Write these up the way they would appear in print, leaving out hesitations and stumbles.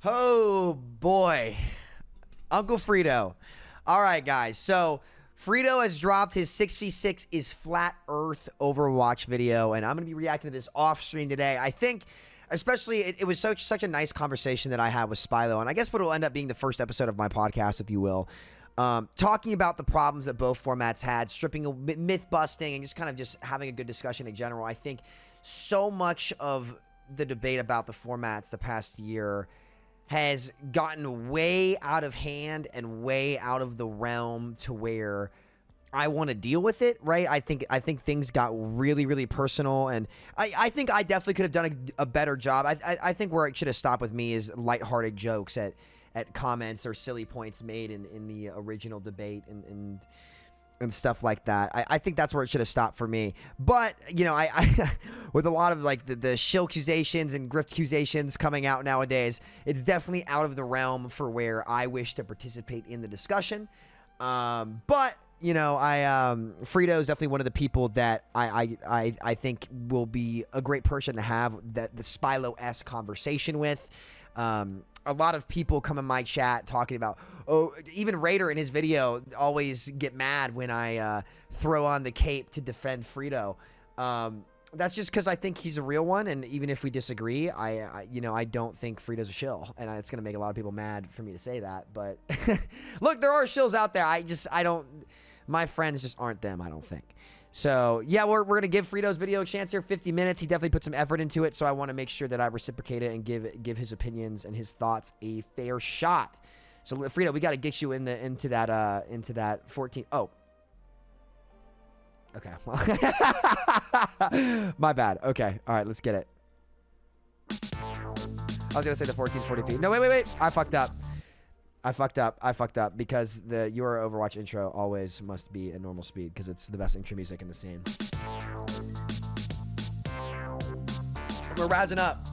Oh boy, Uncle Frito. All right, guys. So Frito has dropped his 6v6 is flat Earth Overwatch video, and I'm gonna be reacting to this off stream today. I think, especially, it was such a nice conversation that I had with Spilo, and I guess what will end up being the first episode of my podcast, if you will. Talking about the problems that both formats had, stripping, myth busting, and just having a good discussion in general. I think so much of the debate about the formats the past year has gotten way out of hand and way out of the realm to where I want to deal with it, right? I think things got really, really personal, and I think I definitely could have done a better job. I think where it should have stopped with me is lighthearted jokes at comments or silly points made in the original debate and stuff like that. I think that's where it should have stopped for me. But, you know, I with a lot of like the shill accusations and grift accusations coming out nowadays, it's definitely out of the realm for where I wish to participate in the discussion. But, you know, Frito is definitely one of the people that I think will be a great person to have the Spilo-esque conversation with. A lot of people come in my chat talking about, oh, even Raider in his video always get mad when I throw on the cape to defend Frito. That's just because I think he's a real one, and even if we disagree, I don't think Frito's a shill, and it's gonna make a lot of people mad for me to say that. But look, there are shills out there. My friends just aren't them, I don't think. So, yeah, we're going to give Frito's video a chance here, 50 minutes. He definitely put some effort into it, so I want to make sure that I reciprocate it and give his opinions and his thoughts a fair shot. So, Frito, we got to get you into that 14. Oh. Okay. My bad. Okay. All right, let's get it. I was going to say the 1440p. No, wait. I fucked up because your Overwatch intro always must be at normal speed because it's the best intro music in the scene. We're razzing up.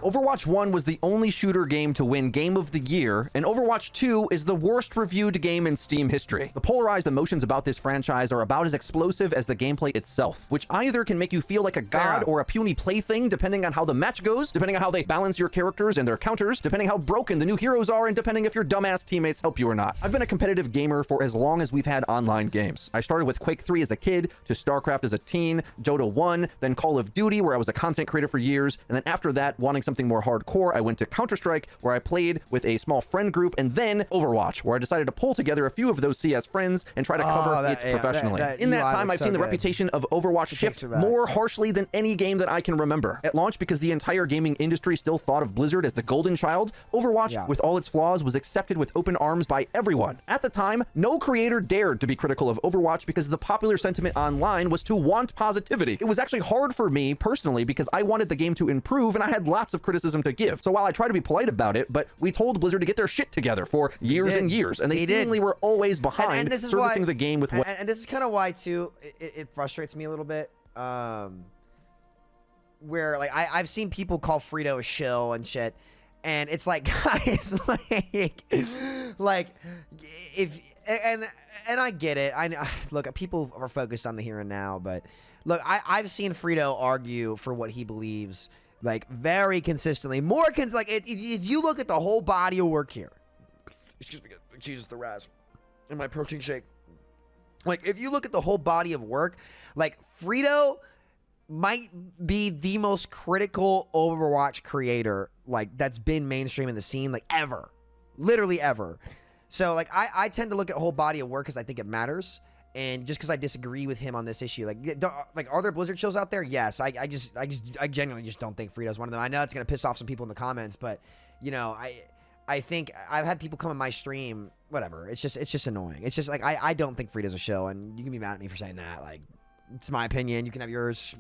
Overwatch 1 was the only shooter game to win Game of the Year, and Overwatch 2 is the worst reviewed game in Steam history. The polarized emotions about this franchise are about as explosive as the gameplay itself, which either can make you feel like a god or a puny plaything depending on how the match goes, depending on how they balance your characters and their counters, depending how broken the new heroes are, and depending if your dumbass teammates help you or not. I've been a competitive gamer for as long as we've had online games. I started with Quake 3 as a kid, to StarCraft as a teen, Dota 1, then Call of Duty, where I was a content creator for years, and then after that, wanting something more hardcore, I went to Counter-Strike, where I played with a small friend group, and then Overwatch, where I decided to pull together a few of those CS friends and try to cover it professionally. In that time, I've seen the reputation of Overwatch shift more harshly than any game that I can remember. At launch, because the entire gaming industry still thought of Blizzard as the golden child, Overwatch, with all its flaws, was accepted with open arms by everyone. At the time, no creator dared to be critical of Overwatch because the popular sentiment online was to want positivity. It was actually hard for me personally because I wanted the game to improve and I had lots of criticism to give. So while I try to be polite about it, but we told Blizzard to get their shit together for years and years, and they seemingly were always behind servicing the game with what... And this is kind of why, too, it frustrates me a little bit, where, like, I've seen people call Frito a shill and shit, and it's like, guys, like, if... And I get it. Look, people are focused on the here and now, but, look, I've seen Frito argue for what he believes, like, very consistently. If you look at the whole body of work here. Excuse me, Jesus, the Raz. And my protein shake. Like, if you look at the whole body of work, like, Frito might be the most critical Overwatch creator, like, that's been mainstream in the scene, like, ever. Literally ever. So, like, I tend to look at the whole body of work because I think it matters. And just because I disagree with him on this issue, like, are there Blizzard shows out there? Yes. I genuinely just don't think Frito's one of them. I know it's gonna piss off some people in the comments, but you know, I think I've had people come on my stream. Whatever. It's just annoying. It's just like I don't think Frito's a show, and you can be mad at me for saying that. Like, it's my opinion. You can have yours.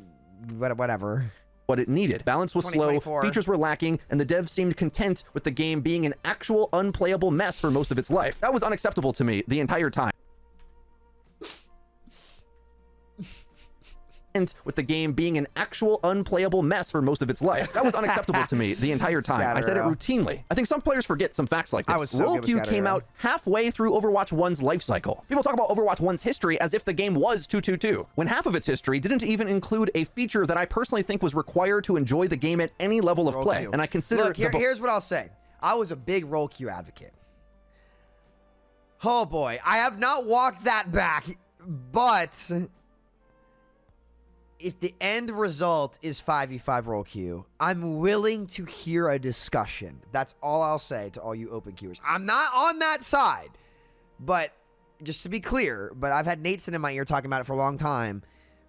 Whatever. What it needed. Balance was slow, features were lacking, and the devs seemed content with the game being an actual unplayable mess for most of its life. That was unacceptable to me the entire time. With the game being an actual unplayable mess for most of its life. That was unacceptable to me the entire time. I said it routinely. I think some players forget some facts like this. Roll Q came out halfway through Overwatch 1's life cycle. People talk about Overwatch 1's history as if the game was 2.2.2, when half of its history didn't even include a feature that I personally think was required to enjoy the game at any level of play. And I consider... Look, here's what I'll say. I was a big roll queue advocate. Oh boy, I have not walked that back, but if the end result is 5v5 roll queue, I'm willing to hear a discussion. That's all I'll say to all you open queuers. I'm not on that side, but just to be clear, but I've had Nateson in my ear talking about it for a long time.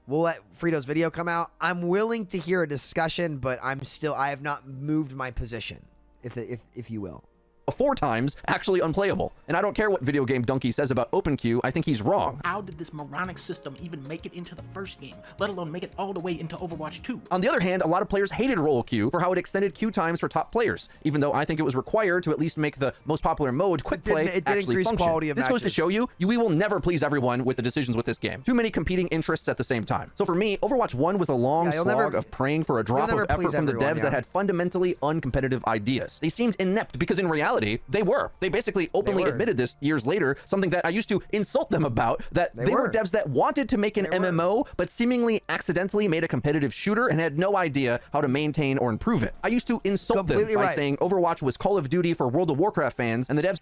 We'll let Frito's video come out. I'm willing to hear a discussion, but I have not moved my position, if you will. 4 times actually unplayable. And I don't care what Video Game Donkey says about open queue, I think he's wrong. How did this moronic system even make it into the first game, let alone make it all the way into Overwatch 2? On the other hand, a lot of players hated roll queue for how it extended queue times for top players, even though I think it was required to at least make the most popular mode, quick play, it did actually increase function. quality of This goes to matches. show you, we will never please everyone with the decisions with this game. Too many competing interests at the same time. So for me, Overwatch 1 was a long you'll slog never- of praying for a drop never of effort please from the everyone, devs that had fundamentally uncompetitive ideas. They seemed inept because in reality, they were. They basically openly were. admitted this years later, something that I used to insult them about, that they were were. devs that wanted to make an MMO, but seemingly accidentally made a competitive shooter and had no idea how to maintain or improve it. I used to insult them Completely by right. saying Overwatch was Call of Duty for World of Warcraft fans, and the devs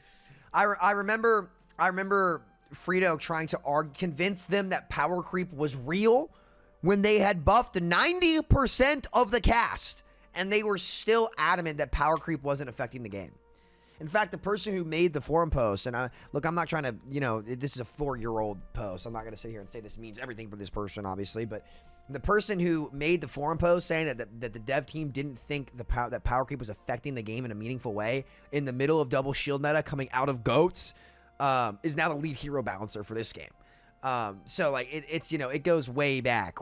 I remember Frito trying to convince them that power creep was real when they had buffed 90% of the cast, and they were still adamant that power creep wasn't affecting the game. In fact, the person who made the forum post, and I'm not trying to, this is a 4-year-old post. I'm not going to sit here and say this means everything for this person, obviously, but the person who made the forum post saying that the dev team didn't think that power creep was affecting the game in a meaningful way in the middle of double shield meta coming out of goats is now the lead hero balancer for this game. So like it's it goes way back,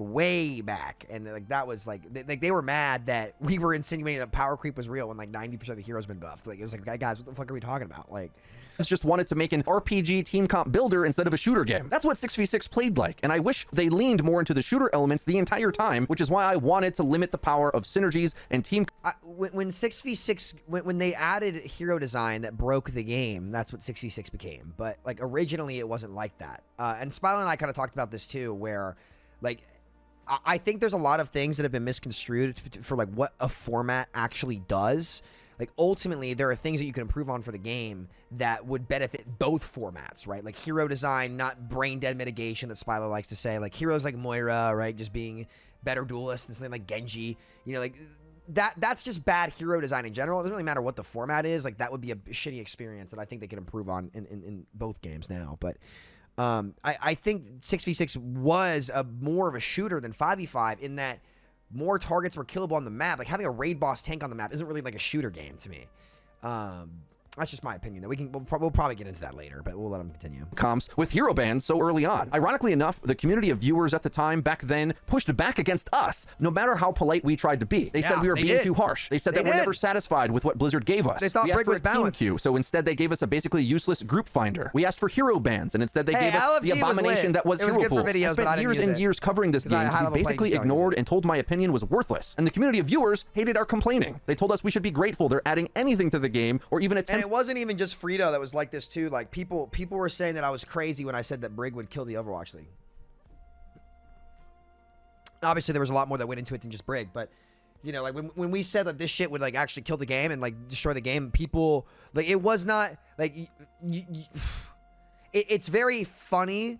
and like that was like they were mad that we were insinuating that power creep was real when like 90% of the heroes been buffed. Like it was like, guys, what the fuck are we talking about? Like, just wanted to make an RPG team comp builder instead of a shooter game. That's what 6v6 played like, and I wish they leaned more into the shooter elements the entire time, which is why I wanted to limit the power of synergies and team. When 6v6, when they added hero design that broke the game, that's what 6v6 became. But like originally it wasn't like that. And Spilo and I kind of talked about this too, where like I think there's a lot of things that have been misconstrued for like what a format actually does. Like ultimately there are things that you can improve on for the game that would benefit both formats, right? Like hero design, not brain dead mitigation that Spilo likes to say, like heroes like Moira, right? Just being better duelists than something like Genji, like that's just bad hero design in general. It doesn't really matter what the format is. Like that would be a shitty experience that I think they could improve on in both games now. But I think 6v6 was more of a shooter than 5v5 in that more targets were killable on the map. Like having a raid boss tank on the map isn't really like a shooter game to me. That's just my opinion. We'll probably get into that later, but we'll let them continue. Comps with hero bans so early on. Ironically enough, the community of viewers at the time back then pushed back against us, no matter how polite we tried to be. They said we were being too harsh. They said that we're never satisfied with what Blizzard gave us. They thought we asked Brig for was a team balanced. queue, so instead they gave us a basically useless group finder. We asked for hero bans, and instead they gave us the LFG was abomination lit. that was It was hero good for pools. videos, I but I spent didn't years use and it. years covering this 'Cause I game had to them be play, basically just don't use ignored it. and told my opinion was worthless. And the community of viewers hated our complaining. They told us we should be grateful they're adding anything to the game or even And attempt. it wasn't even just Frito that was like this too. Like people were saying that I was crazy when I said that Brig would kill the Overwatch League. Obviously, there was a lot more that went into it than just Brig, but like when we said that this shit would like actually kill the game and like destroy the game, people like it was not like it's very funny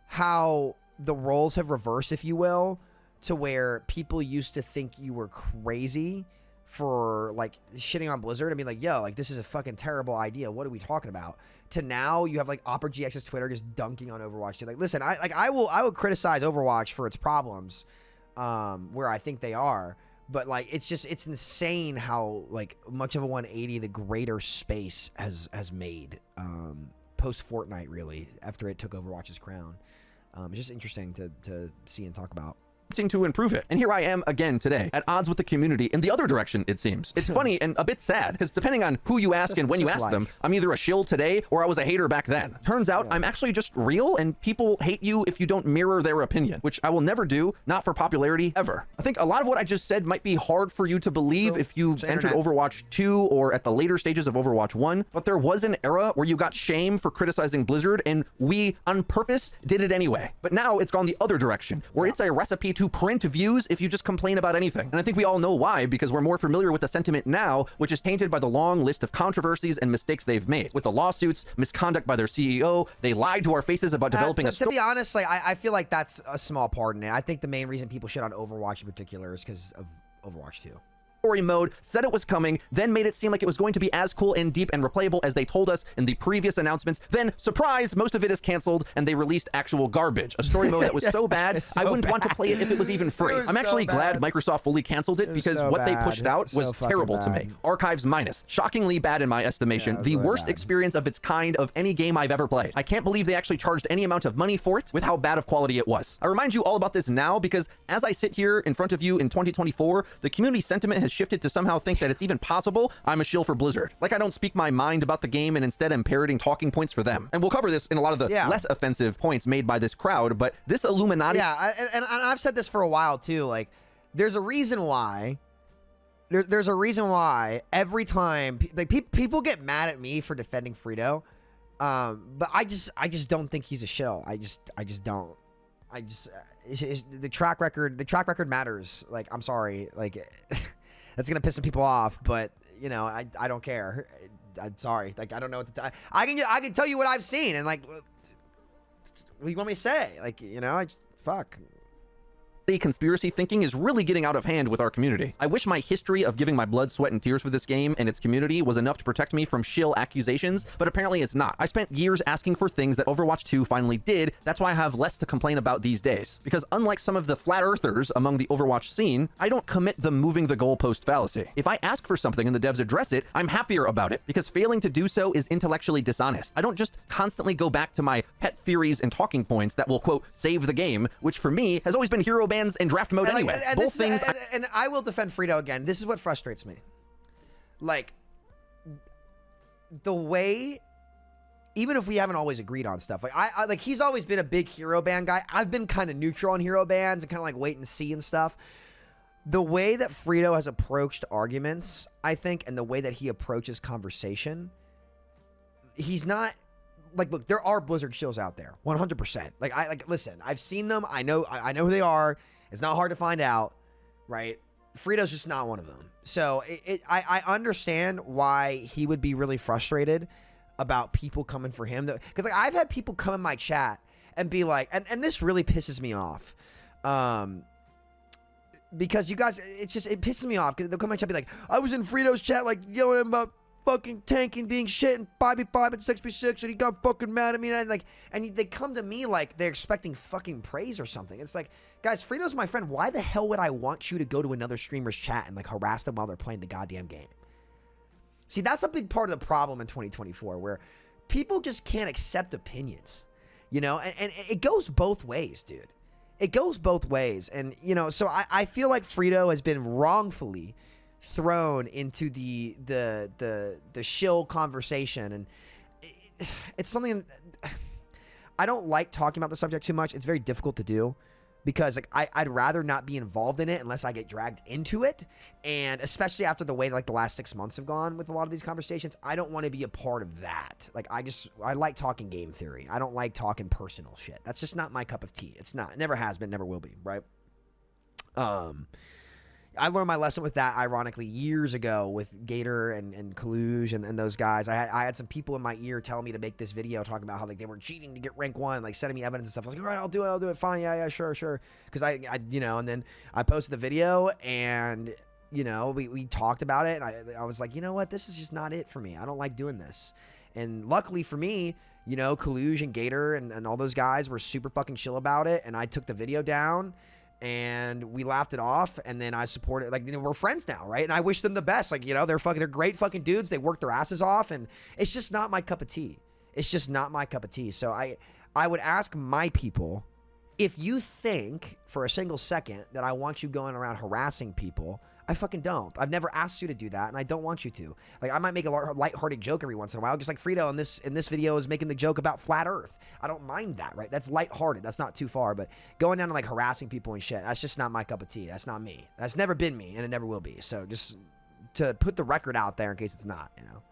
how the roles have reversed, if you will, to where people used to think you were crazy for like shitting on Blizzard and be like, yo, like this is a fucking terrible idea. What are we talking about? To now you have like Opera GX's Twitter just dunking on Overwatch. You're like, listen, I will criticize Overwatch for its problems, where I think they are, but like it's insane how like much of a 180 the greater space has made post Fortnite, really, after it took Overwatch's crown. It's just interesting to see and talk about. To improve it. And here I am again today, at odds with the community in the other direction, it seems. It's funny and a bit sad, because depending on who you ask and when you ask them, I'm either a shill today or I was a hater back then. Turns out I'm actually just real, and people hate you if you don't mirror their opinion, which I will never do, not for popularity, ever. I think a lot of what I just said might be hard for you to believe if you entered Overwatch 2 or at the later stages of Overwatch 1, but there was an era where you got shame for criticizing Blizzard, and we, on purpose, did it anyway. But now it's gone the other direction, where it's a recipe to print views if you just complain about anything. And I think we all know why, because we're more familiar with the sentiment now, which is tainted by the long list of controversies and mistakes they've made. With the lawsuits, misconduct by their CEO, they lied to our faces about developing to be honest, like, I feel like that's a small part in it. I think the main reason people shit on Overwatch in particular is because of Overwatch 2. Story mode, said it was coming, then made it seem like it was going to be as cool and deep and replayable as they told us in the previous announcements. Then, surprise, most of it is canceled and they released actual garbage. A story mode that was so bad, I wouldn't want to play it if it was even free. I'm actually glad Microsoft fully canceled it because what they pushed out was terrible to me. Archives minus. Shockingly bad in my estimation. The worst experience of its kind of any game I've ever played. I can't believe they actually charged any amount of money for it with how bad of quality it was. I remind you all about this now because as I sit here in front of you in 2024, the community sentiment has shifted to somehow think that it's even possible I'm a shill for Blizzard. Like I don't speak my mind about the game and instead am parroting talking points for them. And we'll cover this in a lot of the less offensive points made by this crowd, but this Illuminati... Yeah, and I've said this for a while too, like, there's a reason why... There's a reason why every time... Like, people get mad at me for defending Frito, but I just don't think he's a shill. I just don't. The track record matters. Like, I'm sorry. Like... That's gonna piss some people off, but you know, I don't care. I'm sorry. Like, I don't know what to tell. I can tell you what I've seen, and like, what do you want me to say? Like, you know, fuck. Conspiracy thinking is really getting out of hand with our community. I wish my history of giving my blood, sweat, and tears for this game and its community was enough to protect me from shill accusations, but apparently it's not. I spent years asking for things that Overwatch 2 finally did. That's why I have less to complain about these days. Because unlike some of the flat earthers among the Overwatch scene, I don't commit the moving the goalpost fallacy. If I ask for something and the devs address it, I'm happier about it, because failing to do so is intellectually dishonest. I don't just constantly go back to my pet theories and talking points that will, quote, save the game, which for me has always been hero bans and draft mode anyway. Both things. And I will defend Frito again. This is what frustrates me. Like, the way, even if we haven't always agreed on stuff, like I like, he's always been a big hero ban guy. I've been kind of neutral on hero bans and kind of like wait and see and stuff. The way that Frito has approached arguments, I think, and the way that he approaches conversation, he's not. Like, look, there are Blizzard shills out there, 100%. Like, listen, I've seen them. I know who they are. It's not hard to find out, right? Frito's just not one of them. So I understand why he would be really frustrated about people coming for him. Because like, I've had people come in my chat and be like, and this really pisses me off. Because you guys, it pisses me off because they'll come in my chat and be like, I was in Frito's chat, like, yelling about fucking tanking being shit and 5v5 and 6v6 and he got fucking mad at me and they come to me like they're expecting fucking praise or something. It's like, guys, Frito's my friend. Why the hell would I want you to go to another streamer's chat and like harass them while they're playing the goddamn game? See, that's a big part of the problem in 2024 where people just can't accept opinions, you know, and it goes both ways, dude. It goes both ways. And, you know, so I feel like Frito has been wrongfully thrown into the shill conversation, and it's something I don't like talking about the subject too much. It's very difficult to do because like I'd rather not be involved in it unless I get dragged into it, and especially after the way like the last 6 months have gone with a lot of these conversations, I don't want to be a part of that. Like I like talking game theory. I don't like talking personal shit. That's just not my cup of tea. It's not. It never has been, never will be, right? I learned my lesson with that, ironically, years ago with Gator and Kaluge and those guys. I had some people in my ear telling me to make this video talking about how like they were cheating to get rank 1, like sending me evidence and stuff. I was like, all right, I'll do it. Fine. Yeah, sure. Because I you know, and then I posted the video and, you know, we talked about it. And I was like, you know what? This is just not it for me. I don't like doing this. And luckily for me, you know, Kaluge and Gator and all those guys were super fucking chill about it. And I took the video down. And we laughed it off, and then I supported, like, you know, we're friends now, right? And I wish them the best. Like, you know, they're great fucking dudes. They work their asses off, and it's just not my cup of tea. It's just not my cup of tea. So I would ask my people, if you think for a single second that I want you going around harassing people, I fucking don't. I've never asked you to do that, and I don't want you to. Like, I might make a lighthearted joke every once in a while, just like Frito in this video is making the joke about flat Earth. I don't mind that, right? That's lighthearted. That's not too far, but going down and like harassing people and shit, that's just not my cup of tea. That's not me. That's never been me, and it never will be. So just to put the record out there in case it's not, you know.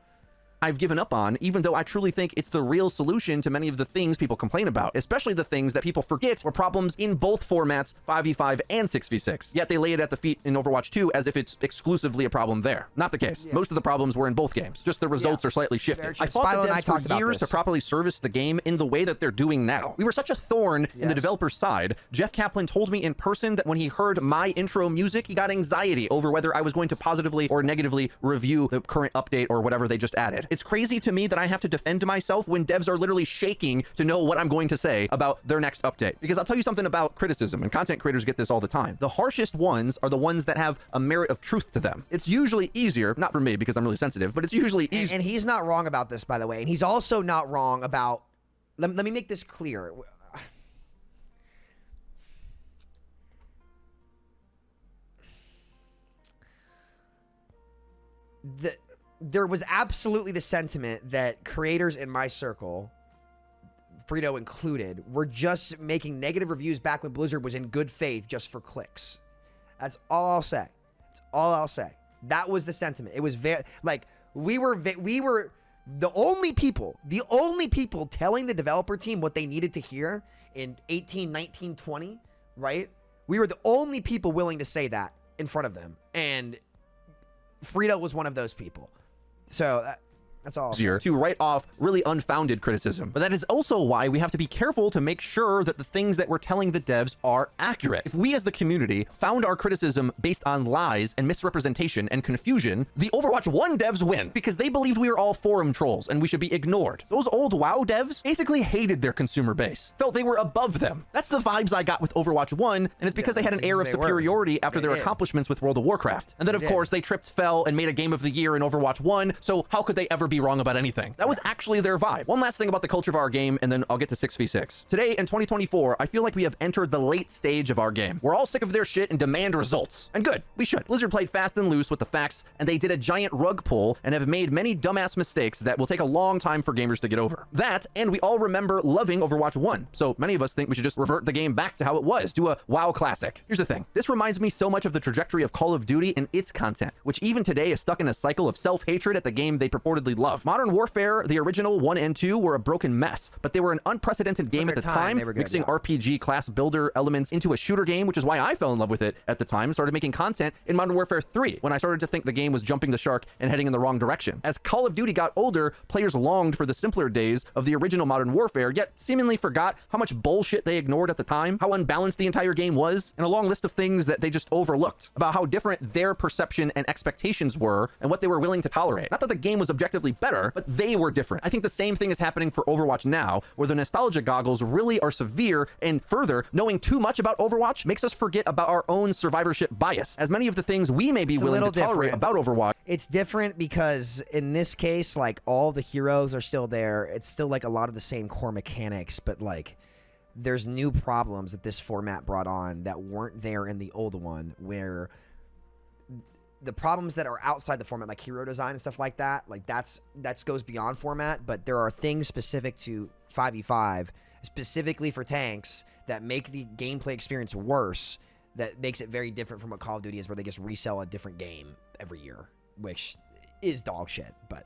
I've given up on, even though I truly think it's the real solution to many of the things people complain about, especially the things that people forget were problems in both formats, 5v5 and 6v6. Yet they lay it at the feet in Overwatch 2 as if it's exclusively a problem there. Not the case. Most of the problems were in both games. Just the results are slightly shifted. I fought the devs for years to properly service the game in the way that they're doing now. We were such a thorn in the developer's side. Jeff Kaplan told me in person that when he heard my intro music, he got anxiety over whether I was going to positively or negatively review the current update or whatever they just added. It's crazy to me that I have to defend myself when devs are literally shaking to know what I'm going to say about their next update. Because I'll tell you something about criticism, and content creators get this all the time. The harshest ones are the ones that have a merit of truth to them. It's usually easier, not for me because I'm really sensitive, but it's usually easier. And he's not wrong about this, by the way. And he's also not wrong about, let me make this clear. There was absolutely the sentiment that creators in my circle, Frito included, were just making negative reviews back when Blizzard was in good faith just for clicks. That's all I'll say. That's all I'll say. That was the sentiment. It was very, like, we were the only people telling the developer team what they needed to hear in 18, 19, 20, right? We were the only people willing to say that in front of them. And Frito was one of those people. So that's all. To write off really unfounded criticism. But that is also why we have to be careful to make sure that the things that we're telling the devs are accurate. If we as the community found our criticism based on lies and misrepresentation and confusion, the Overwatch 1 devs win because they believed we were all forum trolls and we should be ignored. Those old WoW devs basically hated their consumer base, felt they were above them. That's the vibes I got with Overwatch 1, and it's because they had an air of superiority after their accomplishments with World of Warcraft. And then, of course, they tripped, fell, and made a Game of the Year in Overwatch 1, so how could they ever be wrong about anything? That was actually their vibe. One last thing about the culture of our game, and then I'll get to 6v6. Today, in 2024, I feel like we have entered the late stage of our game. We're all sick of their shit and demand results. And good, we should. Blizzard played fast and loose with the facts, and they did a giant rug pull and have made many dumbass mistakes that will take a long time for gamers to get over. That, and we all remember loving Overwatch 1, so many of us think we should just revert the game back to how it was, do a WoW classic. Here's the thing. This reminds me so much of the trajectory of Call of Duty and its content, which even today is stuck in a cycle of self-hatred at the game they purportedly love. Modern Warfare, the original 1 and 2, were a broken mess, but they were an unprecedented game at the time, mixing RPG class builder elements into a shooter game, which is why I fell in love with it at the time and started making content in Modern Warfare 3, when I started to think the game was jumping the shark and heading in the wrong direction. As Call of Duty got older, players longed for the simpler days of the original Modern Warfare, yet seemingly forgot how much bullshit they ignored at the time, how unbalanced the entire game was, and a long list of things that they just overlooked, about how different their perception and expectations were and what they were willing to tolerate. Not that the game was objectively better, but they were different. I think the same thing is happening for Overwatch now, where the nostalgia goggles really are severe, and further, knowing too much about Overwatch makes us forget about our own survivorship bias, as many of the things we may be willing to tolerate about Overwatch. It's different because in this case, like, all the heroes are still there. It's still like a lot of the same core mechanics, but like there's new problems that this format brought on that weren't there in the old one, where the problems that are outside the format, like hero design and stuff like that goes beyond format, but there are things specific to 5v5, specifically for tanks, that make the gameplay experience worse, that makes it very different from what Call of Duty is, where they just resell a different game every year, which is dog shit, but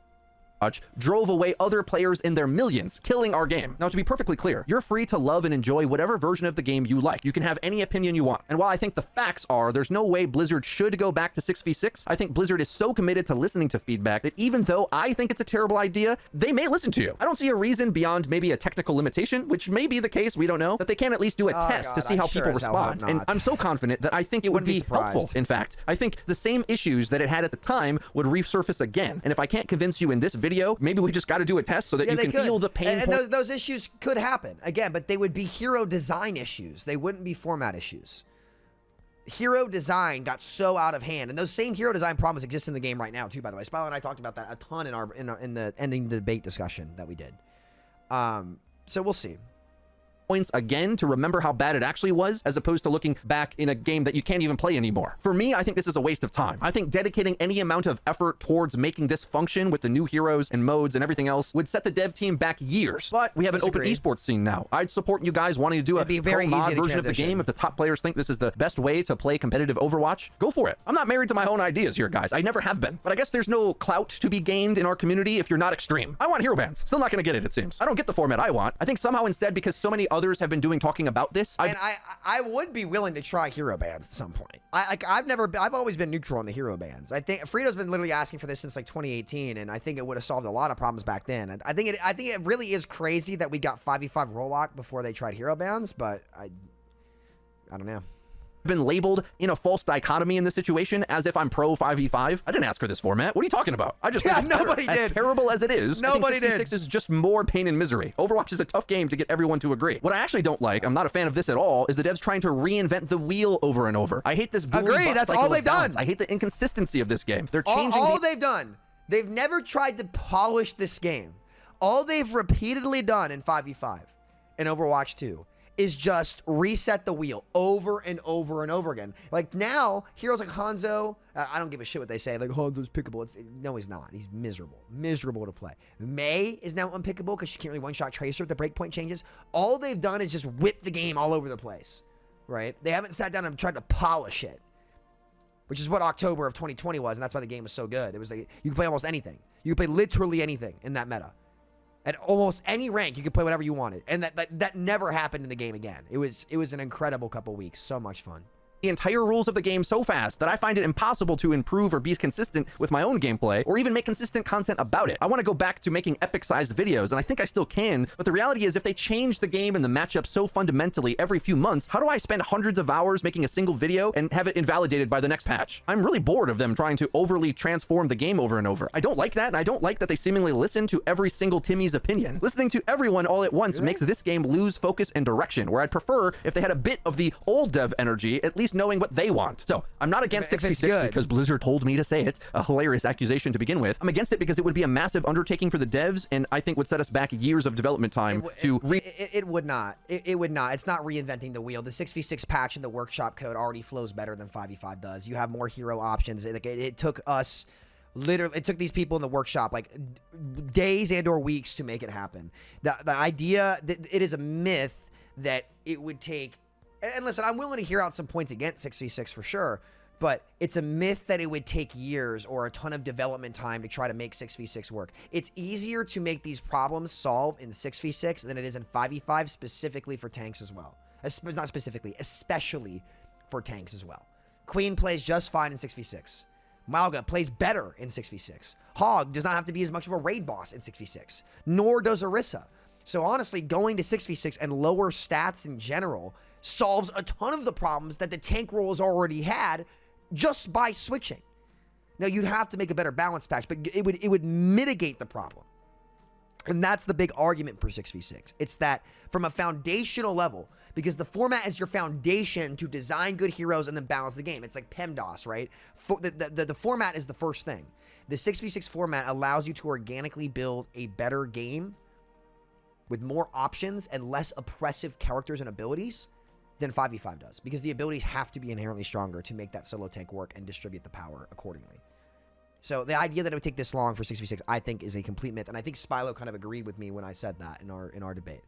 drove away other players in their millions, killing our game. Now, to be perfectly clear, you're free to love and enjoy whatever version of the game you like. You can have any opinion you want. And while I think the facts are there's no way Blizzard should go back to 6v6, I think Blizzard is so committed to listening to feedback that even though I think it's a terrible idea, they may listen to you. I don't see a reason beyond maybe a technical limitation, which may be the case, we don't know, that they can't at least do a test to see how people respond. And I'm so confident that I think it would be helpful. In fact, I think the same issues that it had at the time would resurface again. And if I can't convince you in this video, maybe we just got to do a test so that you can feel the pain. And those issues could happen again, but they would be hero design issues. They wouldn't be format issues. Hero design got so out of hand, and those same hero design problems exist in the game right now too. By the way, Spyro and I talked about that a ton in the ending debate discussion that we did. So we'll see. points again to remember how bad it actually was, as opposed to looking back in a game that you can't even play anymore. For me, I think this is a waste of time. I think dedicating any amount of effort towards making this function with the new heroes and modes and everything else would set the dev team back years. But we have an open esports scene now. I'd support you guys wanting to do a pro mod version of the game. If the top players think this is the best way to play competitive Overwatch, go for it. I'm not married to my own ideas here, guys. I never have been. But I guess there's no clout to be gained in our community if you're not extreme. I want hero bans. Still not going to get it, it seems. I don't get the format I want. I think somehow instead, because so many others have been talking about this, I would be willing to try hero bans at some point. I've always been neutral on the hero bans. I think Frito's been literally asking for this since like 2018, and I think it would have solved a lot of problems back then. And I think it really is crazy that we got 5v5 role lock before they tried hero bans, but I don't know. Been labeled in a false dichotomy in this situation as if I'm pro 5v5. I didn't ask for this format. What are you talking about? I just think nobody did. As terrible as it is, nobody did. 6v6 is just more pain and misery. Overwatch is a tough game to get everyone to agree. What I actually don't like, I'm not a fan of this at all, is the devs trying to reinvent the wheel over and over. I hate this that's all they've done. I hate the inconsistency of this game. They're changing all they've done. They've never tried to polish this game. All they've repeatedly done in 5v5 and Overwatch 2 is just reset the wheel over and over and over again. Like now, heroes like Hanzo, I don't give a shit what they say. Like, Hanzo's pickable. No, he's not. He's miserable to play. Mei is now unpickable because she can't really one-shot tracer if the breakpoint changes. All they've done is just whip the game all over the place, right? They haven't sat down and tried to polish it, which is what October of 2020 was, and that's why the game was so good. It was like, you can play almost anything. You can play literally anything in that meta. At almost any rank, you could play whatever you wanted. And that never happened in the game again. It was an incredible couple weeks. So much fun. The entire rules of the game so fast that I find it impossible to improve or be consistent with my own gameplay or even make consistent content about it. I want to go back to making epic-sized videos, and I think I still can, but the reality is if they change the game and the matchup so fundamentally every few months, how do I spend hundreds of hours making a single video and have it invalidated by the next patch? I'm really bored of them trying to overly transform the game over and over. I don't like that, and I don't like that they seemingly listen to every single Timmy's opinion. Listening to everyone all at once makes this game lose focus and direction, where I'd prefer if they had a bit of the old dev energy, at least knowing what they want. So I'm not against 6v6 because Blizzard told me to say it, a hilarious accusation to begin with. I'm against it because it would be a massive undertaking for the devs and I think would set us back years of development time it would not. It would not. It's not reinventing the wheel. The 6v6 patch in the workshop code already flows better than 5v5 does. You have more hero options. It took us literally, it took these people in the workshop like days and or weeks to make it happen. The idea that it is a myth that it would take. And listen, I'm willing to hear out some points against 6v6 for sure, but it's a myth that it would take years or a ton of development time to try to make 6v6 work. It's easier to make these problems solve in 6v6 than it is in 5v5, specifically for tanks as well. Not specifically, especially for tanks as well. Queen plays just fine in 6v6. Malga plays better in 6v6. Hog does not have to be as much of a raid boss in 6v6, nor does Orisa. So honestly, going to 6v6 and lower stats in general solves a ton of the problems that the tank role has already had just by switching. Now, you'd have to make a better balance patch, but it would mitigate the problem. And that's the big argument for 6v6. It's that from a foundational level, because the format is your foundation to design good heroes and then balance the game. It's like PEMDOS, right? The format is the first thing. The 6v6 format allows you to organically build a better game with more options and less oppressive characters and abilities than 5v5 does, because the abilities have to be inherently stronger to make that solo tank work and distribute the power accordingly. So the idea that it would take this long for 6v6, I think, is a complete myth, and I think Spylo kind of agreed with me when I said that in our debate.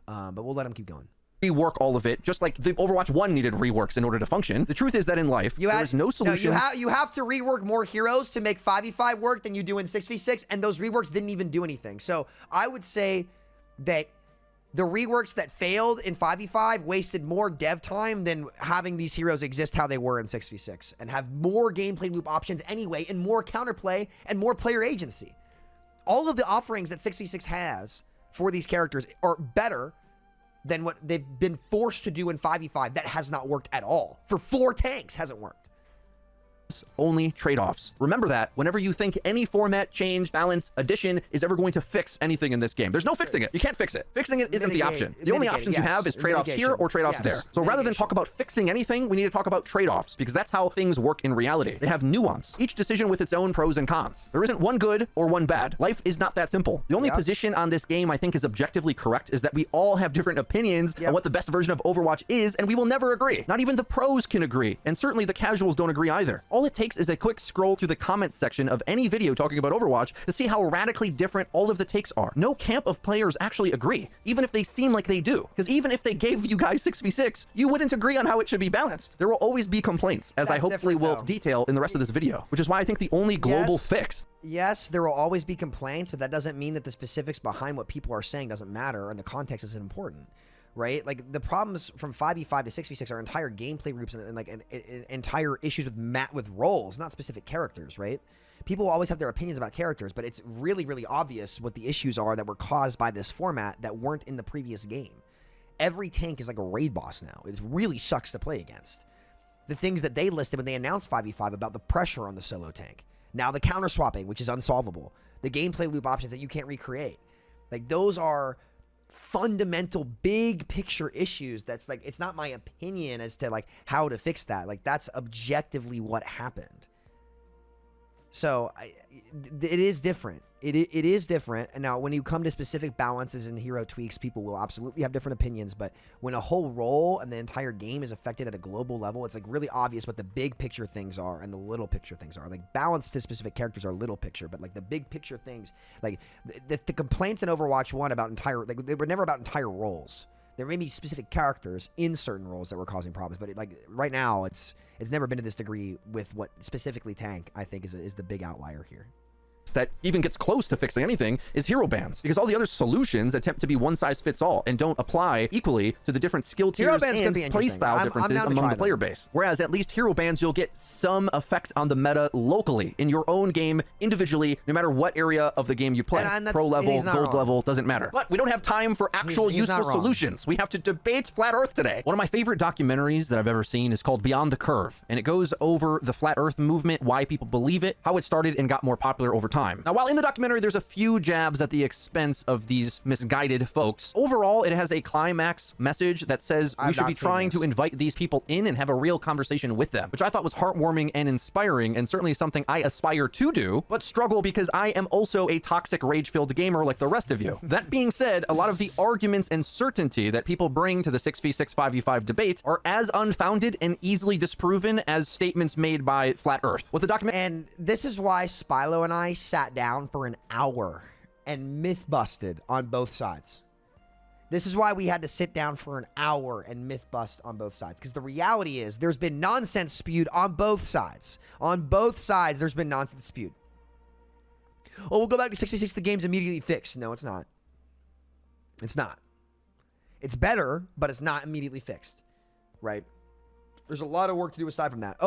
But we'll let him keep going. Rework all of it, just like the Overwatch 1 needed reworks in order to function. The truth is that in life, there is no solution. No, you have to rework more heroes to make 5v5 work than you do in 6v6, and those reworks didn't even do anything. So I would say that the reworks that failed in 5v5 wasted more dev time than having these heroes exist how they were in 6v6 and have more gameplay loop options anyway and more counterplay and more player agency. All of the offerings that 6v6 has for these characters are better than what they've been forced to do in 5v5 that has not worked at all. For 4 tanks hasn't worked. only trade-offs. Remember that whenever you think any format, change, balance, addition is ever going to fix anything in this game. There's no fixing it. You can't fix it. Fixing it isn't the option. The only options you have is trade-offs here or trade-offs there. So rather than talk about fixing anything, we need to talk about trade-offs, because that's how things work in reality. They have nuance, each decision with its own pros and cons. There isn't one good or one bad. Life is not that simple. The only position on this game I think is objectively correct is that we all have different opinions on what the best version of Overwatch is, and we will never agree. Not even the pros can agree, and certainly the casuals don't agree either. All it takes is a quick scroll through the comments section of any video talking about Overwatch to see how radically different all of the takes are. No camp of players actually agree, even if they seem like they do. Because even if they gave you guys 6v6, you wouldn't agree on how it should be balanced. There will always be complaints, as I hopefully will detail in the rest of this video, which is why I think the only global fix. Yes, there will always be complaints, but that doesn't mean that the specifics behind what people are saying doesn't matter and the context isn't important. Right? Like, the problems from 5v5 to 6v6 are entire gameplay loops and like entire issues with roles, not specific characters, right? People will always have their opinions about characters, but it's really, really obvious what the issues are that were caused by this format that weren't in the previous game. Every tank is like a raid boss now. It really sucks to play against. The things that they listed when they announced 5v5 about the pressure on the solo tank. Now the counter swapping, which is unsolvable. The gameplay loop options that you can't recreate. Like, those are fundamental big picture issues. That's like, it's not my opinion as to like how to fix that. Like, that's objectively what happened. So it is different. It is different. And now when you come to specific balances and hero tweaks, people will absolutely have different opinions. But when a whole role and the entire game is affected at a global level, it's like really obvious what the big picture things are and the little picture things are. Like, balance to specific characters are little picture, but like the big picture things, like the complaints in Overwatch 1 about like, they were never about entire roles. There may be specific characters in certain roles that were causing problems, but like right now, it's never been to this degree with what specifically tank, I think, is the big outlier here. That even gets close to fixing anything is hero bans, because all the other solutions attempt to be one size fits all and don't apply equally to the different skill tiers and playstyle differences among the player base. Whereas at least hero bans, you'll get some effect on the meta locally in your own game individually, no matter what area of the game you play. Pro level, gold level, doesn't matter. But we don't have time for actual useful solutions. We have to debate Flat Earth today. One of my favorite documentaries that I've ever seen is called Beyond the Curve, and it goes over the Flat Earth movement, why people believe it, how it started and got more popular over time. Now, while in the documentary there's a few jabs at the expense of these misguided folks, overall it has a climax message that says we should be trying to invite these people in and have a real conversation with them, which I thought was heartwarming and inspiring, and certainly something I aspire to do, but struggle because I am also a toxic, rage-filled gamer like the rest of you. That being said, a lot of the arguments and certainty that people bring to the 6v6, 5v5 debate are as unfounded and easily disproven as statements made by Flat Earth. What the document— And this is why Spilo and I sat down for an hour and myth busted on both sides. This is why we had to sit down for an hour and myth bust on both sides, because the reality is there's been nonsense spewed on both sides. On both sides, there's been nonsense spewed. Oh, we'll go back to 6v6. The game's immediately fixed. No, it's not. It's not. It's better, but it's not immediately fixed, right? There's a lot of work to do aside from that.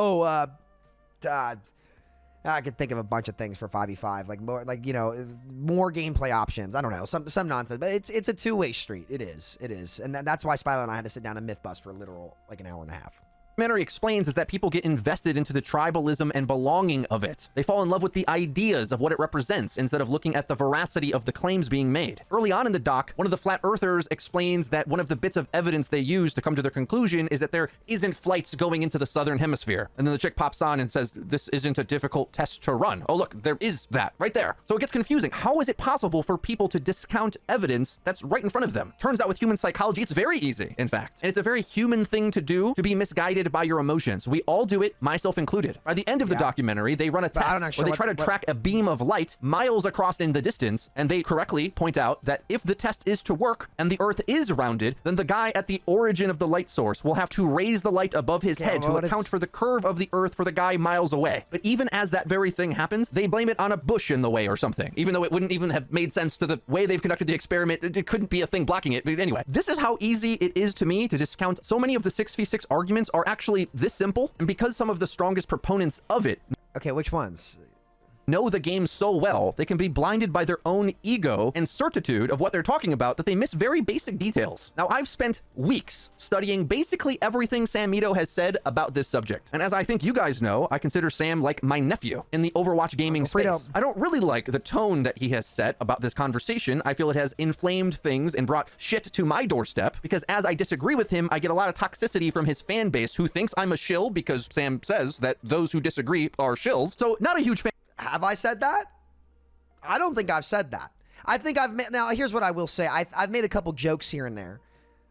I could think of a bunch of things for 5v5, like more, like, you know, more gameplay options. I don't know, some nonsense, but it's a two-way street. It is, and that's why Spilo and I had to sit down and myth bust for literal like an hour and a half. Documentary explains is that people get invested into the tribalism and belonging of it. They fall in love with the ideas of what it represents instead of looking at the veracity of the claims being made. Early on in the doc, one of the Flat Earthers explains that one of the bits of evidence they use to come to their conclusion is that there isn't flights going into the southern hemisphere. And then the chick pops on and says, this isn't a difficult test to run. Oh, look, there is that right there. So it gets confusing. How is it possible for people to discount evidence that's right in front of them? Turns out with human psychology, it's very easy, in fact. And it's a very human thing to do, to be misguided by your emotions. We all do it, myself included. By the end of the documentary, they run a test where they try to track a beam of light miles across in the distance, and they correctly point out that if the test is to work and the Earth is rounded, then the guy at the origin of the light source will have to raise the light above his head to account for the curve of the Earth for the guy miles away. But even as that very thing happens, they blame it on a bush in the way or something, even though it wouldn't even have made sense to the way they've conducted the experiment. It couldn't be a thing blocking it. But anyway, this is how easy it is to me to discount so many of the 6v6 arguments are actually this simple, and because some of the strongest proponents of it— Okay, which ones? know the game so well, they can be blinded by their own ego and certitude of what they're talking about that they miss very basic details. Now, I've spent weeks studying basically everything Samito has said about this subject. And as I think you guys know, I consider Sam like my nephew in the Overwatch gaming space. I don't really like the tone that he has set about this conversation. I feel it has inflamed things and brought shit to my doorstep because as I disagree with him, I get a lot of toxicity from his fan base who thinks I'm a shill because Sam says that those who disagree are shills. So not a huge fan. Have I said that? I don't think I've said that. I think I've made, now here's what I will say. I've made a couple jokes here and there,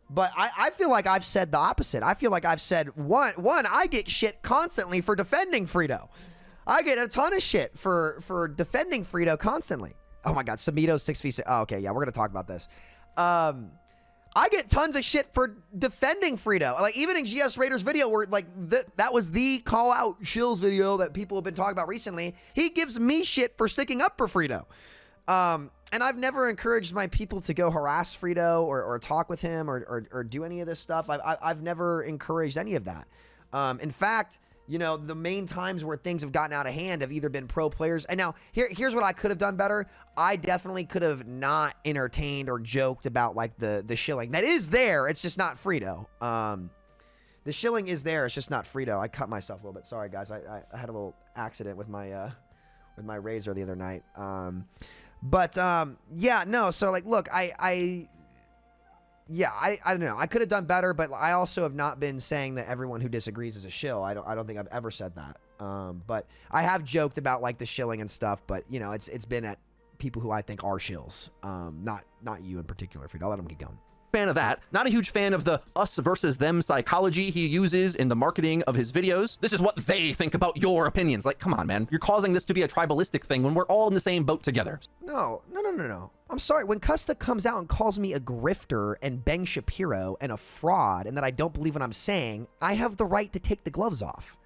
but I feel like I've said the opposite. I feel like I've said, one, I get shit constantly for defending Frito. I get a ton of shit for defending Frito constantly. Oh my God, Samito's 6v6. Oh, okay, yeah, we're going to talk about this. I get tons of shit for defending Frito. Like, even in GS Raiders' video, where, like, that was the call-out shills video that people have been talking about recently, he gives me shit for sticking up for Frito. And I've never encouraged my people to go harass Frito or talk with him or do any of this stuff. I've never encouraged any of that. In fact, you know, the main times where things have gotten out of hand have either been pro players. And now, here's what I could have done better. I definitely could have not entertained or joked about, like, the shilling. That is there. It's just not Frito. The shilling is there. It's just not Frito. I cut myself a little bit. Sorry, guys. I had a little accident with my razor the other night. Yeah, no. So, like, look, I don't know. I could have done better, but I also have not been saying that everyone who disagrees is a shill. I don't think I've ever said that. But I have joked about, like, the shilling and stuff, but, you know, it's been at people who I think are shills. Not you in particular, Frito. I'll let them keep going. Fan of that. Not a huge fan of the us versus them psychology he uses in the marketing of his videos. This is what they think about your opinions. Like, come on, man. You're causing this to be a tribalistic thing when we're all in the same boat together. No. I'm sorry. When Custa comes out and calls me a grifter and Ben Shapiro and a fraud and that I don't believe what I'm saying, I have the right to take the gloves off.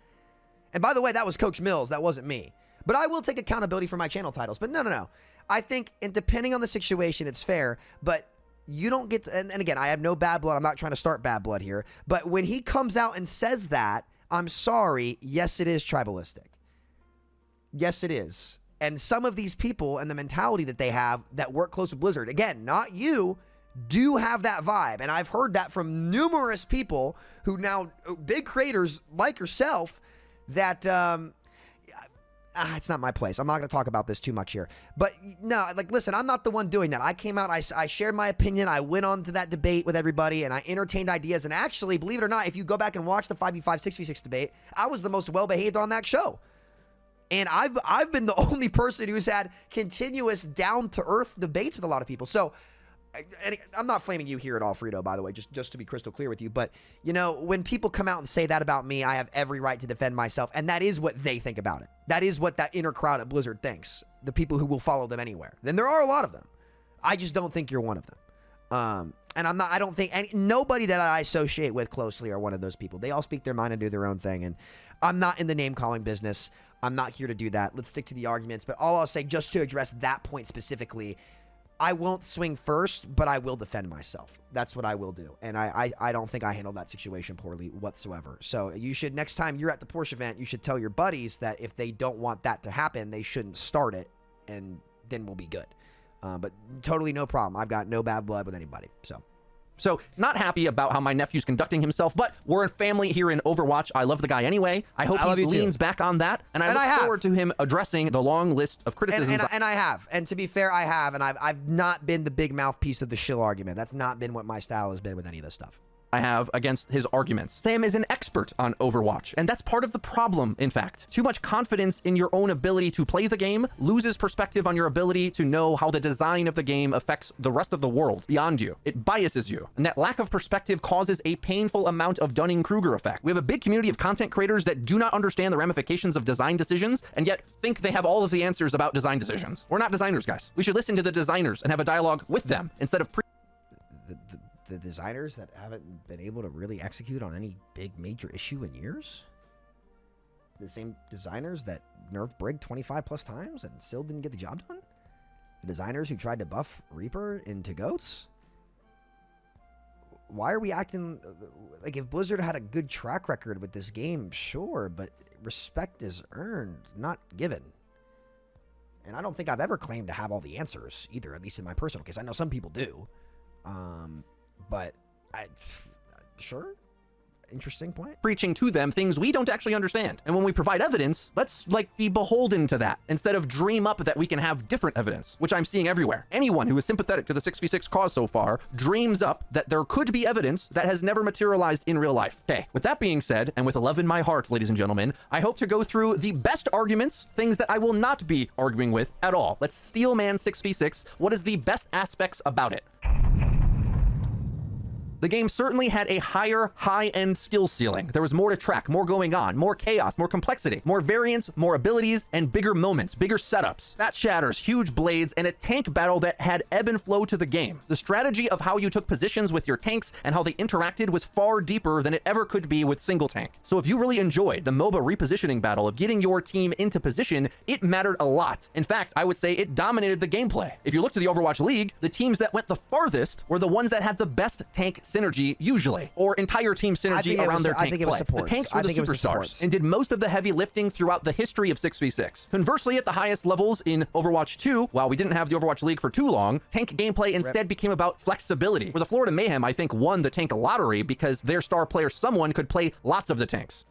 And by the way, that was Coach Mills. That wasn't me. But I will take accountability for my channel titles. But no. I think, and depending on the situation, it's fair. But you don't get to, and again, I have no bad blood. I'm not trying to start bad blood here. But when he comes out and says that, I'm sorry. Yes, it is tribalistic. Yes, it is. And some of these people and the mentality that they have that work close with Blizzard, again, not you, do have that vibe. And I've heard that from numerous people who now, big creators like yourself, that it's not my place. I'm not going to talk about this too much here. But no, like, listen, I'm not the one doing that. I came out, I shared my opinion. I went on to that debate with everybody, and I entertained ideas. And actually, believe it or not, if you go back and watch the 5v5, 6v6 debate, I was the most well-behaved on that show. And I've been the only person who's had continuous down-to-earth debates with a lot of people. So, and I'm not flaming you here at all, Frito, by the way, just to be crystal clear with you. But, you know, when people come out and say that about me, I have every right to defend myself. And that is what they think about it. That is what that inner crowd at Blizzard thinks. The people who will follow them anywhere. Then there are a lot of them. I just don't think you're one of them. And I don't think nobody that I associate with closely are one of those people. They all speak their mind and do their own thing. And I'm not in the name calling business. I'm not here to do that. Let's stick to the arguments. But all I'll say, just to address that point specifically, I won't swing first, but I will defend myself. That's what I will do. And I don't think I handled that situation poorly whatsoever. So you should, next time you're at the Porsche event, you should tell your buddies that if they don't want that to happen, they shouldn't start it, and then we'll be good. But totally no problem. I've got no bad blood with anybody. So not happy about how my nephew's conducting himself, but we're a family here in Overwatch. I love the guy anyway. I hope he leans back on that. And I look forward to him addressing the long list of criticisms. And I have. And to be fair, I have. And I've not been the big mouthpiece of the shill argument. That's not been what my style has been with any of this stuff. I have against his arguments. Sam is an expert on Overwatch, and that's part of the problem, in fact. Too much confidence in your own ability to play the game loses perspective on your ability to know how the design of the game affects the rest of the world beyond you. It biases you, and that lack of perspective causes a painful amount of Dunning-Kruger effect. We have a big community of content creators that do not understand the ramifications of design decisions, and yet think they have all of the answers about design decisions. We're not designers, guys. We should listen to the designers and have a dialogue with them instead of the designers that haven't been able to really execute on any big major issue in years? The same designers that nerfed Brig 25 plus times and still didn't get the job done? The designers who tried to buff Reaper into goats? Why are we acting like, if Blizzard had a good track record with this game, sure, but respect is earned, not given. And I don't think I've ever claimed to have all the answers either, at least in my personal case. I know some people do. But sure. Interesting point. Preaching to them things we don't actually understand. And when we provide evidence, let's be beholden to that instead of dream up that we can have different evidence, which I'm seeing everywhere. Anyone who is sympathetic to the 6v6 cause so far dreams up that there could be evidence that has never materialized in real life. Okay, with that being said, and with love in my heart, ladies and gentlemen, I hope to go through the best arguments, things that I will not be arguing with at all. Let's steel man 6v6. What is the best aspects about it? The game certainly had a higher high-end skill ceiling. There was more to track, more going on, more chaos, more complexity, more variance, more abilities, and bigger moments, bigger setups, fat shatters, huge blades, and a tank battle that had ebb and flow to the game. The strategy of how you took positions with your tanks and how they interacted was far deeper than it ever could be with single tank. So if you really enjoyed the MOBA repositioning battle of getting your team into position, it mattered a lot. In fact, I would say it dominated the gameplay. If you look to the Overwatch League, the teams that went the farthest were the ones that had the best tank synergy usually, or entire team synergy around their tank I think it was play. supports. The tanks were the superstars and did most of the heavy lifting throughout the history of 6v6. Conversely, at the highest levels in Overwatch 2, while we didn't have the Overwatch League for too long, tank gameplay instead became about flexibility, where the Florida Mayhem, I think, won the tank lottery because their star player, someone, could play lots of the tanks.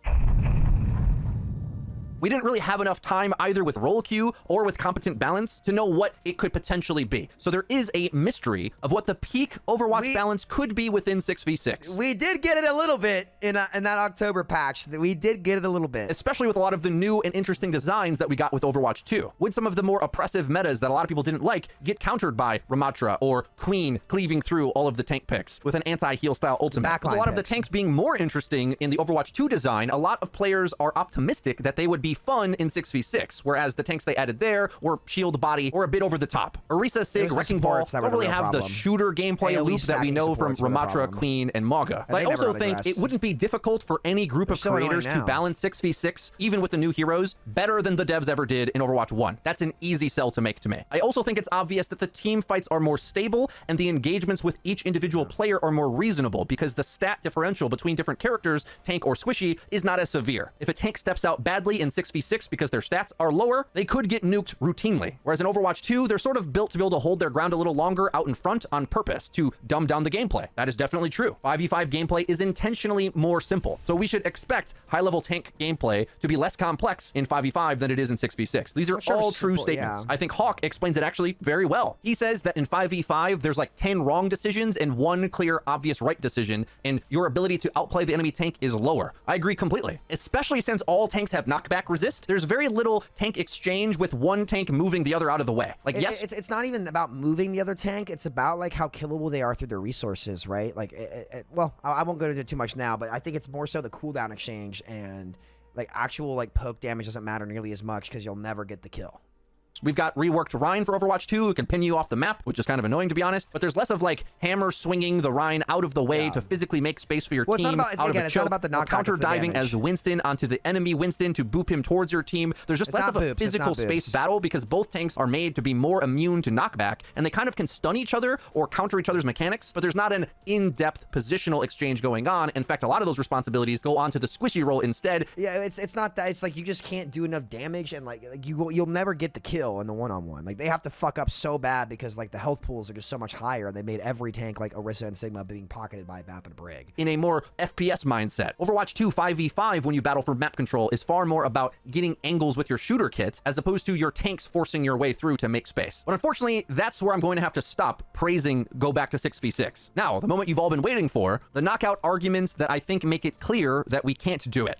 We didn't really have enough time either with role queue or with competent balance to know what it could potentially be. So there is a mystery of what the peak Overwatch balance could be within 6v6. We did get it a little bit in that October patch. We did get it a little bit. Especially with a lot of the new and interesting designs that we got with Overwatch 2. Would some of the more oppressive metas that a lot of people didn't like get countered by Ramatra or Queen cleaving through all of the tank picks with an anti-heal style ultimate? With a lot of the tanks being more interesting in the Overwatch 2 design, a lot of players are optimistic that they would be fun in 6v6, whereas the tanks they added there were shield body or a bit over the top. Orisa, Sig, Wrecking Ball don't really have the shooter gameplay loop that we know from Ramatra, Queen, and Mauga. But I also think it wouldn't be difficult for any group of creators to balance 6v6, even with the new heroes, better than the devs ever did in Overwatch 1. That's an easy sell to make to me. I also think it's obvious that the team fights are more stable and the engagements with each individual player are more reasonable because the stat differential between different characters, tank or squishy, is not as severe. If a tank steps out badly in 6v6 because their stats are lower, they could get nuked routinely. Whereas in Overwatch 2, they're sort of built to be able to hold their ground a little longer out in front on purpose to dumb down the gameplay. That is definitely true. 5v5 gameplay is intentionally more simple. So we should expect high-level tank gameplay to be less complex in 5v5 than it is in 6v6. These are all true statements. I think Hawk explains it actually very well. He says that in 5v5, there's like 10 wrong decisions and one clear, obvious right decision, and your ability to outplay the enemy tank is lower. I agree completely, especially since all tanks have knockback resist. There's very little tank exchange with one tank moving the other out of the way. Like, yes, it's not even about moving the other tank. It's about like how killable they are through their resources, right? Like, well, I won't go into it too much now, but I think it's more so the cooldown exchange and like actual like poke damage doesn't matter nearly as much because you'll never get the kill. We've got reworked Rhine for Overwatch 2 who can pin you off the map, which is kind of annoying to be honest, but there's less of like hammer swinging the Rhine out of the way to physically make space for your team. It's not about, out again, of it's not about the knockback, counter diving as Winston onto the enemy Winston to boop him towards your team. There's just less of a physical space battle because both tanks are made to be more immune to knockback and they kind of can stun each other or counter each other's mechanics, but there's not an in-depth positional exchange going on. In fact, a lot of those responsibilities go onto the squishy role instead. Yeah, it's not that. It's like you just can't do enough damage and like you'll never get the kill in the one-on-one. Like they have to fuck up so bad because like the health pools are just so much higher and they made every tank like Orisa and Sigma being pocketed by Bap and Brig. In a more FPS mindset, Overwatch 2 5v5 when you battle for map control is far more about getting angles with your shooter kit as opposed to your tanks forcing your way through to make space. But unfortunately, that's where I'm going to have to stop praising go back to 6v6. Now, the moment you've all been waiting for, the knockout arguments that I think make it clear that we can't do it.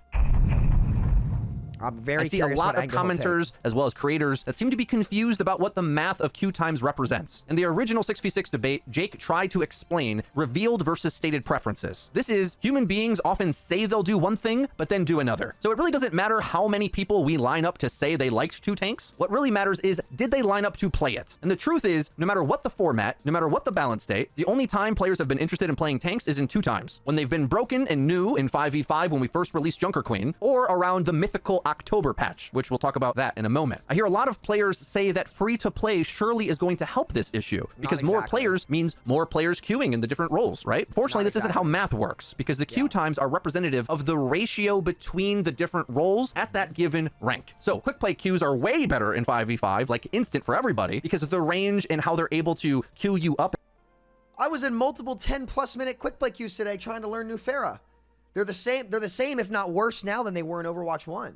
I'm very I see a lot of commenters as well as creators that seem to be confused about what the math of queue times represents. In the original 6v6 debate, Jake tried to explain revealed versus stated preferences. This is, human beings often say they'll do one thing, but then do another. So it really doesn't matter how many people we line up to say they liked two tanks. What really matters is, did they line up to play it? And the truth is, no matter what the format, no matter what the balance state, the only time players have been interested in playing tanks is in two times. When they've been broken and new in 5v5 when we first released Junker Queen, or around the mythical October patch, which we'll talk about that in a moment. I hear a lot of players say that free-to-play surely is going to help this issue because more players means more players queuing in the different roles, right? Fortunately, this isn't how math works because the queue times are representative of the ratio between the different roles at that given rank. So quick play queues are way better in 5v5, like instant for everybody, because of the range and how they're able to queue you up. I was in multiple 10+ minute quick play queues today trying to learn new Pharah. They're the same, if not worse now than they were in Overwatch 1.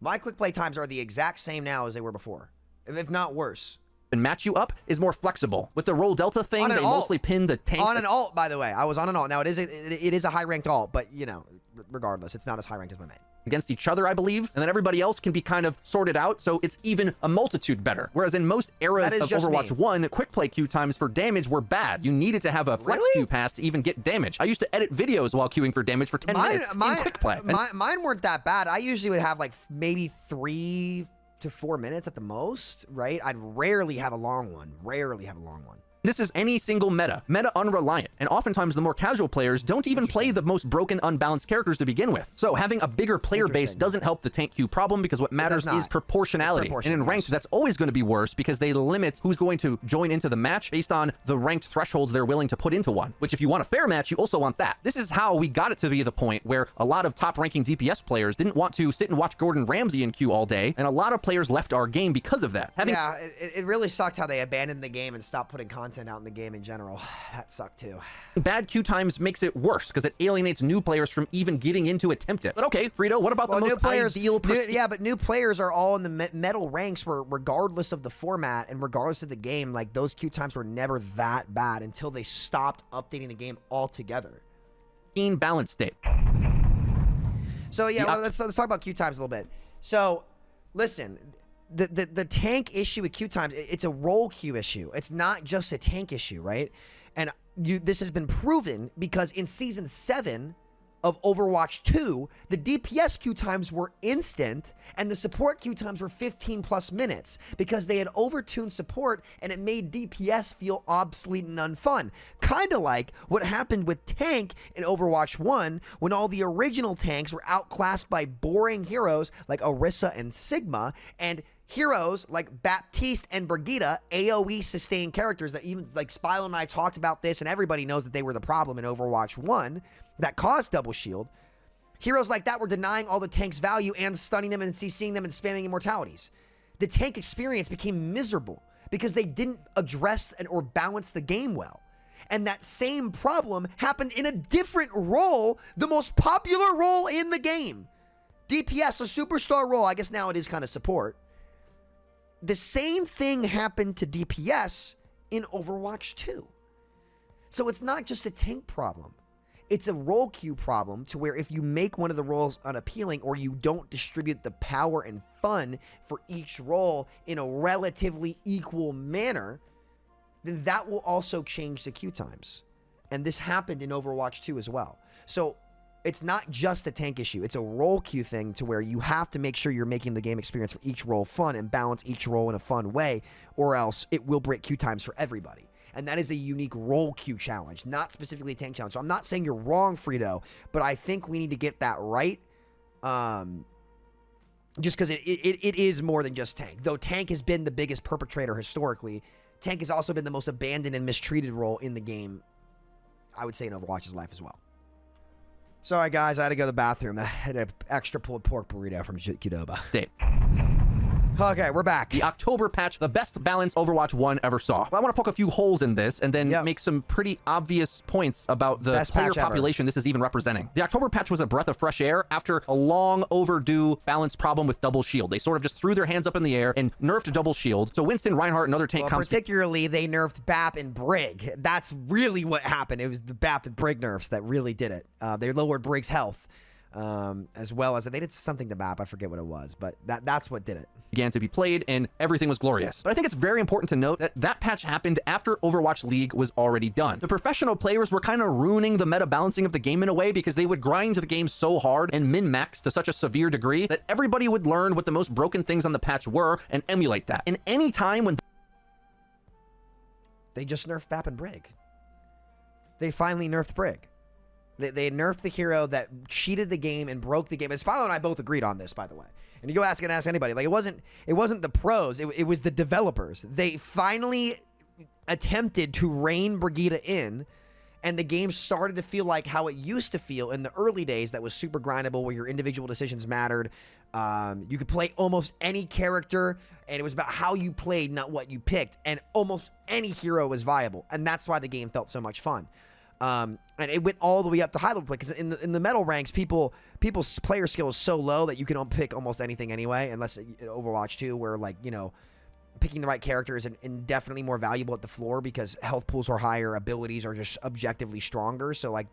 My quick play times are the exact same now as they were before, if not worse. And match you up is more flexible. With the role delta thing, they mostly pin the tank. On an alt, by the way. I was on an alt. Now, it is a high-ranked alt, but, you know, regardless, it's not as high-ranked as my main. Against each other, I believe, and then everybody else can be kind of sorted out, so it's even a multitude better. Whereas in most eras of Overwatch 1, quick play queue times for damage were bad. You needed to have a flex queue pass to even get damage. I used to edit videos while queuing for damage for 10 minutes in quick play. Mine weren't that bad. I usually would have like maybe 3 to 4 minutes at the most, right? I'd rarely have a long one. This is any single meta unreliant, and oftentimes the more casual players don't even play the most broken, unbalanced characters to begin with. So having a bigger player base doesn't help the tank queue problem because what matters is proportionality. And in ranked, that's always going to be worse because they limit who's going to join into the match based on the ranked thresholds they're willing to put into one, which if you want a fair match, you also want that. This is how we got it to be the point where a lot of top-ranking DPS players didn't want to sit and watch Gordon Ramsay in queue all day, and a lot of players left our game because of that. Yeah, it really sucked how they abandoned the game and stopped putting content out in the game in general. That sucked too. Bad queue times makes it worse because it alienates new players from even getting in to attempt it. But okay, Frito, what about the most ideal... but new players are all in the metal ranks where regardless of the format and regardless of the game, like those queue times were never that bad until they stopped updating the game altogether. Balance state. So yeah, let's talk about queue times a little bit. So listen, the tank issue with queue times, it's a role queue issue. It's not just a tank issue, right? And this has been proven because in Season 7 of Overwatch 2, the DPS queue times were instant and the support queue times were 15+ minutes because they had overtuned support and it made DPS feel obsolete and unfun. Kind of like what happened with tank in Overwatch 1 when all the original tanks were outclassed by boring heroes like Orisa and Sigma, and heroes like Baptiste and Brigitte, AoE sustained characters that even like Spilo and I talked about this and everybody knows that they were the problem in Overwatch 1 that caused double shield. Heroes like that were denying all the tanks value and stunning them and CCing them and spamming immortalities. The tank experience became miserable because they didn't address or balance the game well. And that same problem happened in a different role, the most popular role in the game. DPS, a superstar role. I guess now it is kind of support. The same thing happened to DPS in Overwatch 2. So it's not just a tank problem. It's a role queue problem to where if you make one of the roles unappealing or you don't distribute the power and fun for each role in a relatively equal manner, then that will also change the queue times. And this happened in Overwatch 2 as well. So it's not just a tank issue. It's a role queue thing to where you have to make sure you're making the game experience for each role fun and balance each role in a fun way, or else it will break queue times for everybody. And that is a unique role queue challenge, not specifically a tank challenge. So I'm not saying you're wrong, Frito, but I think we need to get that right. Just because it is more than just tank. Though tank has been the biggest perpetrator historically, tank has also been the most abandoned and mistreated role in the game, I would say, in Overwatch's life as well. Sorry, guys, I had to go to the bathroom. I had an extra pulled pork burrito from Qdoba. Okay, we're back. The October patch, the best balanced Overwatch 1 ever saw. I want to poke a few holes in this and then make some pretty obvious points about the player population this is even representing. The October patch was a breath of fresh air after a long overdue balance problem with double shield. They sort of just threw their hands up in the air and nerfed double shield. So Winston, Reinhardt, and other tank comps. Particularly, they nerfed BAP and Brig. That's really what happened. It was the BAP and Brig nerfs that really did it. They lowered Brig's health. As well as they did something to BAP. I forget what it was, but that's what did it. Began to be played and everything was glorious. But I think it's very important to note that that patch happened after Overwatch League was already done. The professional players were kind of ruining the meta balancing of the game in a way because they would grind the game so hard and min-max to such a severe degree that everybody would learn what the most broken things on the patch were and emulate that. And any time when they just nerfed BAP and Brig. They finally nerfed Brig. They nerfed the hero that cheated the game and broke the game. And Spilo and I both agreed on this, by the way. And you go ask anybody. Like, it wasn't the pros. It was the developers. They finally attempted to rein Brigitte in, and the game started to feel like how it used to feel in the early days. That was super grindable, where your individual decisions mattered. You could play almost any character, and it was about how you played, not what you picked. And almost any hero was viable, and that's why the game felt so much fun. And it went all the way up to high level play, because in the metal ranks, people's player skill is so low that you can pick almost anything anyway, unless in Overwatch 2, where, like, you know, picking the right character is indefinitely more valuable at the floor, because health pools are higher, abilities are just objectively stronger. So, like,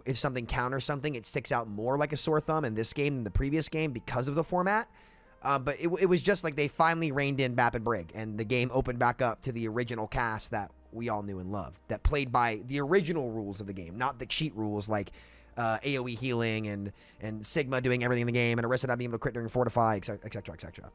if something counters something, it sticks out more like a sore thumb in this game than the previous game because of the format. But it was just like they finally reined in Bap and Brig, and the game opened back up to the original cast that we all knew and loved, that played by the original rules of the game, not the cheat rules like AoE healing and Sigma doing everything in the game, and Orisa not being able to crit during Fortify, etc., etc.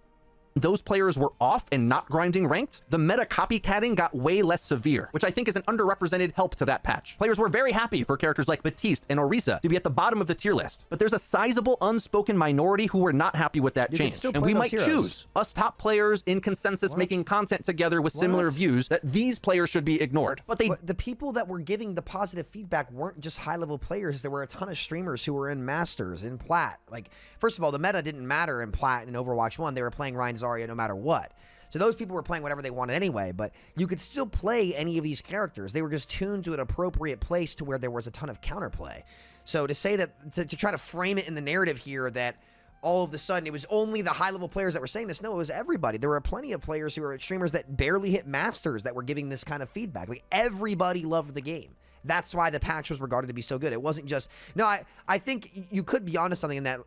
Those players were off and not grinding ranked, the meta copycatting got way less severe, which I think is an underrepresented help to that patch. Players were very happy for characters like Baptiste and Orisa to be at the bottom of the tier list, but there's a sizable unspoken minority who were not happy with that change. And we might choose, us top players in consensus making content together with similar views, that these players should be ignored. But the people that were giving the positive feedback weren't just high-level players. There were a ton of streamers who were in Masters, in Plat. Like, first of all, the meta didn't matter in Plat and Overwatch 1. They were playing Ryan Zarya no matter what. So those people were playing whatever they wanted anyway, but you could still play any of these characters. They were just tuned to an appropriate place to where there was a ton of counterplay. So to say that, to try to frame it in the narrative here that all of a sudden it was only the high-level players that were saying this, no, it was everybody. There were plenty of players who were streamers that barely hit Masters that were giving this kind of feedback. Like, everybody loved the game. That's why the patch was regarded to be so good. It wasn't just... No, I think you could be onto something in that...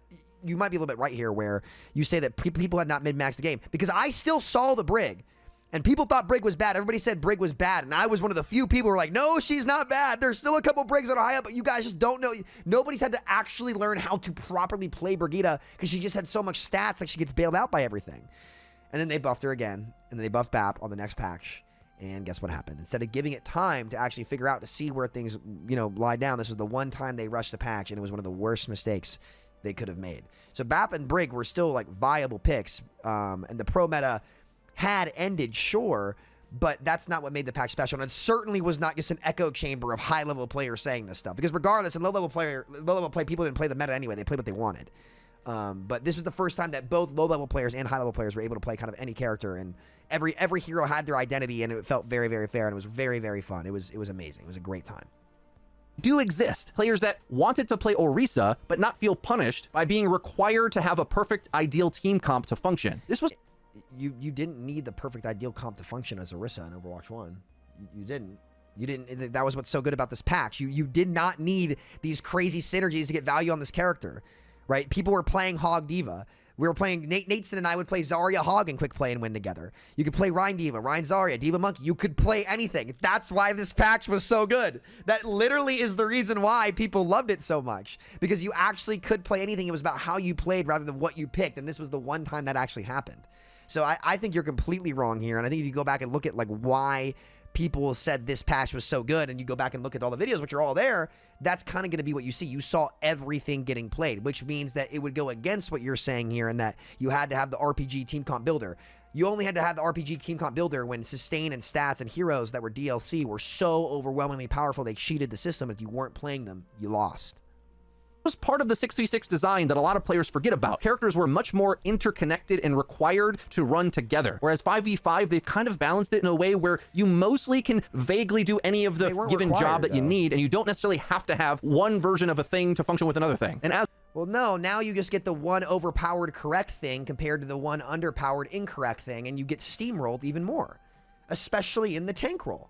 You might be a little bit right here, where you say that people had not min-maxed the game. Because I still saw the Brig, and people thought Brig was bad. Everybody said Brig was bad, and I was one of the few people who were like, no, she's not bad. There's still a couple Brigs that are high up, but you guys just don't know. Nobody's had to actually learn how to properly play Brigitte, because she just had so much stats, like she gets bailed out by everything. And then they buffed her again, and then they buffed Bap on the next patch. And guess what happened? Instead of giving it time to actually figure out, to see where things, you know, lie down, this was the one time they rushed the patch, and it was one of the worst mistakes they could have made. So Bap and Brig were still, like, viable picks, and the pro meta had ended, sure, but that's not what made the patch special. And it certainly was not just an echo chamber of high-level players saying this stuff, because regardless, in low-level play, people didn't play the meta anyway. They played what they wanted. But this was the first time that both low-level players and high-level players were able to play kind of any character, and every hero had their identity, and it felt very, very fair, and it was very, very fun. It was amazing. It was a great time. Do exist players that wanted to play Orisa but not feel punished by being required to have a perfect ideal team comp to function. This was... You didn't need the perfect ideal comp to function as Orisa in Overwatch 1. You didn't. That was what's so good about this patch. You did not need these crazy synergies to get value on this character, right? People were playing Hog Diva. We were playing, Nateson and I would play Zarya Hog in quick play and win together. You could play Ryan Diva, Ryan Zarya, Diva Monkey. You could play anything. That's why this patch was so good. That literally is the reason why people loved it so much. Because you actually could play anything. It was about how you played rather than what you picked. And this was the one time that actually happened. So I think you're completely wrong here. And I think if you go back and look at, like, why people said this patch was so good, and you go back and look at all the videos, which are all there, that's kind of going to be what you see. You saw everything getting played, which means that it would go against what you're saying here, and that you had to have the RPG team comp builder. You only had to have the RPG team comp builder when sustain and stats and heroes that were DLC were so overwhelmingly powerful they cheated the system. If you weren't playing them, you lost. Was part of the 6v6 design that a lot of players forget about. Characters were much more interconnected and required to run together, whereas 5v5, they've kind of balanced it in a way where you mostly can vaguely do any of the given job that you need, and you don't necessarily have to have one version of a thing to function with another thing. And as well, no, now you just get the one overpowered correct thing compared to the one underpowered incorrect thing, and you get steamrolled even more, especially in the tank role.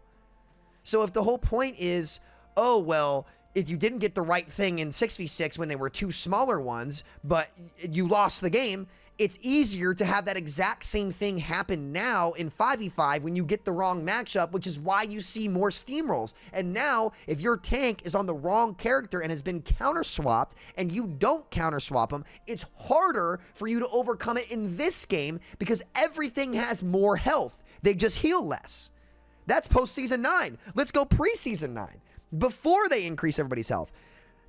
So if the whole point is, oh, well, if you didn't get the right thing in 6v6 when they were two smaller ones, but you lost the game, it's easier to have that exact same thing happen now in 5v5 when you get the wrong matchup, which is why you see more steamrolls. And now, if your tank is on the wrong character and has been counter-swapped, and you don't counter-swap them, it's harder for you to overcome it in this game because everything has more health. They just heal less. That's post-Season 9. Let's go pre-Season 9. Before they increase everybody's health.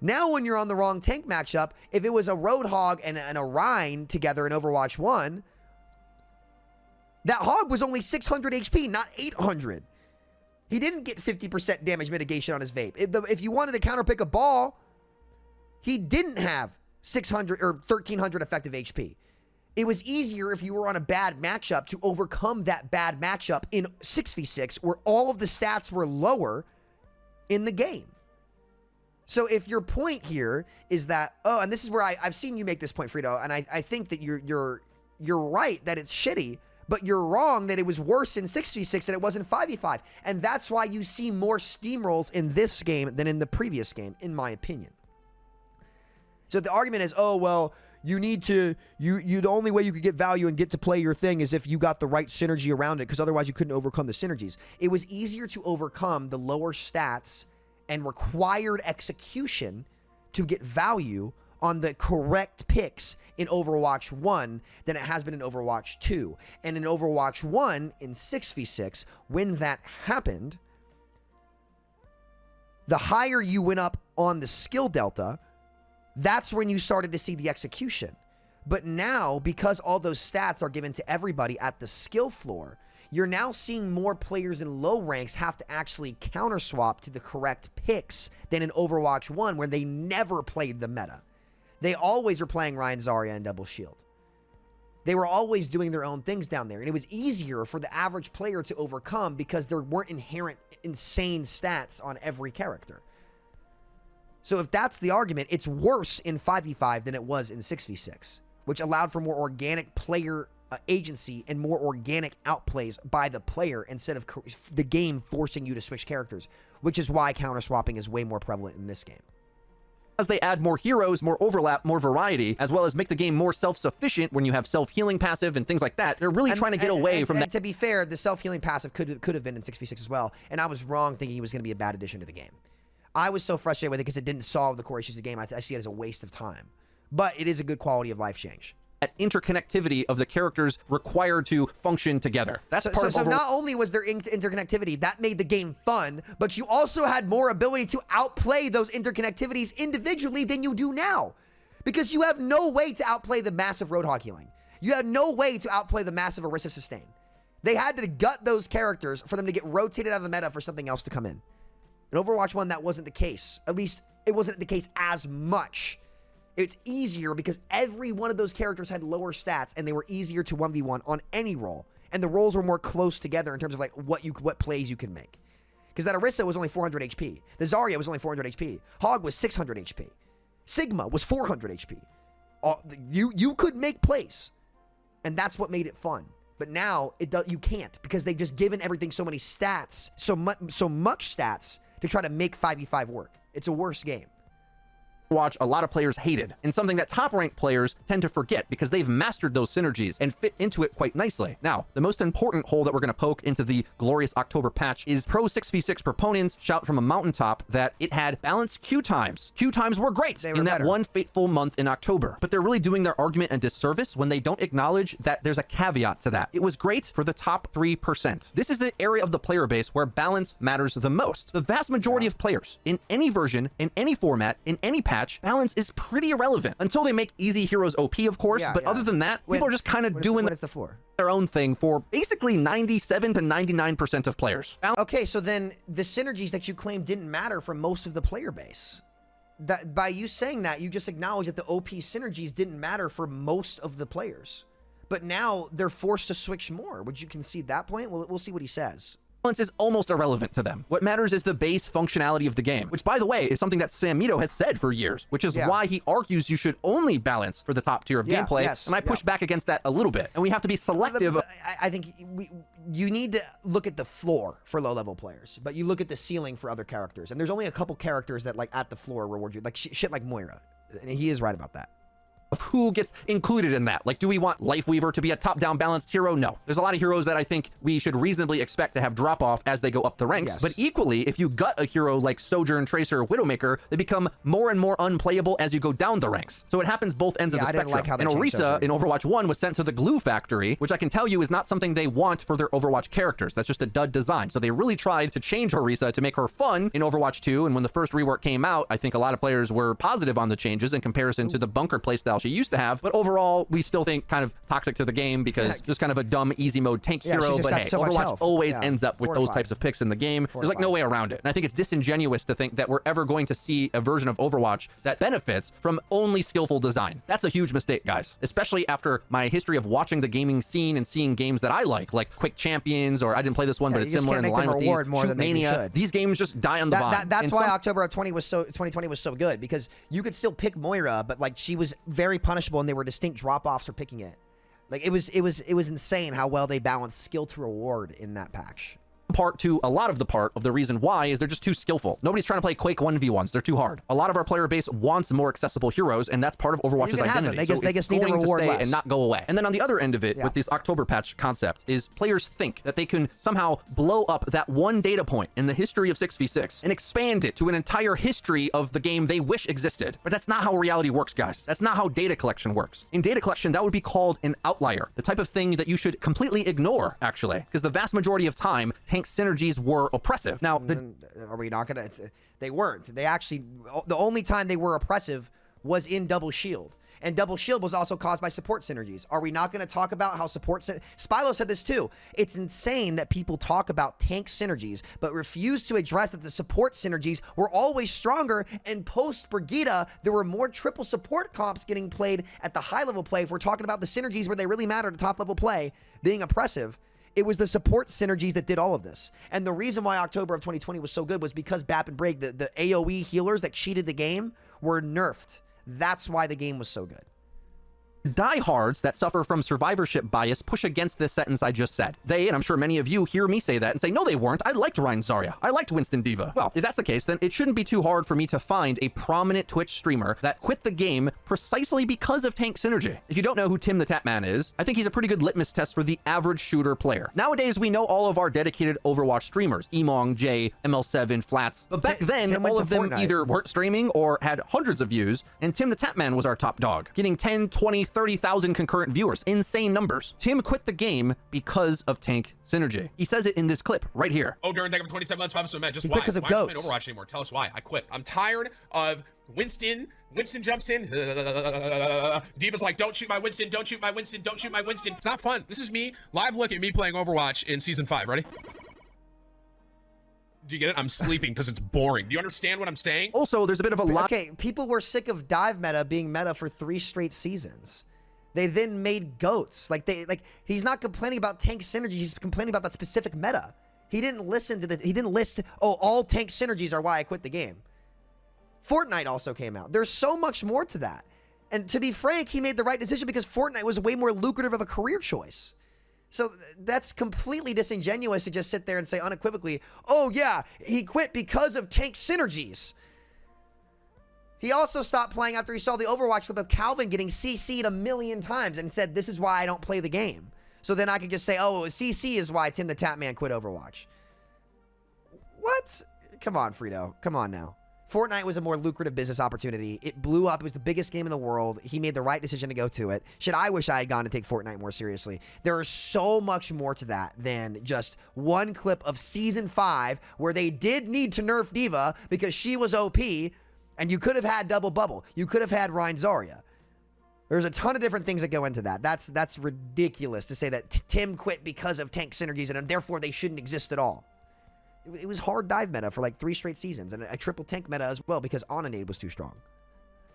Now, when you're on the wrong tank matchup, if it was a Roadhog and a Rhine together in Overwatch 1, that Hog was only 600 HP, not 800. He didn't get 50% damage mitigation on his vape. If you wanted to counterpick a ball, he didn't have 600 or 1300 effective HP. It was easier if you were on a bad matchup to overcome that bad matchup in 6v6 where all of the stats were lower in the game. So if your point here is that, oh, and this is where I've seen you make this point, Frito, and I think that you're right that it's shitty, but you're wrong that it was worse in 6v6 than it was in 5v5. And that's why you see more steamrolls in this game than in the previous game, in my opinion. So the argument is, oh, well, you need to, the only way you could get value and get to play your thing is if you got the right synergy around it, because otherwise you couldn't overcome the synergies. It was easier to overcome the lower stats and required execution to get value on the correct picks in Overwatch 1 than it has been in Overwatch 2. And in Overwatch 1, in 6v6, when that happened, the higher you went up on the skill delta, that's when you started to see the execution. But now, because all those stats are given to everybody at the skill floor, you're now seeing more players in low ranks have to actually counter swap to the correct picks than in Overwatch 1, where they never played the meta. They always were playing Ryan Zarya and Double Shield. They were always doing their own things down there. And it was easier for the average player to overcome because there weren't inherent insane stats on every character. So if that's the argument, it's worse in 5v5 than it was in 6v6, which allowed for more organic player agency and more organic outplays by the player instead of the game forcing you to switch characters, which is why counter swapping is way more prevalent in this game. As they add more heroes, more overlap, more variety, as well as make the game more self-sufficient when you have self-healing passive and things like that. They're really trying to get away from that. And to be fair, the self-healing passive could have been in 6v6 as well, and I was wrong thinking he was going to be a bad addition to the game. I was so frustrated with it because it didn't solve the core issues of the game. I see it as a waste of time. But it is a good quality of life change. That interconnectivity of the characters required to function together. That's part of So not only was there interconnectivity, that made the game fun, but you also had more ability to outplay those interconnectivities individually than you do now. Because you have no way to outplay the massive Roadhog healing. You had no way to outplay the massive Orisa sustain. They had to gut those characters for them to get rotated out of the meta for something else to come in. In Overwatch 1, that wasn't the case. At least, it wasn't the case as much. It's easier because every one of those characters had lower stats and they were easier to 1v1 on any role. And the roles were more close together in terms of like what plays you can make. Because that Orisa was only 400 HP. The Zarya was only 400 HP. Hog was 600 HP. Sigma was 400 HP. You could make plays. And that's what made it fun. But now you can't because they've just given everything so many stats, so much stats to try to make 5v5 work. It's a worse game. Overwatch a lot of players hated, and something that top-ranked players tend to forget because they've mastered those synergies and fit into it quite nicely. Now, the most important hole that we're going to poke into the glorious October patch is pro 6v6 proponents shout from a mountaintop that it had balanced queue times. Queue times were great in that one fateful month in October, but they're really doing their argument a disservice when they don't acknowledge that there's a caveat to that. It was great for the top 3%. This is the area of the player base where balance matters the most. The vast majority of players in any version, in any format, in any patch, balance is pretty irrelevant until they make easy heroes OP, of course. But other than that, people are just kind of doing their own thing for basically 97 to 99% of players. Okay, so then the synergies that you claim didn't matter for most of the player base. That by you saying that, you just acknowledge that the OP synergies didn't matter for most of the players. But now they're forced to switch more. Would you concede that point? Well, we'll see what he says. Balance is almost irrelevant to them. What matters is the base functionality of the game, which, by the way, is something that Samito has said for years, which is why he argues you should only balance for the top tier of gameplay, and I push back against that a little bit, and we have to be selective. I think you need to look at the floor for low-level players, but you look at the ceiling for other characters, and there's only a couple characters that, like, at the floor reward you, like shit like Moira, and he is right about that. of who gets included in that. Like, do we want Lifeweaver to be a top-down balanced hero? No. There's a lot of heroes that I think we should reasonably expect to have drop-off as they go up the ranks. Yes. But equally, if you gut a hero like Sojourn, Tracer, Widowmaker, they become more and more unplayable as you go down the ranks. So it happens both ends of the I didn't spectrum. like how they and changed Orisa Sojourn. in Overwatch 1 was sent to the glue factory, which I can tell you is not something they want for their Overwatch characters. That's just a dud design. So they really tried to change Orisa to make her fun in Overwatch 2. And when the first rework came out, I think a lot of players were positive on the changes in comparison to the bunker playstyle she used to have. But overall, we still think kind of toxic to the game because just kind of a dumb easy mode tank Yeah, she's hero. just But got hey, so much Overwatch health. always Yeah. ends up with 4 to those 5. types of picks in the game. 4 to There's like no 5. way around it. And I think it's disingenuous to think that we're ever going to see a version of Overwatch that benefits from only skillful design. That's a huge mistake, guys, especially after my history of watching the gaming scene and seeing games that I like Quick Champions, or I didn't play this one, but you it's just similar can't in make line them with reward these. more than they Mania. should. These games just die on the vine. That's And why some- October of 2020 was so good, because you could still pick Moira, but like she was very punishable and there were distinct drop-offs for picking it. Like it was insane how well they balanced skill to reward in that patch. part to a lot of the part of the reason why is they're just too skillful. Nobody's trying to play Quake 1v1s. They're too hard. A lot of our player base wants more accessible heroes, and that's part of Overwatch's You can have them. identity. They just need to reward less. and not go away. And then on the other end of it, with this October patch concept, is players think that they can somehow blow up that one data point in the history of 6v6 and expand it to an entire history of the game they wish existed. But that's not how reality works, guys. That's not how data collection works. In data collection, that would be called an outlier, the type of thing that you should completely ignore, actually, because the vast majority of time, tank synergies were oppressive. Now, Are we not gonna? They weren't. They actually. The only time they were oppressive was in Double Shield, and Double Shield was also caused by support synergies. Are we not going to talk about how support? Spylo said this too. It's insane that people talk about tank synergies, but refuse to address that the support synergies were always stronger. And post Brigida, there were more triple support comps getting played at the high level play. If we're talking about the synergies where they really matter to top level play being oppressive. It was the support synergies that did all of this. And the reason why October of 2020 was so good was because BAP and Brig, the AoE healers that cheated the game, were nerfed. That's why the game was so good. diehards that suffer from survivorship bias push against this sentence I just said. They, and I'm sure many of you hear me say that and say, no, they weren't. I liked Ryan Zarya. I liked Winston Diva. Well, if that's the case, then it shouldn't be too hard for me to find a prominent Twitch streamer that quit the game precisely because of tank synergy. If you don't know who Tim the Tatman is, I think he's a pretty good litmus test for the average shooter player. Nowadays, we know all of our dedicated Overwatch streamers, Emong, Jay, ML7, Flats, but back then, Tim went all to of them Fortnite. either weren't streaming or had hundreds of views, and Tim the Tatman was our top dog, getting 10, 20, 30,000 concurrent viewers. Insane numbers. Tim quit the game because of tank synergy. He says it in this clip right here. Oh, Darren, thank you for 27 months. I'm so mad. Just He why? quit 'cause of Why am I goats. playing Overwatch anymore? Tell us why. I quit. I'm tired of Winston. Winston jumps in. Diva's like, don't shoot my Winston. Don't shoot my Winston. Don't shoot my Winston. It's not fun. This is me. Live look at me playing Overwatch in season 5. Ready? Do you get it? I'm sleeping because it's boring. Do you understand what I'm saying? Also, there's a bit of a lot. Okay, people were sick of dive meta being meta for 3 straight seasons. They then made goats. He's not complaining about tank synergies. He's complaining about that specific meta. He didn't listen to he didn't list, oh, all tank synergies are why I quit the game. Fortnite also came out. There's so much more to that. And to be frank, he made the right decision because Fortnite was way more lucrative of a career choice. So that's completely disingenuous to just sit there and say unequivocally, oh yeah, he quit because of tank synergies. He also stopped playing after he saw the Overwatch clip of Calvin getting CC'd 1,000,000 times and said, this is why I don't play the game. So then I could just say, oh, CC is why Tim the Tatman quit Overwatch. What? Come on, Frito. Come on now. Fortnite was a more lucrative business opportunity. It blew up. It was the biggest game in the world. He made the right decision to go to it. I wish I had gone to take Fortnite more seriously. There is so much more to that than just one clip of Season 5 where they did need to nerf Diva because she was OP, and you could have had Double Bubble. You could have had Ryan Zarya. There's a ton of different things that go into that. That's ridiculous to say that Tim quit because of tank synergies and therefore they shouldn't exist at all. It was hard dive meta for like 3 straight seasons and a triple tank meta as well because Onanade was too strong.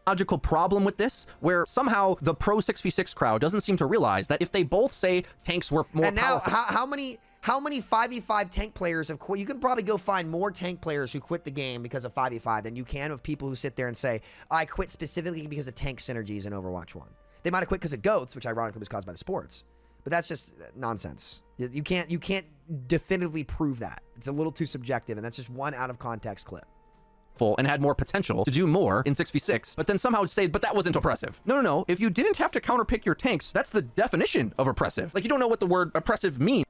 Logical problem with this, where somehow the pro 6v6 crowd doesn't seem to realize that if they both say tanks were more And now, powerful. how many 5v5 tank players have quit? You can probably go find more tank players who quit the game because of 5v5 than you can of people who sit there and say, I quit specifically because of tank synergies in Overwatch 1. They might have quit because of goats, which ironically was caused by the sports. But that's just nonsense. You can't definitively prove that. It's a little too subjective, and that's just one out of context clip. and had more potential to do more in 6v6, but then somehow say, but that wasn't oppressive. No. If you didn't have to counterpick your tanks, that's the definition of oppressive. Like, you don't know what the word oppressive means.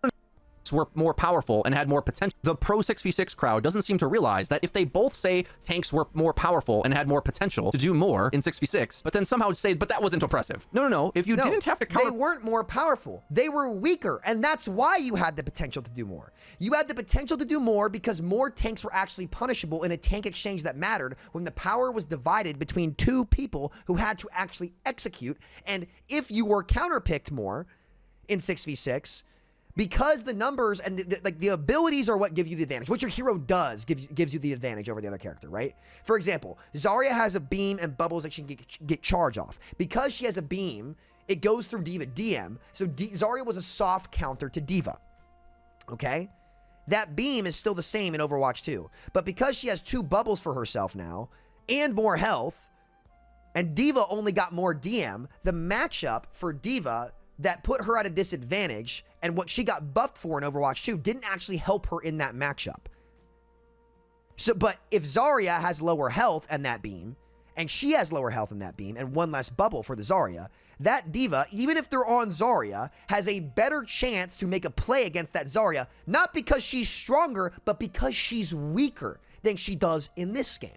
Were more powerful and had more potential. The pro 6v6 crowd doesn't seem to realize that if they both say tanks were more powerful and had more potential to do more in 6v6, but then somehow say, but that wasn't oppressive. No. If you didn't have to They weren't more powerful. They were weaker, and that's why you had the potential to do more. You had the potential to do more because more tanks were actually punishable in a tank exchange that mattered when the power was divided between two people who had to actually execute. And if you were counterpicked more in 6v6, because the numbers and the abilities are what give you the advantage. What your hero does gives you the advantage over the other character, right? For example, Zarya has a beam and bubbles that she can get charge off. Because she has a beam, it goes through D.Va DM. So Zarya was a soft counter to D.Va, okay? That beam is still the same in Overwatch 2. But because she has 2 bubbles for herself now and more health, and D.Va only got more DM, the matchup for D.Va that put her at a disadvantage and what she got buffed for in Overwatch 2 didn't actually help her in that matchup. So, but if Zarya has lower health and that beam, and she has lower health in that beam, and 1 less bubble for the Zarya, that D.Va, even if they're on Zarya, has a better chance to make a play against that Zarya, not because she's stronger, but because she's weaker than she does in this game.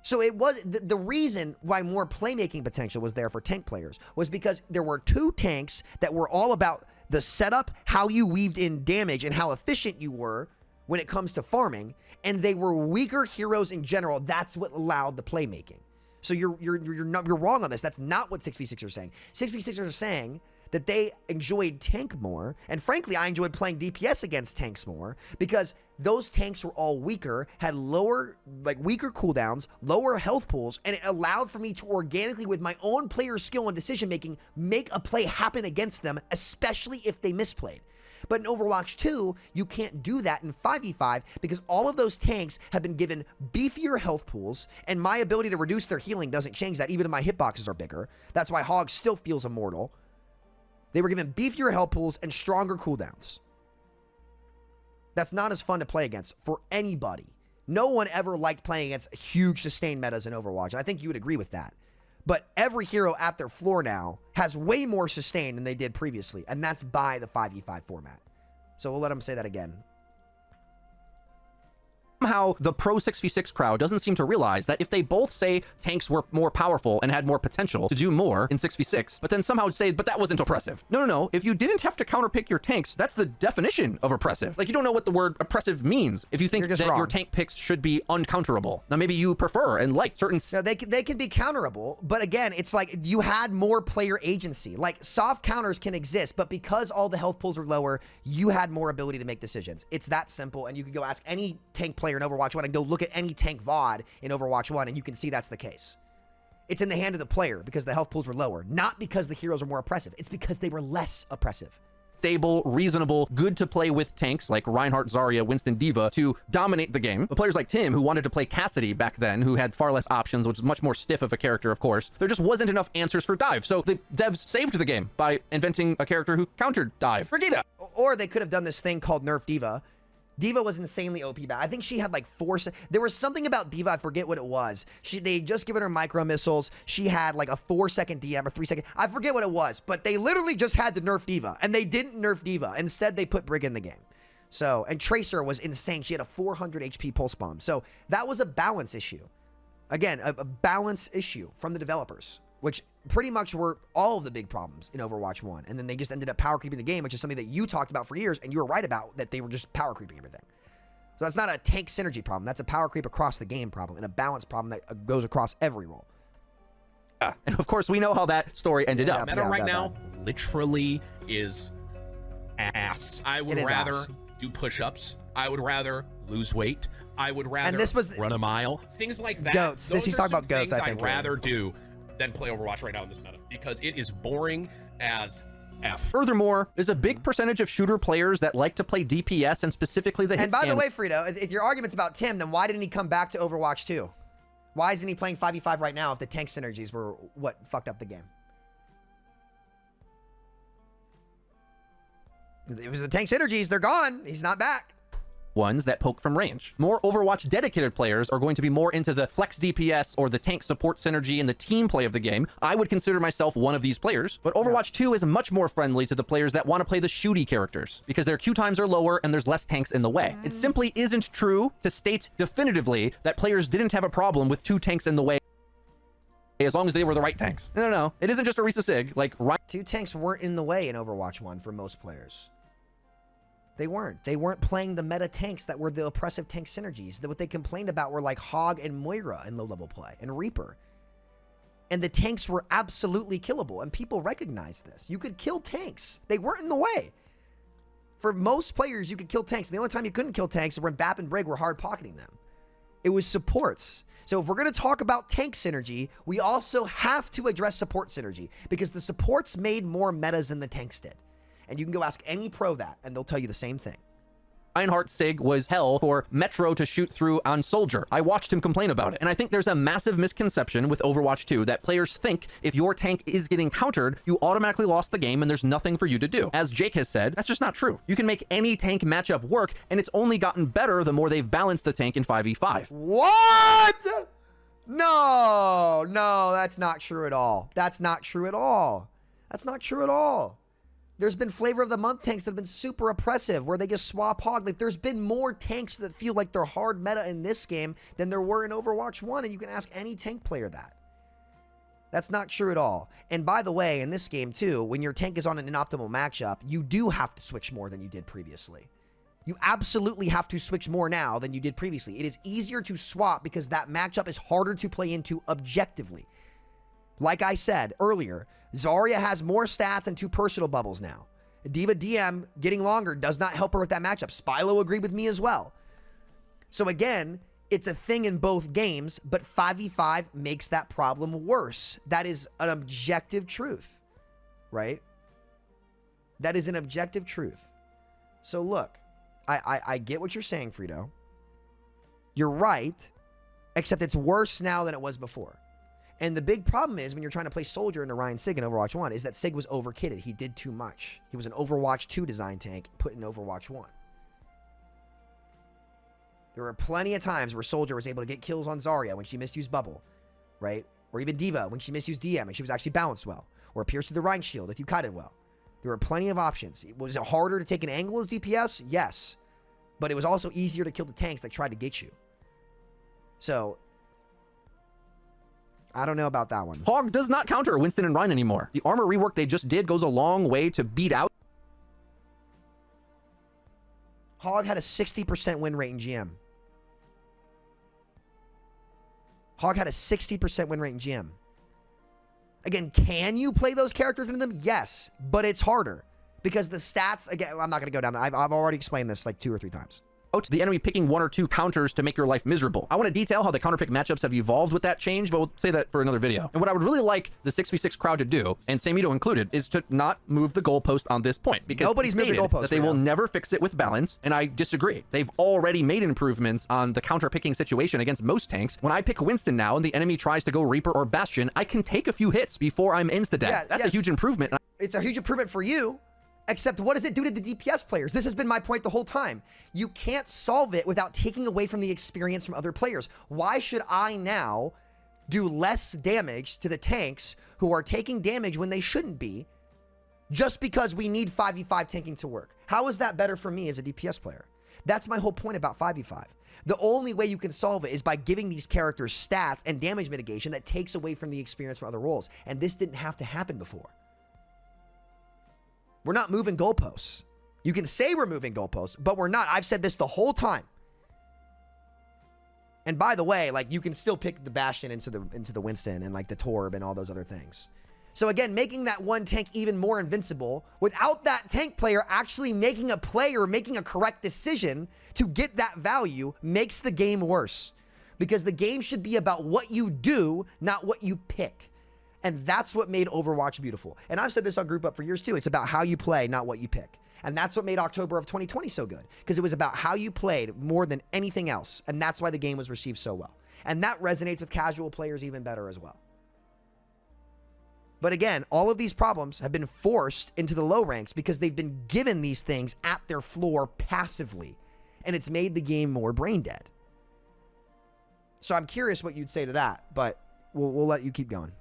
So it was the reason why more playmaking potential was there for tank players was because there were 2 tanks that were all about the setup, how you weaved in damage, and how efficient you were when it comes to farming, and they were weaker heroes in general. That's what allowed the playmaking. So you're wrong on this. That's not what 6v6 are saying. 6v6 are saying that they enjoyed tank more, and frankly, I enjoyed playing DPS against tanks more because those tanks were all weaker, had lower, weaker cooldowns, lower health pools, and it allowed for me to organically, with my own player skill and decision-making, make a play happen against them, especially if they misplayed. But in Overwatch 2, you can't do that in 5v5 because all of those tanks have been given beefier health pools, and my ability to reduce their healing doesn't change that, even if my hitboxes are bigger. That's why Hog still feels immortal. They were given beefier health pools and stronger cooldowns. That's not as fun to play against for anybody. No one ever liked playing against huge sustained metas in Overwatch. I think you would agree with that. But every hero at their floor now has way more sustain than they did previously, and that's by the 5v5 format. So we'll let them say that again. Somehow the pro 6v6 crowd doesn't seem to realize that if they both say tanks were more powerful and had more potential to do more in 6v6, but then somehow say, but that wasn't oppressive. No. If you didn't have to counterpick your tanks, that's the definition of oppressive. Like, you don't know what the word oppressive means if you think that your tank picks should be uncounterable. Now, maybe you prefer and like certain... No, they can be counterable, but again, it's like you had more player agency. Like, soft counters can exist, but because all the health pools were lower, you had more ability to make decisions. It's that simple, and you can go ask any tank player in Overwatch 1 and go look at any tank VOD in Overwatch 1 and you can see that's the case. It's in the hand of the player because the health pools were lower, not because the heroes were more oppressive. It's because they were less oppressive. Stable, reasonable, good to play with tanks like Reinhardt, Zarya, Winston, D.Va to dominate the game. But players like Tim, who wanted to play Cassidy back then, who had far less options, which is much more stiff of a character, of course, there just wasn't enough answers for Dive. So the devs saved the game by inventing a character who countered Dive. Regina! Or they could have done this thing called Nerf D.Va. D.Va was insanely OP back. I think she had like 4... There was something about D.Va, I forget what it was. They just given her micro missiles. She had like a 4-second DM or 3-second... I forget what it was, but they literally just had to nerf D.Va, and they didn't nerf D.Va. Instead, they put Brig in the game. So, and Tracer was insane. She had a 400 HP pulse bomb. So that was a balance issue. Again, a balance issue from the developers, which pretty much were all of the big problems in Overwatch 1. And then they just ended up power creeping the game, which is something that you talked about for years, and you were right about, that they were just power creeping everything. So that's not a tank synergy problem. That's a power creep across the game problem, and a balance problem that goes across every role. Yeah. And of course, we know how that story ended up. Meta right now literally is ass. I would rather do push-ups. I would rather lose weight. I would rather run a mile. Things like that. Goats. He's talking about goats, I think. I'd rather do than play Overwatch right now in this meta because it is boring as F. Furthermore, there's a big percentage of shooter players that like to play DPS and specifically the hit And by the way, Frito, if your argument's about Tim, then why didn't he come back to Overwatch 2? Why isn't he playing 5v5 right now if the tank synergies were what fucked up the game? It was the tank synergies. They're gone. He's not back. ones that poke from range. More Overwatch dedicated players are going to be more into the flex DPS or the tank support synergy and the team play of the game. I would consider myself one of these players, but Overwatch 2 is much more friendly to the players that want to play the shooty characters because their Q times are lower and there's less tanks in the way. It simply isn't true to state definitively that players didn't have a problem with 2 tanks in the way as long as they were the right tanks. No. It isn't just a Risa Sig. Like, 2 tanks weren't in the way in Overwatch 1 for most players. They weren't. They weren't playing the meta tanks that were the oppressive tank synergies. What they complained about were like Hog and Moira in low-level play, and Reaper. And the tanks were absolutely killable, and people recognized this. You could kill tanks. They weren't in the way. For most players, you could kill tanks. And the only time you couldn't kill tanks is when Bap and Brig were hard-pocketing them. It was supports. So if we're going to talk about tank synergy, we also have to address support synergy, because the supports made more metas than the tanks did. And you can go ask any pro that, and they'll tell you the same thing. Reinhardt Sig was hell for Metro to shoot through on Soldier. I watched him complain about it. And I think there's a massive misconception with Overwatch 2 that players think if your tank is getting countered, you automatically lost the game and there's nothing for you to do. As Jake has said, that's just not true. You can make any tank matchup work, and it's only gotten better the more they've balanced the tank in 5v5. What? No, that's not true at all. That's not true at all. That's not true at all. There's been flavor of the month tanks that have been super oppressive, where they just swap hog. Like, there's been more tanks that feel like they're hard meta in this game than there were in Overwatch 1, and you can ask any tank player that. That's not true at all. And by the way, in this game too, when your tank is on an inoptimal matchup, you do have to switch more than you did previously. You absolutely have to switch more now than you did previously. It is easier to swap because that matchup is harder to play into objectively. Like I said earlier, Zarya has more stats and 2 personal bubbles now. Diva DM getting longer does not help her with that matchup. Spylo agreed with me as well. So again, it's a thing in both games, but 5v5 makes that problem worse. That is an objective truth, right? That is an objective truth. So look, I get what you're saying, Frito. You're right, except it's worse now than it was before. And the big problem is when you're trying to play Soldier into Ryan Sig in Overwatch 1 is that Sig was overkitted. He did too much. He was an Overwatch 2 design tank put in Overwatch 1. There were plenty of times where Soldier was able to get kills on Zarya when she misused Bubble, right? Or even Diva when she misused DM and she was actually balanced well. Or pierced through the Rhine Shield if you kited well. There were plenty of options. Was it harder to take an angle as DPS? Yes. But it was also easier to kill the tanks that tried to get you. So I don't know about that one. Hog does not counter Winston and Ryan anymore. The armor rework they just did goes a long way to beat out. Hog had a 60% win rate in GM. Hog had a 60% win rate in GM. Again, can you play those characters into them? Yes, but it's harder because the stats, again, I'm not going to go down there. I've already explained this like 2 or 3 times. The enemy picking 1 or 2 counters to make your life miserable. I want to detail how the counterpick matchups have evolved with that change, but we'll say that for another video. And what I would really like the 6v6 crowd to do, and Samito included, is to not move the goalpost on this point, because nobody's moved the goalpost. That they will never fix it with balance, and I disagree. They've already made improvements on the counterpicking situation against most tanks. When I pick Winston now and the enemy tries to go Reaper or Bastion, I can take a few hits before I'm insta-dead. Yeah, that's a huge improvement. It's a huge improvement for you. Except what does it do to the DPS players? This has been my point the whole time. You can't solve it without taking away from the experience from other players. Why should I now do less damage to the tanks who are taking damage when they shouldn't be just because we need 5v5 tanking to work? How is that better for me as a DPS player? That's my whole point about 5v5. The only way you can solve it is by giving these characters stats and damage mitigation that takes away from the experience from other roles. And this didn't have to happen before. We're not moving goalposts. You can say we're moving goalposts, but we're not. I've said this the whole time. And by the way, like, you can still pick the Bastion into the Winston and like the Torb and all those other things. So again, making that one tank even more invincible without that tank player actually making a play or making a correct decision to get that value makes the game worse. Because the game should be about what you do, not what you pick. And that's what made Overwatch beautiful. And I've said this on Group Up for years too. It's about how you play, not what you pick. And that's what made October of 2020 so good. Because it was about how you played more than anything else. And that's why the game was received so well. And that resonates with casual players even better as well. But again, all of these problems have been forced into the low ranks because they've been given these things at their floor passively. and it's made the game more brain dead. So I'm curious what you'd say to that, but we'll let you keep going.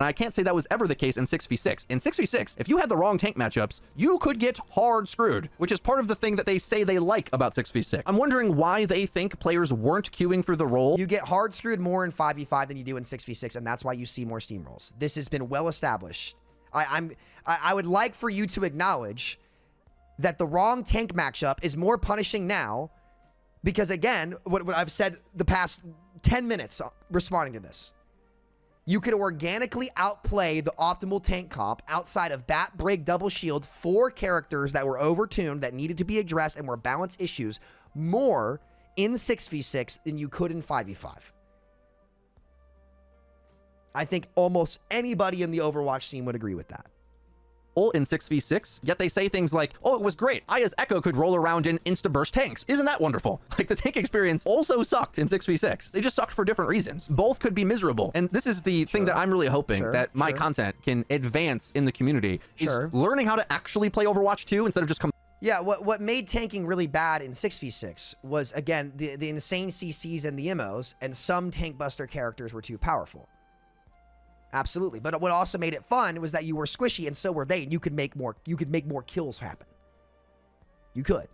And I can't say that was ever the case in 6v6. In 6v6, if you had the wrong tank matchups, you could get hard screwed, which is part of the thing that they say they like about 6v6. I'm wondering why they think players weren't queuing for the role. You get hard screwed more in 5v5 than you do in 6v6, and that's why you see more steamrolls. This has been well established. I would like for you to acknowledge that the wrong tank matchup is more punishing now because, again, what I've said the past 10 minutes responding to this. You could organically outplay the optimal tank comp outside of Bat, Brig, Double Shield, 4 characters that were overtuned that needed to be addressed and were balance issues more in 6v6 than you could in 5v5. I think almost anybody in the Overwatch scene would agree with that. In 6v6, yet they say things like, oh, it was great. Aya's Echo could roll around in insta-burst tanks. Isn't that wonderful? Like, the tank experience also sucked in 6v6. They just sucked for different reasons. Both could be miserable. And this is the thing that I'm really hoping that my content can advance in the community is learning how to actually play Overwatch 2 instead of just Yeah, what made tanking really bad in 6v6 was, again, the insane CCs and the immos, and some tank buster characters were too powerful. Absolutely. But what also made it fun was that you were squishy and so were they, and you could make more kills happen. You could.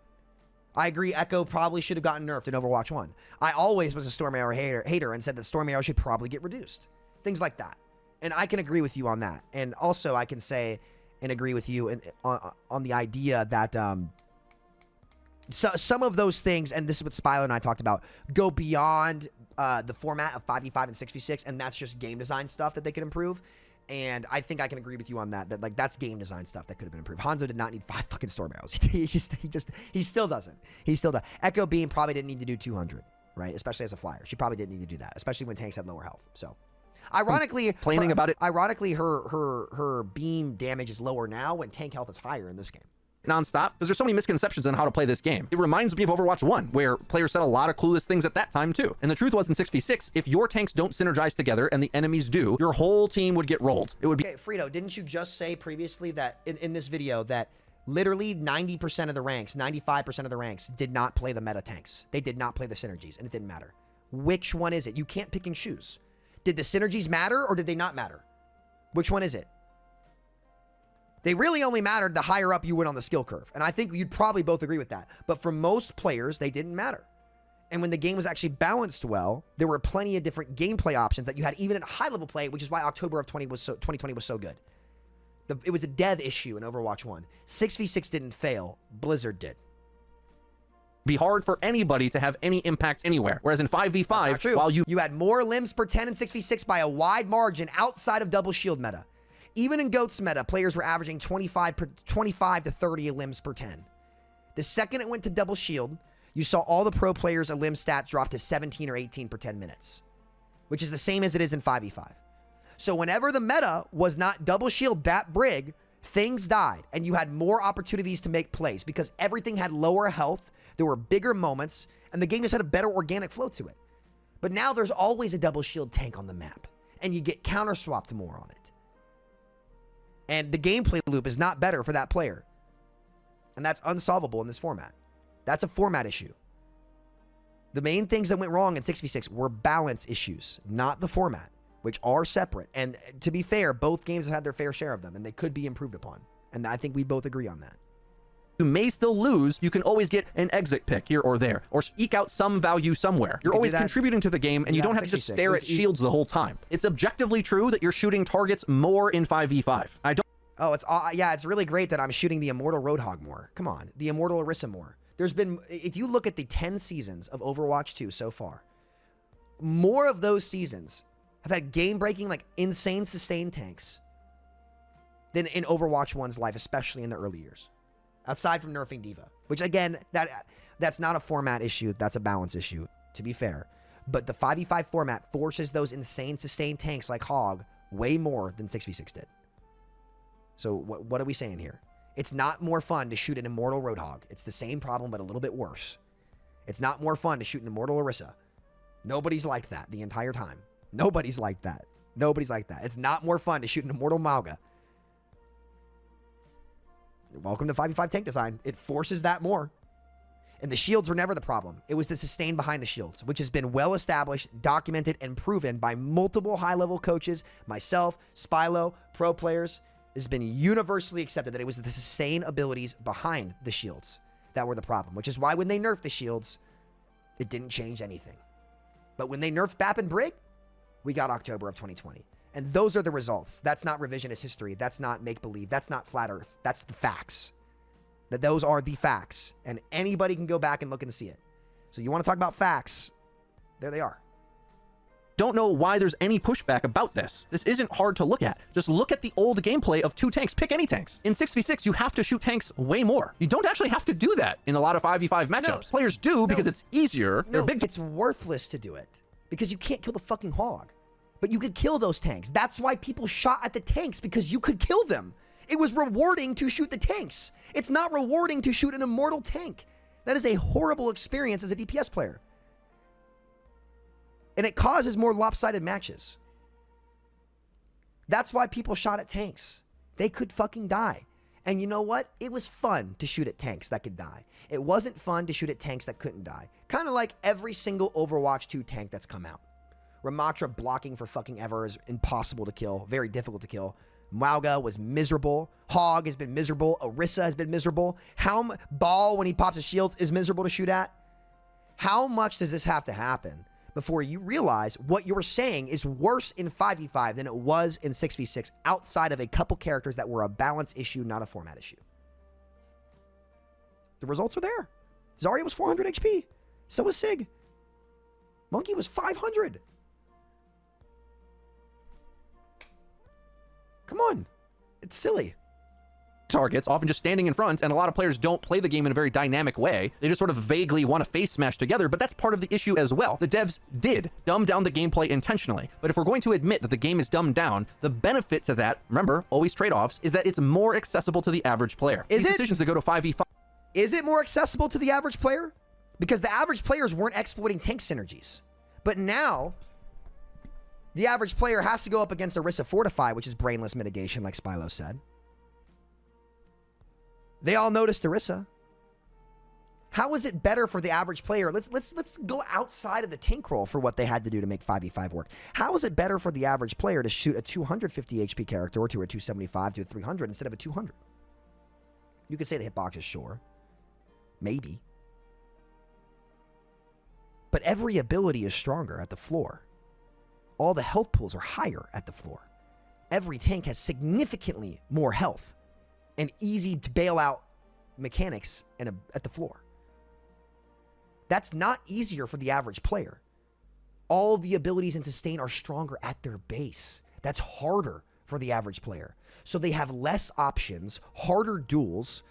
I agree, Echo probably should have gotten nerfed in Overwatch 1. I always was a Storm Arrow hater and said that Storm Arrow should probably get reduced. Things like that. And I can agree with you on that. And also I can say and agree with you on the idea that some of those things, and this is what Spyler and I talked about, go beyond the format of 5v5 and 6v6, and that's just game design stuff that they could improve. And I think I can agree with you on that like that's game design stuff that could have been improved. Hanzo did not need 5 fucking Storm Arrows. he still doesn't. He still does. Echo Beam probably didn't need to do 200, right? Especially as a flyer. She probably didn't need to do that, especially when tanks had lower health. So ironically, complaining about it. Ironically, her beam damage is lower now when tank health is higher in this game. Nonstop, because there's so many misconceptions on how to play this game. It reminds me of Overwatch 1, where players said a lot of clueless things at that time too. And the truth was in 6v6, if your tanks don't synergize together and the enemies do, your whole team would get rolled. It would be... Okay, Frito, didn't you just say previously that in this video that literally 90% of the ranks, 95% of the ranks did not play the meta tanks. They did not play the synergies, and it didn't matter. Which one is it? You can't pick and choose. Did the synergies matter or did they not matter? Which one is it? They really only mattered the higher up you went on the skill curve. And I think you'd probably both agree with that. But for most players, they didn't matter. And when the game was actually balanced well, there were plenty of different gameplay options that you had even at high level play, which is why October of 2020 was so good. It was a dev issue in Overwatch 1. 6v6 didn't fail. Blizzard did. Be hard for anybody to have any impact anywhere. Whereas in 5v5, while you had more limbs per 10 in 6v6 by a wide margin outside of double shield meta. Even in GOATS meta, players were averaging 25 to 30 limbs per 10. The second it went to double shield, you saw all the pro players' limb stats drop to 17 or 18 per 10 minutes, which is the same as it is in 5v5. So whenever the meta was not double shield, bat, brig, things died, and you had more opportunities to make plays because everything had lower health, there were bigger moments, and the game just had a better organic flow to it. But now there's always a double shield tank on the map, and you get counter swapped more on it. And the gameplay loop is not better for that player. And that's unsolvable in this format. That's a format issue. The main things that went wrong in 6v6 were balance issues, not the format, which are separate. And to be fair, both games have had their fair share of them, and they could be improved upon. And I think we both agree on that. You may still lose. You can always get an exit pick here or there, or eke out some value somewhere. You're always contributing to the game, and you don't have to just stare at shields the whole time. It's objectively true that you're shooting targets more in 5v5. Oh, it's really great that I'm shooting the Immortal Roadhog more. Come on, the Immortal Orisa more. There's been, if you look at the 10 seasons of Overwatch 2 so far, more of those seasons have had game-breaking, like insane sustained tanks than in Overwatch 1's life, especially in the early years. Outside from nerfing D.Va, which again, that's not a format issue, that's a balance issue, to be fair. But the 5v5 format forces those insane sustained tanks like Hog way more than 6v6 did. So what are we saying here? It's not more fun to shoot an Immortal Roadhog. It's the same problem, but a little bit worse. It's not more fun to shoot an Immortal Orisa. Nobody's liked that the entire time. Nobody's liked that. Nobody's like that. It's not more fun to shoot an Immortal Mauga. Welcome to 5v5 tank design. It forces that more. And the shields were never the problem. It was the sustain behind the shields, which has been well established, documented, and proven by multiple high-level coaches, myself, Spylo, pro players. It has been universally accepted that it was the sustain abilities behind the shields that were the problem, which is why when they nerfed the shields, it didn't change anything. But when they nerfed BAP and Brig, we got October of 2020. And those are the results. That's not revisionist history. That's not make-believe. That's not flat earth. That's the facts. That those are the facts. And anybody can go back and look and see it. So you want to talk about facts? There they are. Don't know why there's any pushback about this. This isn't hard to look at. Just look at the old gameplay of 2 tanks. Pick any tanks. In 6v6, you have to shoot tanks way more. You don't actually have to do that in a lot of 5v5 matchups. No. Players do because it's easier. No, They're big. it's worthless to do it because you can't kill the fucking hog. But you could kill those tanks. That's why people shot at the tanks, because you could kill them. It was rewarding to shoot the tanks. It's not rewarding to shoot an immortal tank. That is a horrible experience as a DPS player. And it causes more lopsided matches. That's why people shot at tanks. They could fucking die. And you know what? It was fun to shoot at tanks that could die. It wasn't fun to shoot at tanks that couldn't die. Kind of like every single Overwatch 2 tank that's come out. Ramatra blocking for fucking ever is impossible to kill. Very difficult to kill. Mauga was miserable. Hog has been miserable. Orisa has been miserable. Ball, when he pops his shields, is miserable to shoot at. How much does this have to happen before you realize what you're saying is worse in 5v5 than it was in 6v6 outside of a couple characters that were a balance issue, not a format issue? The results are there. Zarya was 400 HP. So was Sig. Monkey was 500. Come on. It's silly. Targets, often just standing in front, and a lot of players don't play the game in a very dynamic way. They just sort of vaguely want to face smash together, but that's part of the issue as well. The devs did dumb down the gameplay intentionally, but if we're going to admit that the game is dumbed down, the benefit to that, remember, always trade-offs, is that it's more accessible to the average player. Is These it? decisions to go to 5v5. Is it more accessible to the average player? Because the average players weren't exploiting tank synergies. But now, the average player has to go up against Orisa Fortify, which is brainless mitigation, like Spylo said. They all noticed Orisa. How is it better for the average player? Let's go outside of the tank role for what they had to do to make 5v5 work. How is it better for the average player to shoot a 250 HP character or to a 275 to a 300 instead of a 200? You could say the hitbox is sure. Maybe. But every ability is stronger at the floor. All the health pools are higher at the floor. Every tank has significantly more health and easy to bail out mechanics at the floor. That's not easier for the average player. All the abilities in sustain are stronger at their base. That's harder for the average player. So they have less options, harder duels,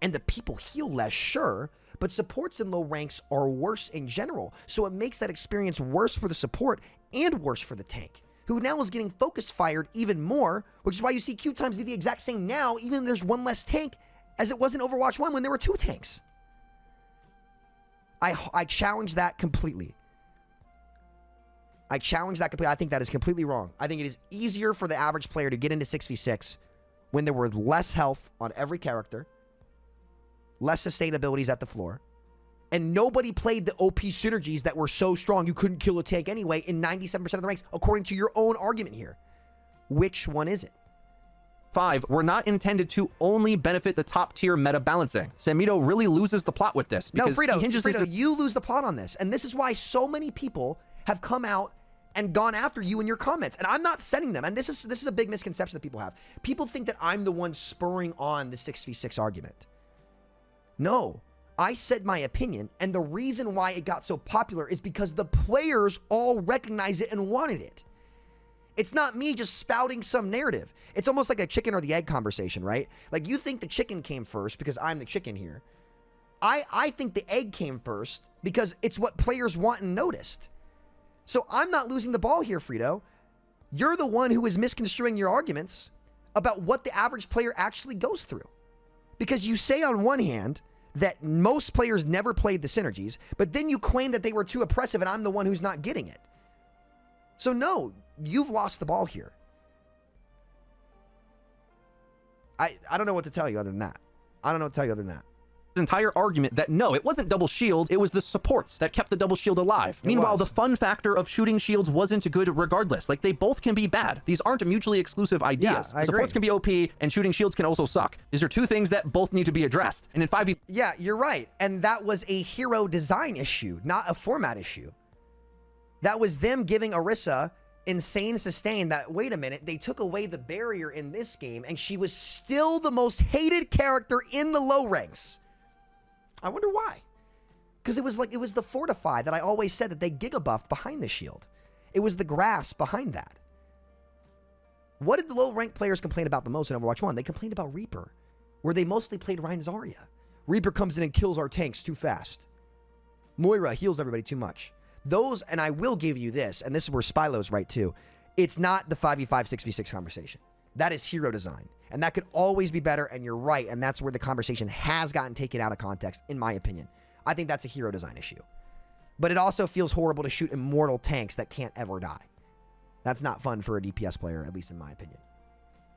and the people heal less, sure, but supports in low ranks are worse in general. So it makes that experience worse for the support and worse for the tank, who now is getting focus fired even more, which is why you see queue times be the exact same now, even though there's one less tank, as it was in Overwatch 1 when there were 2 tanks. I challenge that completely. I challenge that completely. I think that is completely wrong. I think it is easier for the average player to get into 6v6 when there were less health on every character, less sustainabilities at the floor, and nobody played the OP synergies that were so strong you couldn't kill a tank anyway in 97% of the ranks, according to your own argument here. Which one is it? 5 were not intended to only benefit the top tier meta balancing. Samito really loses the plot with this because No, he hinges Frito, his... you lose the plot on this. And this is why so many people have come out and gone after you in your comments. And I'm not sending them. And this is a big misconception that people have. People think that I'm the one spurring on the 6v6 argument. No, I said my opinion. And the reason why it got so popular is because the players all recognize it and wanted it. It's not me just spouting some narrative. It's almost like a chicken or the egg conversation, right? Like you think the chicken came first because I'm the chicken here. I think the egg came first because it's what players want and noticed. So I'm not losing the ball here, Frito. You're the one who is misconstruing your arguments about what the average player actually goes through. Because you say on one hand that most players never played the synergies, but then you claim that they were too oppressive and I'm the one who's not getting it. So no, you've lost the ball here. I don't know what to tell you other than that. I don't know what to tell you other than that. entire argument that no, it wasn't double shield, it was the supports that kept the double shield alive. Meanwhile, the fun factor of shooting shields wasn't good regardless. Like, they both can be bad. These aren't mutually exclusive ideas. I agree. Supports can be OP and shooting shields can also suck. These are two things that both need to be addressed. And in 5v... Yeah, you're right. And that was a hero design issue, not a format issue. That was them giving Orisa insane sustain that, wait a minute, they took away the barrier in this game and she was still the most hated character in the low ranks. I wonder why. Because it was the Fortify that I always said that they giga-buffed behind the shield. It was the grass behind that. What did the low-ranked players complain about the most in Overwatch 1? They complained about Reaper, where they mostly played Ryan Zarya. Reaper comes in and kills our tanks too fast. Moira heals everybody too much. Those, and I will give you this, and this is where Spylo's right too, it's not the 5v5, 6v6 conversation. That is hero design. And that could always be better, and you're right, and that's where the conversation has gotten taken out of context, in my opinion. I think that's a hero design issue. But it also feels horrible to shoot immortal tanks that can't ever die. That's not fun for a DPS player, at least in my opinion.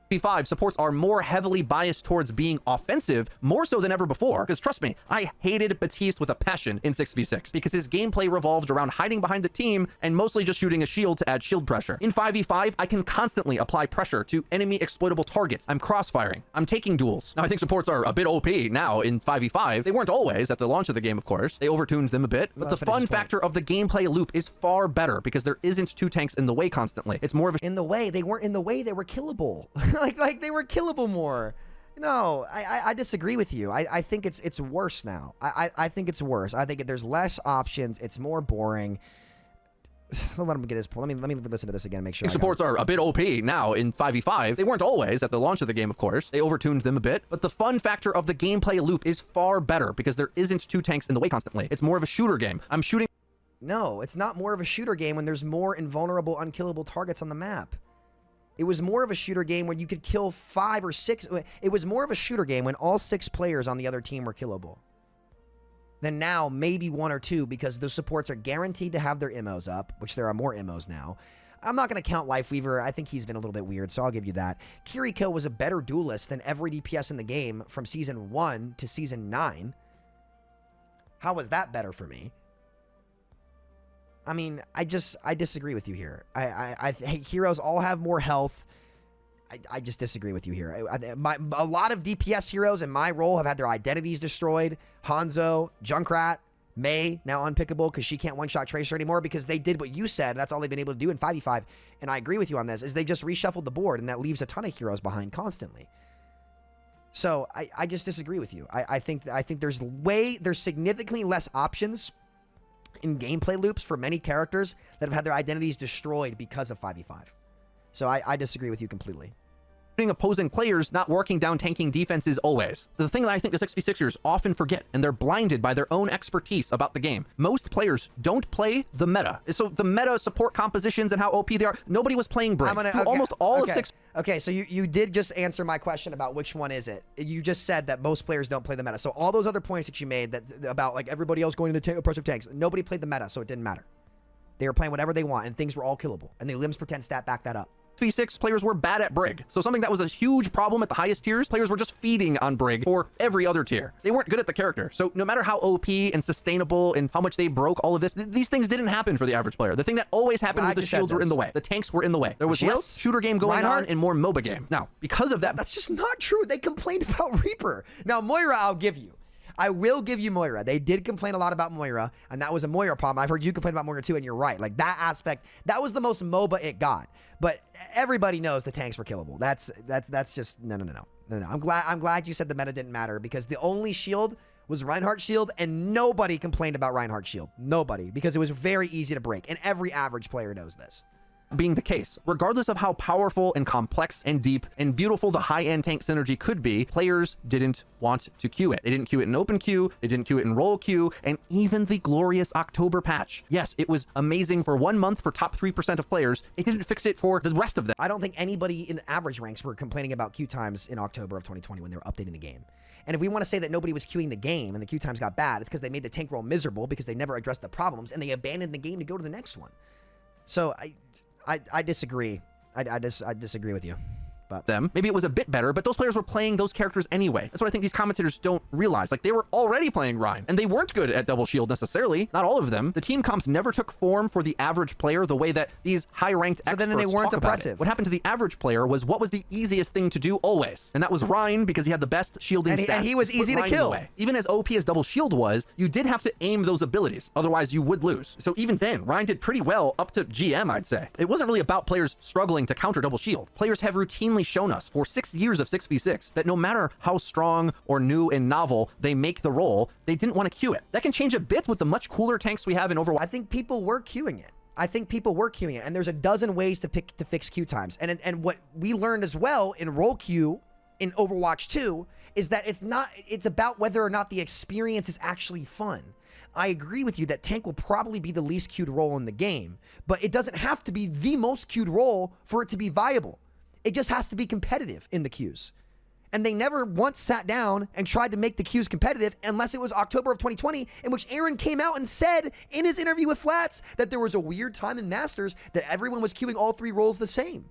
5 supports are more heavily biased towards being offensive, more so than ever before. Because trust me, I hated Batiste with a passion in 6v6 because his gameplay revolved around hiding behind the team and mostly just shooting a shield to add shield pressure. In 5v5, I can constantly apply pressure to enemy exploitable targets. I'm crossfiring. I'm taking duels. Now, I think supports are a bit OP now in 5v5. They weren't always at the launch of the game, of course. They overtuned them a bit, but the fun factor of the gameplay loop is far better because there isn't two tanks in the way constantly. It's more of a... In the way? They weren't in the way. They were killable. like they were killable more. No, I disagree with you. I think it's worse now. I think it's worse. I think there's less options. It's more boring. Let him get his point. Let me listen to this again. Make sure. Supports are a bit OP now in 5v5. They weren't always at the launch of the game, of course. They overtuned them a bit, but the fun factor of the gameplay loop is far better because there isn't two tanks in the way constantly. It's more of a shooter game. I'm shooting. No, it's not more of a shooter game when there's more invulnerable, unkillable targets on the map. It was more of a shooter game when you could kill 5 or 6. It was more of a shooter game when all 6 players on the other team were killable. Then now, maybe 1 or 2, because those supports are guaranteed to have their MOs up, which there are more MOs now. I'm not going to count Lifeweaver. I think he's been a little bit weird, so I'll give you that. Kiriko was a better duelist than every DPS in the game from Season 1 to Season 9. How was that better for me? I mean, I disagree with you here. Heroes all have more health. I just disagree with you here. A lot of DPS heroes in my role have had their identities destroyed. Hanzo, Junkrat, Mei, now unpickable because she can't one-shot Tracer anymore because they did what you said. That's all they've been able to do in 5v5. And I agree with you on this, is they just reshuffled the board, and that leaves a ton of heroes behind constantly. So I just disagree with you. I think there's significantly less options in gameplay loops for many characters that have had their identities destroyed because of 5v5. So I disagree with you completely. Opposing players not working down tanking defenses always. The thing that I think the 6v6ers often forget, and they're blinded by their own expertise about the game. Most players don't play the meta. So the meta support compositions and how OP they are, nobody was playing Brig. Almost all of 6... Okay, so you did just answer my question about which one is it. You just said that most players don't play the meta. So all those other points that you made that about like everybody else going into approach of tanks, nobody played the meta, so it didn't matter. They were playing whatever they want, and things were all killable. And the limbs pretend stat back that up. 6v6 players were bad at Brig. So something that was a huge problem at the highest tiers, players were just feeding on Brig for every other tier. They weren't good at the character. So no matter how OP and sustainable and how much they broke all of this, these things didn't happen for the average player. The thing that always happened was the shields were in the way. The tanks were in the way. There was less shooter game going on and more MOBA game. Now, because of that... That's just not true. They complained about Reaper. Now, Moira, I'll give you. I will give you Moira. They did complain a lot about Moira, and that was a Moira problem. I've heard you complain about Moira too, and you're right. Like, that aspect, that was the most MOBA it got. But everybody knows the tanks were killable. That's just, no. I'm glad you said the meta didn't matter, because the only shield was Reinhardt's shield, and nobody complained about Reinhardt's shield. Nobody, because it was very easy to break, and every average player knows this. Being the case. Regardless of how powerful and complex and deep and beautiful the high-end tank synergy could be, players didn't want to queue it. They didn't queue it in open queue, they didn't queue it in roll queue, and even the glorious October patch. Yes, it was amazing for 1 month for top 3% of players. It didn't fix it for the rest of them. I don't think anybody in average ranks were complaining about queue times in October of 2020 when they were updating the game. And if we want to say that nobody was queuing the game and the queue times got bad, it's because they made the tank roll miserable because they never addressed the problems and they abandoned the game to go to the next one. So I disagree. I disagree with you. But maybe it was a bit better, but those players were playing those characters anyway. That's what I think these commentators don't realize. Like, they were already playing Rein, and they weren't good at double shield necessarily. Not all of them. The team comps never took form for the average player the way that these high-ranked experts then they weren't talk about oppressive. it. What happened to the average player was what was the easiest thing to do always, and that was Rein because he had the best shielding stats. And he was Put easy to Rein kill. away. Even as OP as double shield was, you did have to aim those abilities, otherwise you would lose. So even then, Rein did pretty well up to GM, I'd say. It wasn't really about players struggling to counter double shield. Players have routinely shown us for 6 years of 6v6 that no matter how strong or new and novel they make the role, they didn't want to queue it. That can change a bit with the much cooler tanks we have in Overwatch. I think people were queuing it. And there's a dozen ways to fix queue times. And what we learned as well in role queue in Overwatch 2 is that it's about whether or not the experience is actually fun. I agree with you that tank will probably be the least queued role in the game, but it doesn't have to be the most queued role for it to be viable. It just has to be competitive in the queues. And they never once sat down and tried to make the queues competitive unless it was October of 2020, in which Aaron came out and said in his interview with Flats that there was a weird time in Masters that everyone was queuing all 3 roles the same.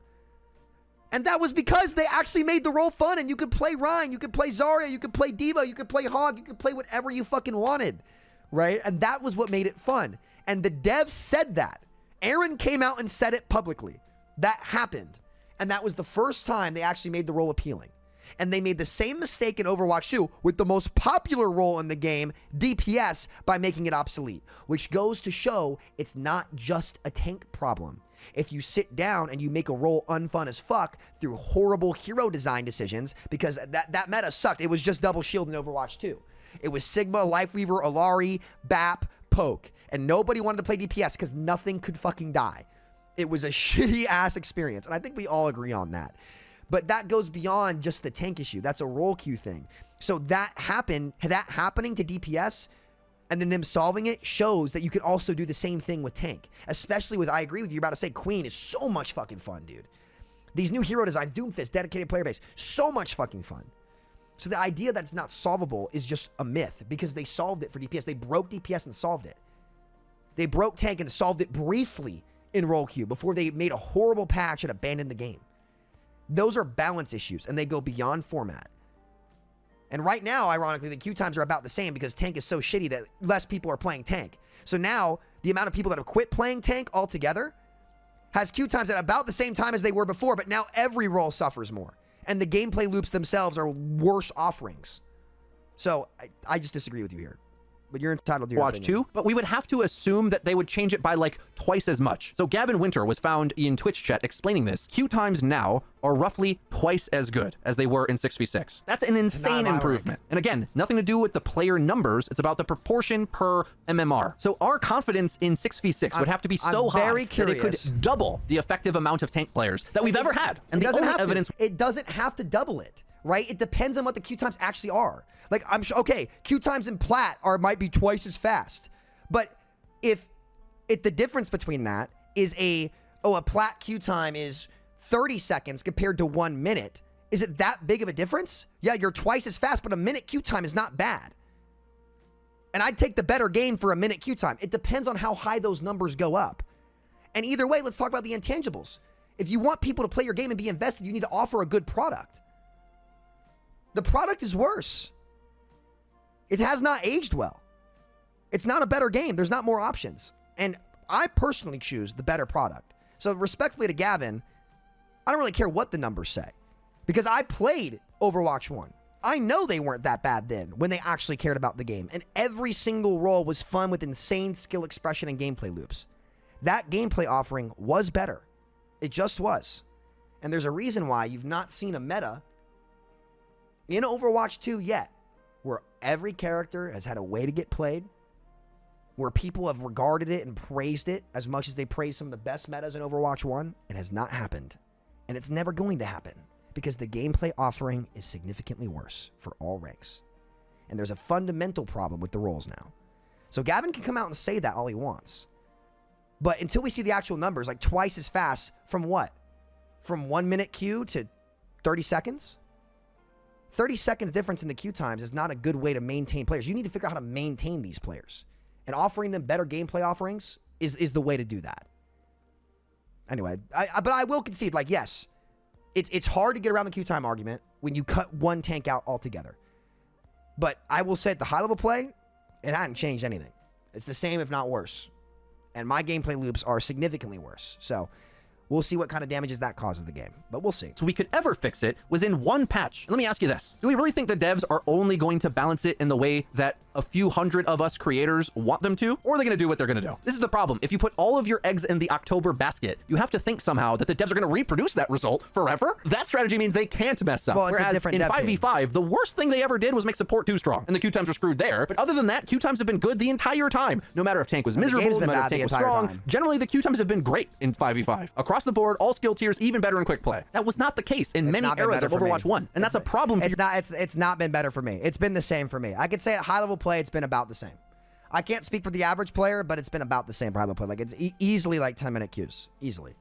And that was because they actually made the role fun, and you could play Rein, you could play Zarya, you could play D.Va, you could play Hog, you could play whatever you fucking wanted, right? And that was what made it fun. And the devs said that. Aaron came out and said it publicly. That happened. And that was the first time they actually made the role appealing. And they made the same mistake in Overwatch 2 with the most popular role in the game, DPS, by making it obsolete, which goes to show it's not just a tank problem. If you sit down and you make a role unfun as fuck through horrible hero design decisions, because that meta sucked. It was just double shield in Overwatch 2. It was Sigma, Lifeweaver, Alari, BAP, Poke. And nobody wanted to play DPS because nothing could fucking die. It was a shitty ass experience. And I think we all agree on that. But that goes beyond just the tank issue. That's a role queue thing. So that happening to DPS and then them solving it shows that you can also do the same thing with tank. Especially with, I agree with you, you're about to say Queen is so much fucking fun, dude. These new hero designs, Doomfist, dedicated player base, so much fucking fun. So the idea that it's not solvable is just a myth because they solved it for DPS. They broke DPS and solved it. They broke tank and solved it briefly in role queue before they made a horrible patch and abandoned the game. Those are balance issues, and they go beyond format. And right now, ironically, the queue times are about the same because tank is so shitty that less people are playing tank. So now, the amount of people that have quit playing tank altogether has queue times at about the same time as they were before, but now every role suffers more. And the gameplay loops themselves are worse offerings. So, I just disagree with you here. But you're entitled to your Watch opinion. too, but we would have to assume that they would change it by like twice as much. So Gavin Winter was found in Twitch chat explaining this. Queue times now are roughly twice as good as they were in 6v6. That's an insane improvement. And again, nothing to do with the player numbers. It's about the proportion per MMR. So our confidence in 6v6 would have to be so high that it could double the effective amount of tank players that we've ever had. And the only evidence... It doesn't have to double it, right? It depends on what the queue times actually are. Like, I'm sure, okay, queue times in Plat might be twice as fast. But if the difference between that is a Plat queue time is 30 seconds compared to 1 minute, is it that big of a difference? Yeah, you're twice as fast, but a minute queue time is not bad. And I'd take the better game for a minute queue time. It depends on how high those numbers go up. And either way, let's talk about the intangibles. If you want people to play your game and be invested, you need to offer a good product. The product is worse. It has not aged well. It's not a better game. There's not more options. And I personally choose the better product. So respectfully to Gavin, I don't really care what the numbers say. Because I played Overwatch 1. I know they weren't that bad then when they actually cared about the game. And every single role was fun with insane skill expression and gameplay loops. That gameplay offering was better. It just was. And there's a reason why you've not seen a meta in Overwatch 2 yet, where every character has had a way to get played, where people have regarded it and praised it as much as they praise some of the best metas in Overwatch 1. It has not happened. And it's never going to happen because the gameplay offering is significantly worse for all ranks. And there's a fundamental problem with the roles now. So Gavin can come out and say that all he wants. But until we see the actual numbers, like twice as fast from what? From 1 minute queue to 30 seconds? 30 seconds difference in the queue times is not a good way to maintain players. You need to figure out how to maintain these players. And offering them better gameplay offerings is the way to do that. Anyway, but I will concede, like, yes, it's hard to get around the queue time argument when you cut one tank out altogether. But I will say, the high level play, it hadn't changed anything. It's the same, if not worse. And my gameplay loops are significantly worse. So we'll see what kind of damages that causes the game, but we'll see. So we could ever fix it was in one patch. Let me ask you this. Do we really think the devs are only going to balance it in the way that a few hundred of us creators want them to? Or are they going to do what they're going to do? This is the problem. If you put all of your eggs in the October basket, you have to think somehow that the devs are going to reproduce that result forever. That strategy means they can't mess up. Well, it's a Whereas different in dev 5v5, the worst thing they ever did was make support too strong, and the queue times were screwed there. But other than that, queue times have been good the entire time. No matter if tank was miserable, no matter if tank was strong. Generally, the queue times have been great in 5v5. Across the board, all skill tiers, even better in quick play. That was not the case in many eras of Overwatch 1, and that's a problem. It's not been better for me. It's been the same for me. I could say at high level play, it's been about the same. I can't speak for the average player, but it's been about the same for high level play. Like, it's easily like 10-minute queues. Easily.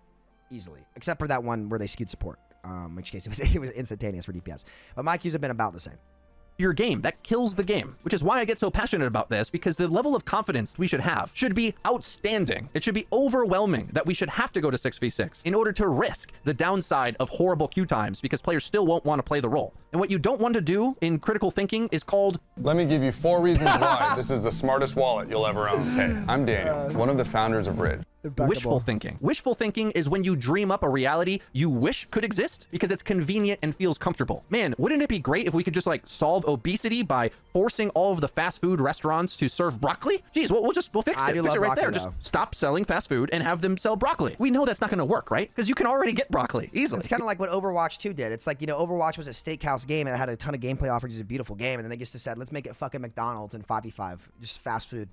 Except for that one where they skewed support. In which case it was instantaneous for DPS. But my queues have been about the same. Your game. That kills the game, which is why I get so passionate about this, because the level of confidence we should have should be outstanding. It should be overwhelming that we should have to go to 6v6 in order to risk the downside of horrible queue times, because players still won't want to play the role. And what you don't want to do in critical thinking is called... Let me give you 4 reasons why this is the smartest wallet you'll ever own. Hey, I'm Daniel, one of the founders of Ridge. Wishful thinking. Wishful thinking is when you dream up a reality you wish could exist because it's convenient and feels comfortable. Man, wouldn't it be great if we could just like solve obesity by forcing all of the fast food restaurants to serve broccoli? Geez, we'll fix it. Fix it right there. Just stop selling fast food and have them sell broccoli. We know that's not going to work, right? Because you can already get broccoli easily. It's kind of like what Overwatch 2 did. It's like, you know, Overwatch was a steakhouse game and it had a ton of gameplay offerings. It was a beautiful game. And then they just decided, let's make it fucking McDonald's and 5v5. Just fast food.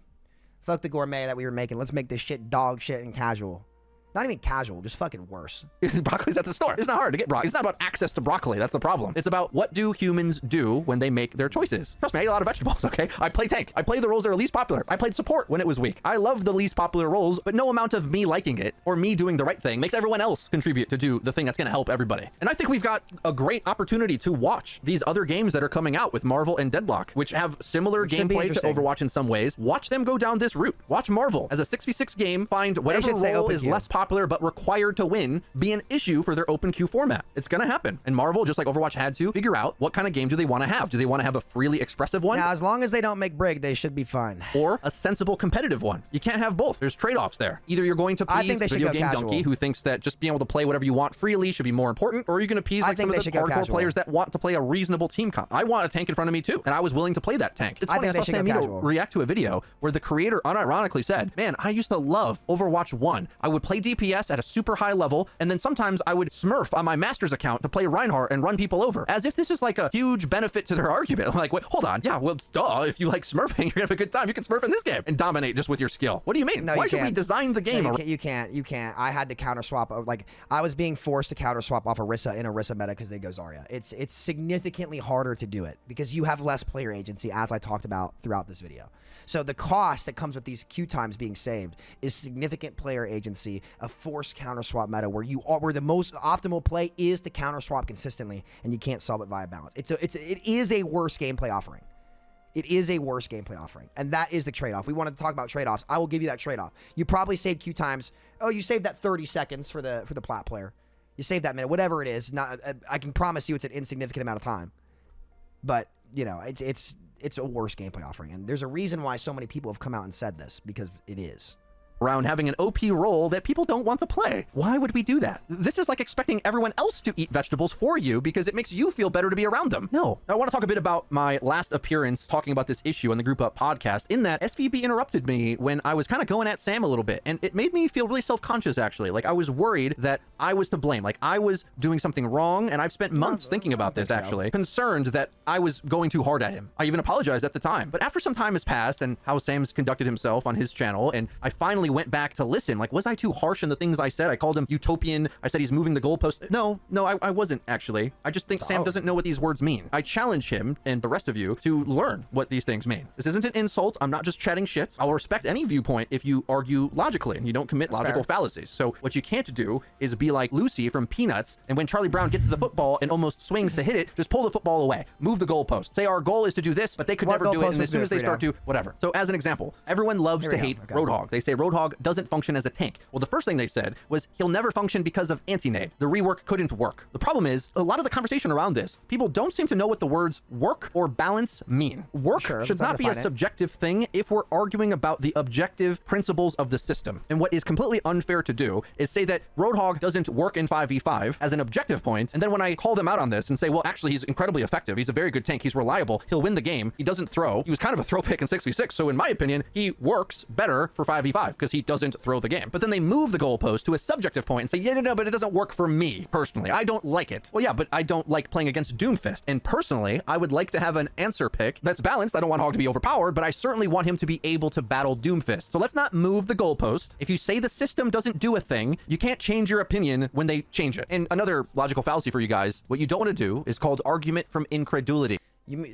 Fuck the gourmet that we were making. Let's make this shit dog shit and casual. Not even casual, just fucking worse. Broccoli's at the store. It's not hard to get broccoli. It's not about access to broccoli. That's the problem. It's about what do humans do when they make their choices. Trust me, I eat a lot of vegetables, okay? I play tank. I play the roles that are least popular. I played support when it was weak. I love the least popular roles, but no amount of me liking it or me doing the right thing makes everyone else contribute to do the thing that's going to help everybody. And I think we've got a great opportunity to watch these other games that are coming out with Marvel and Deadlock, which have similar gameplay to Overwatch in some ways. Watch them go down this route. Watch Marvel as a 6v6 game, find whatever role is less popular but required to win be an issue for their open queue format. It's gonna happen. And Marvel, just like Overwatch had to, figure out what kind of game do they want to have. Do they want to have a freely expressive one? Now, as long as they don't make Brig, they should be fine. Or a sensible competitive one. You can't have both. There's trade-offs there. Either you're going to please video game donkey who thinks that just being able to play whatever you want freely should be more important, or are you going to appease like some of the hardcore players that want to play a reasonable team comp? I want a tank in front of me too, and I was willing to play that tank. It's funny, I saw Samito react to a video where the creator unironically said, man, I used to love Overwatch 1. I would play DPS at a super high level, and then sometimes I would smurf on my master's account to play Reinhardt and run people over, as if this is like a huge benefit to their argument. I'm like, wait, hold on. Yeah, well, duh. If you like smurfing, you're gonna have a good time. You can smurf in this game and dominate just with your skill. What do you mean? No, why should we design the game? No, you can't. I had to counter swap. Like, I was being forced to counter swap off Orisa in Orisa meta because they go Zarya. It's significantly harder to do it because you have less player agency, as I talked about throughout this video. So the cost that comes with these queue times being saved is significant player agency, a forced counter swap meta where where the most optimal play is to counter swap consistently, and you can't solve it via balance. It is a worse gameplay offering. It is a worse gameplay offering, and that is the trade-off. We wanted to talk about trade-offs. I will give you that trade-off. You probably saved queue times. Oh, you saved that 30 seconds for the plat player. You saved that minute, whatever it is. Not, I can promise you it's an insignificant amount of time, but you know it's a worse gameplay offering, and there's a reason why so many people have come out and said this, because it is. Around having an OP role that people don't want to play. Why would we do that? This is like expecting everyone else to eat vegetables for you because it makes you feel better to be around them. No. I want to talk a bit about my last appearance talking about this issue on the Group Up podcast, in that SVB interrupted me when I was kind of going at Sam a little bit, and it made me feel really self-conscious, actually. Like, I was worried that I was to blame. Like, I was doing something wrong, and I've spent months thinking about this, actually. Concerned that I was going too hard at him. I even apologized at the time. But after some time has passed and how Sam's conducted himself on his channel, and I finally went back to listen. Like, was I too harsh in the things I said? I called him utopian. I said he's moving the goalpost. No, I wasn't, actually. I just think Sam doesn't know what these words mean. I challenge him and the rest of you to learn what these things mean. This isn't an insult. I'm not just chatting shit. I'll respect any viewpoint if you argue logically and you don't commit logical fallacies. So what you can't do is be like Lucy from Peanuts, and when Charlie Brown gets to the football and almost swings to hit it, just pull the football away. Move the goalpost. Say our goal is to do this, but they could never do it, and as soon as they start to, whatever. So as an example, everyone loves to hate Roadhog. They say Roadhog Roadhog doesn't function as a tank. Well, the first thing they said was he'll never function because of anti-nade. The rework couldn't work. The problem is, a lot of the conversation around this, people don't seem to know what the words work or balance mean. Work should not be a subjective thing if we're arguing about the objective principles of the system. And what is completely unfair to do is say that Roadhog doesn't work in 5v5 as an objective point, and then when I call them out on this and say, well, actually, he's incredibly effective, he's a very good tank, he's reliable, he'll win the game, he doesn't throw, he was kind of a throw pick in 6v6, so in my opinion, he works better for 5v5 because he doesn't throw the game. But then they move the goalpost to a subjective point and say, yeah, no, but it doesn't work for me personally. I don't like it. Well, yeah, but I don't like playing against Doomfist. And personally, I would like to have an answer pick that's balanced. I don't want Hog to be overpowered, but I certainly want him to be able to battle Doomfist. So let's not move the goalpost. If you say the system doesn't do a thing, you can't change your opinion when they change it. And another logical fallacy for you guys, what you don't want to do is called argument from incredulity.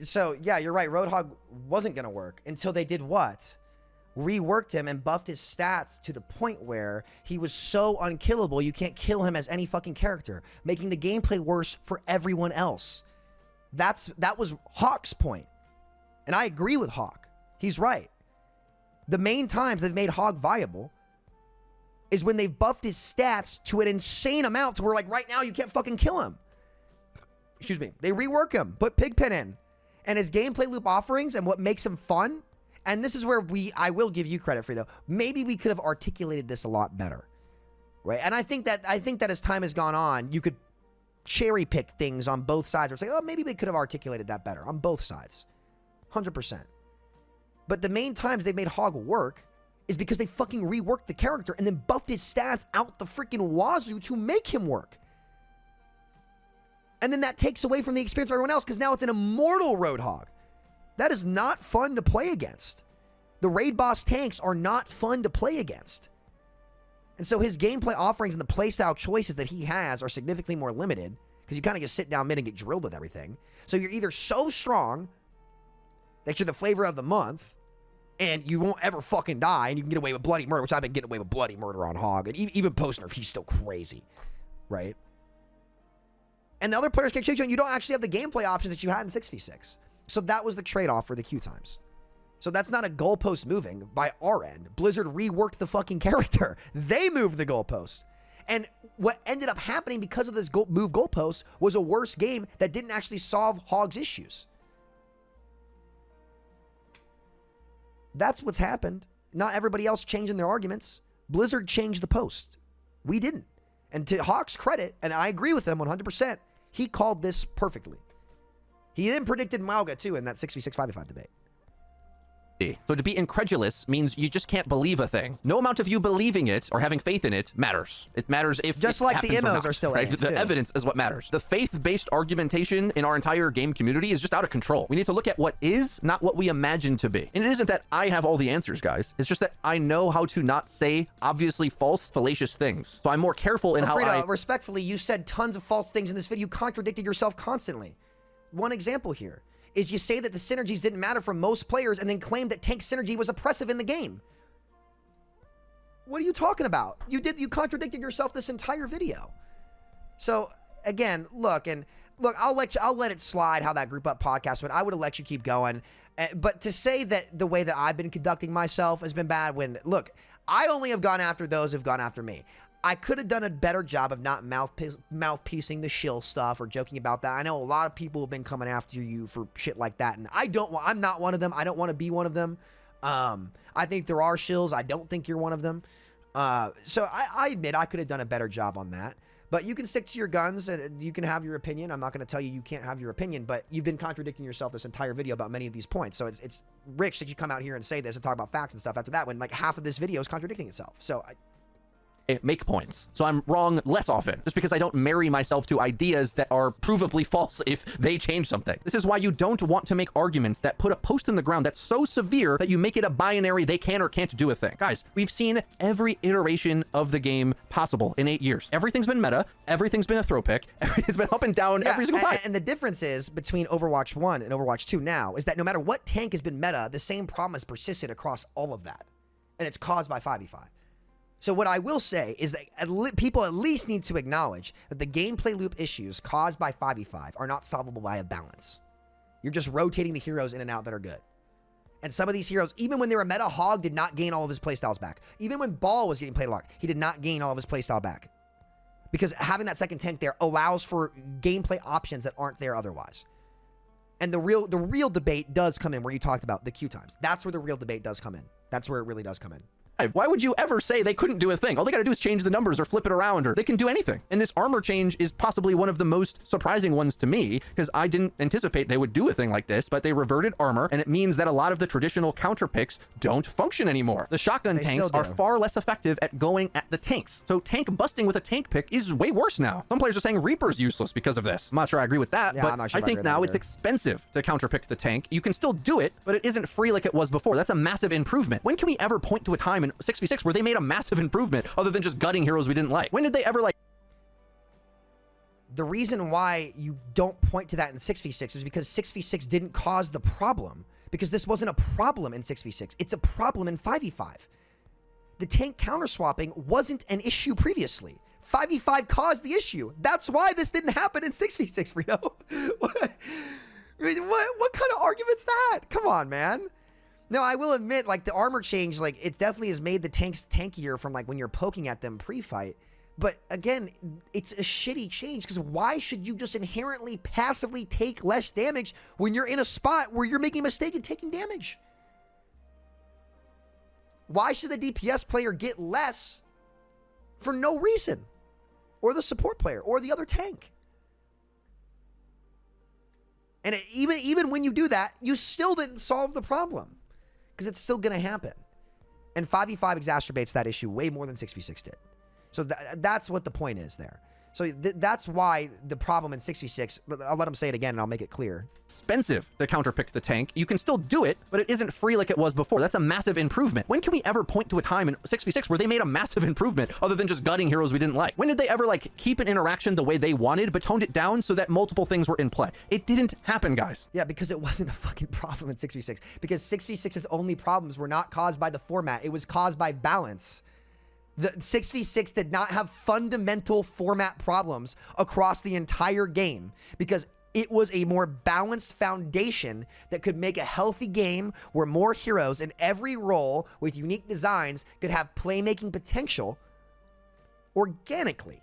So yeah, you're right. Roadhog wasn't going to work until they did what? Reworked him and buffed his stats to the point where he was so unkillable you can't kill him as any fucking character, making the gameplay worse for everyone else. That was Hawk's point. And I agree with Hawk. He's right. The main times they've made Hog viable is when they've buffed his stats to an insane amount to where, like, right now you can't fucking kill him. Excuse me. They rework him, put Pigpen in. And his gameplay loop offerings and what makes him fun. And this is where I will give you credit, Fredo. Maybe we could have articulated this a lot better, right? And I think that as time has gone on, you could cherry pick things on both sides or say, oh, maybe they could have articulated that better on both sides, 100%. But the main times they've made Hog work is because they fucking reworked the character and then buffed his stats out the freaking wazoo to make him work. And then that takes away from the experience of everyone else because now it's an immortal Roadhog. That is not fun to play against. The raid boss tanks are not fun to play against. And so his gameplay offerings and the playstyle choices that he has are significantly more limited because you kind of just sit down mid and get drilled with everything. So you're either so strong that you're the flavor of the month and you won't ever fucking die and you can get away with bloody murder, which I've been getting away with bloody murder on Hog. And even post-nerf, he's still crazy, right? And the other players can't change you and you don't actually have the gameplay options that you had in 6v6. So that was the trade-off for the queue times. So that's not a goalpost moving by our end. Blizzard reworked the fucking character. They moved the goalpost. And what ended up happening because of this move goalpost was a worse game that didn't actually solve Hog's issues. That's what's happened. Not everybody else changing their arguments. Blizzard changed the post. We didn't. And to Hawk's credit, and I agree with him 100%, he called this perfectly. He then predicted Mauga, too, in that 6v6 5v5 debate. So to be incredulous means you just can't believe a thing. No amount of you believing it or having faith in it matters. It matters if just it like the happens or immos not, are still right? ants, The too. evidence is what matters. The faith-based argumentation in our entire game community is just out of control. We need to look at what is, not what we imagine to be. And it isn't that I have all the answers, guys. It's just that I know how to not say obviously false, fallacious things. So I'm more careful in how Frida, respectfully, you said tons of false things in this video. You contradicted yourself constantly. One example here is you say that the synergies didn't matter for most players and then claim that tank synergy was oppressive in the game. What are you talking about? You contradicted yourself this entire video. So again, look, I'll let it slide how that group up podcast went. I would have let you keep going. But to say that the way that I've been conducting myself has been bad when, look, I only have gone after those who've gone after me. I could have done a better job of not mouthpiecing the shill stuff or joking about that. I know a lot of people have been coming after you for shit like that, and I'm not one of them. I don't want to be one of them. I think there are shills. I don't think you're one of them. So I admit I could have done a better job on that. But you can stick to your guns and you can have your opinion. I'm not going to tell you you can't have your opinion, but you've been contradicting yourself this entire video about many of these points. So it's rich that you come out here and say this and talk about facts and stuff after that when like half of this video is contradicting itself. So make points. So I'm wrong less often, just because I don't marry myself to ideas that are provably false if they change something. This is why you don't want to make arguments that put a post in the ground that's so severe that you make it a binary they can or can't do a thing. Guys, we've seen every iteration of the game possible in 8 years. Everything's been meta, everything's been a throw pick, everything's been up and down every single time. And the difference is between Overwatch 1 and Overwatch 2 now is that no matter what tank has been meta, the same problem has persisted across all of that. And it's caused by 5v5. So what I will say is that people at least need to acknowledge that the gameplay loop issues caused by 5v5 are not solvable by a balance. You're just rotating the heroes in and out that are good. And some of these heroes, even when they were meta, Hog did not gain all of his playstyles back. Even when Ball was getting played a lot, he did not gain all of his playstyle back. Because having that second tank there allows for gameplay options that aren't there otherwise. And the real debate does come in where you talked about the Q times. That's where the real debate does come in. That's where it really does come in. Why would you ever say they couldn't do a thing? All they gotta do is change the numbers or flip it around, or they can do anything. And this armor change is possibly one of the most surprising ones to me, because I didn't anticipate they would do a thing like this, but they reverted armor, and it means that a lot of the traditional counter picks don't function anymore. The shotgun tanks are far less effective at going at the tanks. So tank busting with a tank pick is way worse now. Some players are saying Reaper's useless because of this. I'm not sure I agree with that, but I think now it's expensive to counter pick the tank. You can still do it, but it isn't free like it was before. That's a massive improvement. When can we ever point to a time in 6v6 where they made a massive improvement other than just gutting heroes we didn't like? When did they ever The reason why you don't point to that in 6v6 is because 6v6 didn't cause the problem. Because this wasn't a problem in 6v6. It's a problem in 5v5. The tank counter swapping wasn't an issue previously. 5v5 caused the issue. That's why this didn't happen in 6v6, Frito. What kind of argument's that? Come on, man. No, I will admit, like, the armor change, like, it definitely has made the tanks tankier from, like, when you're poking at them pre-fight. But, again, it's a shitty change, because why should you just inherently passively take less damage when you're in a spot where you're making a mistake and taking damage? Why should the DPS player get less for no reason? Or the support player, or the other tank? And even when you do that, you still didn't solve the problem. Because it's still going to happen. And 5v5 exacerbates that issue way more than 6v6 did. So that's what the point is there. So that's why the problem in 6v6, I'll let him say it again and I'll make it clear. Expensive to counterpick the tank. You can still do it, but it isn't free like it was before. That's a massive improvement. When can we ever point to a time in 6v6 where they made a massive improvement other than just gutting heroes we didn't like? When did they ever like keep an interaction the way they wanted, but toned it down so that multiple things were in play? It didn't happen, guys. Yeah, because it wasn't a fucking problem in 6v6. Because 6v6's only problems were not caused by the format. It was caused by balance. The 6v6 did not have fundamental format problems across the entire game because it was a more balanced foundation that could make a healthy game where more heroes in every role with unique designs could have playmaking potential organically.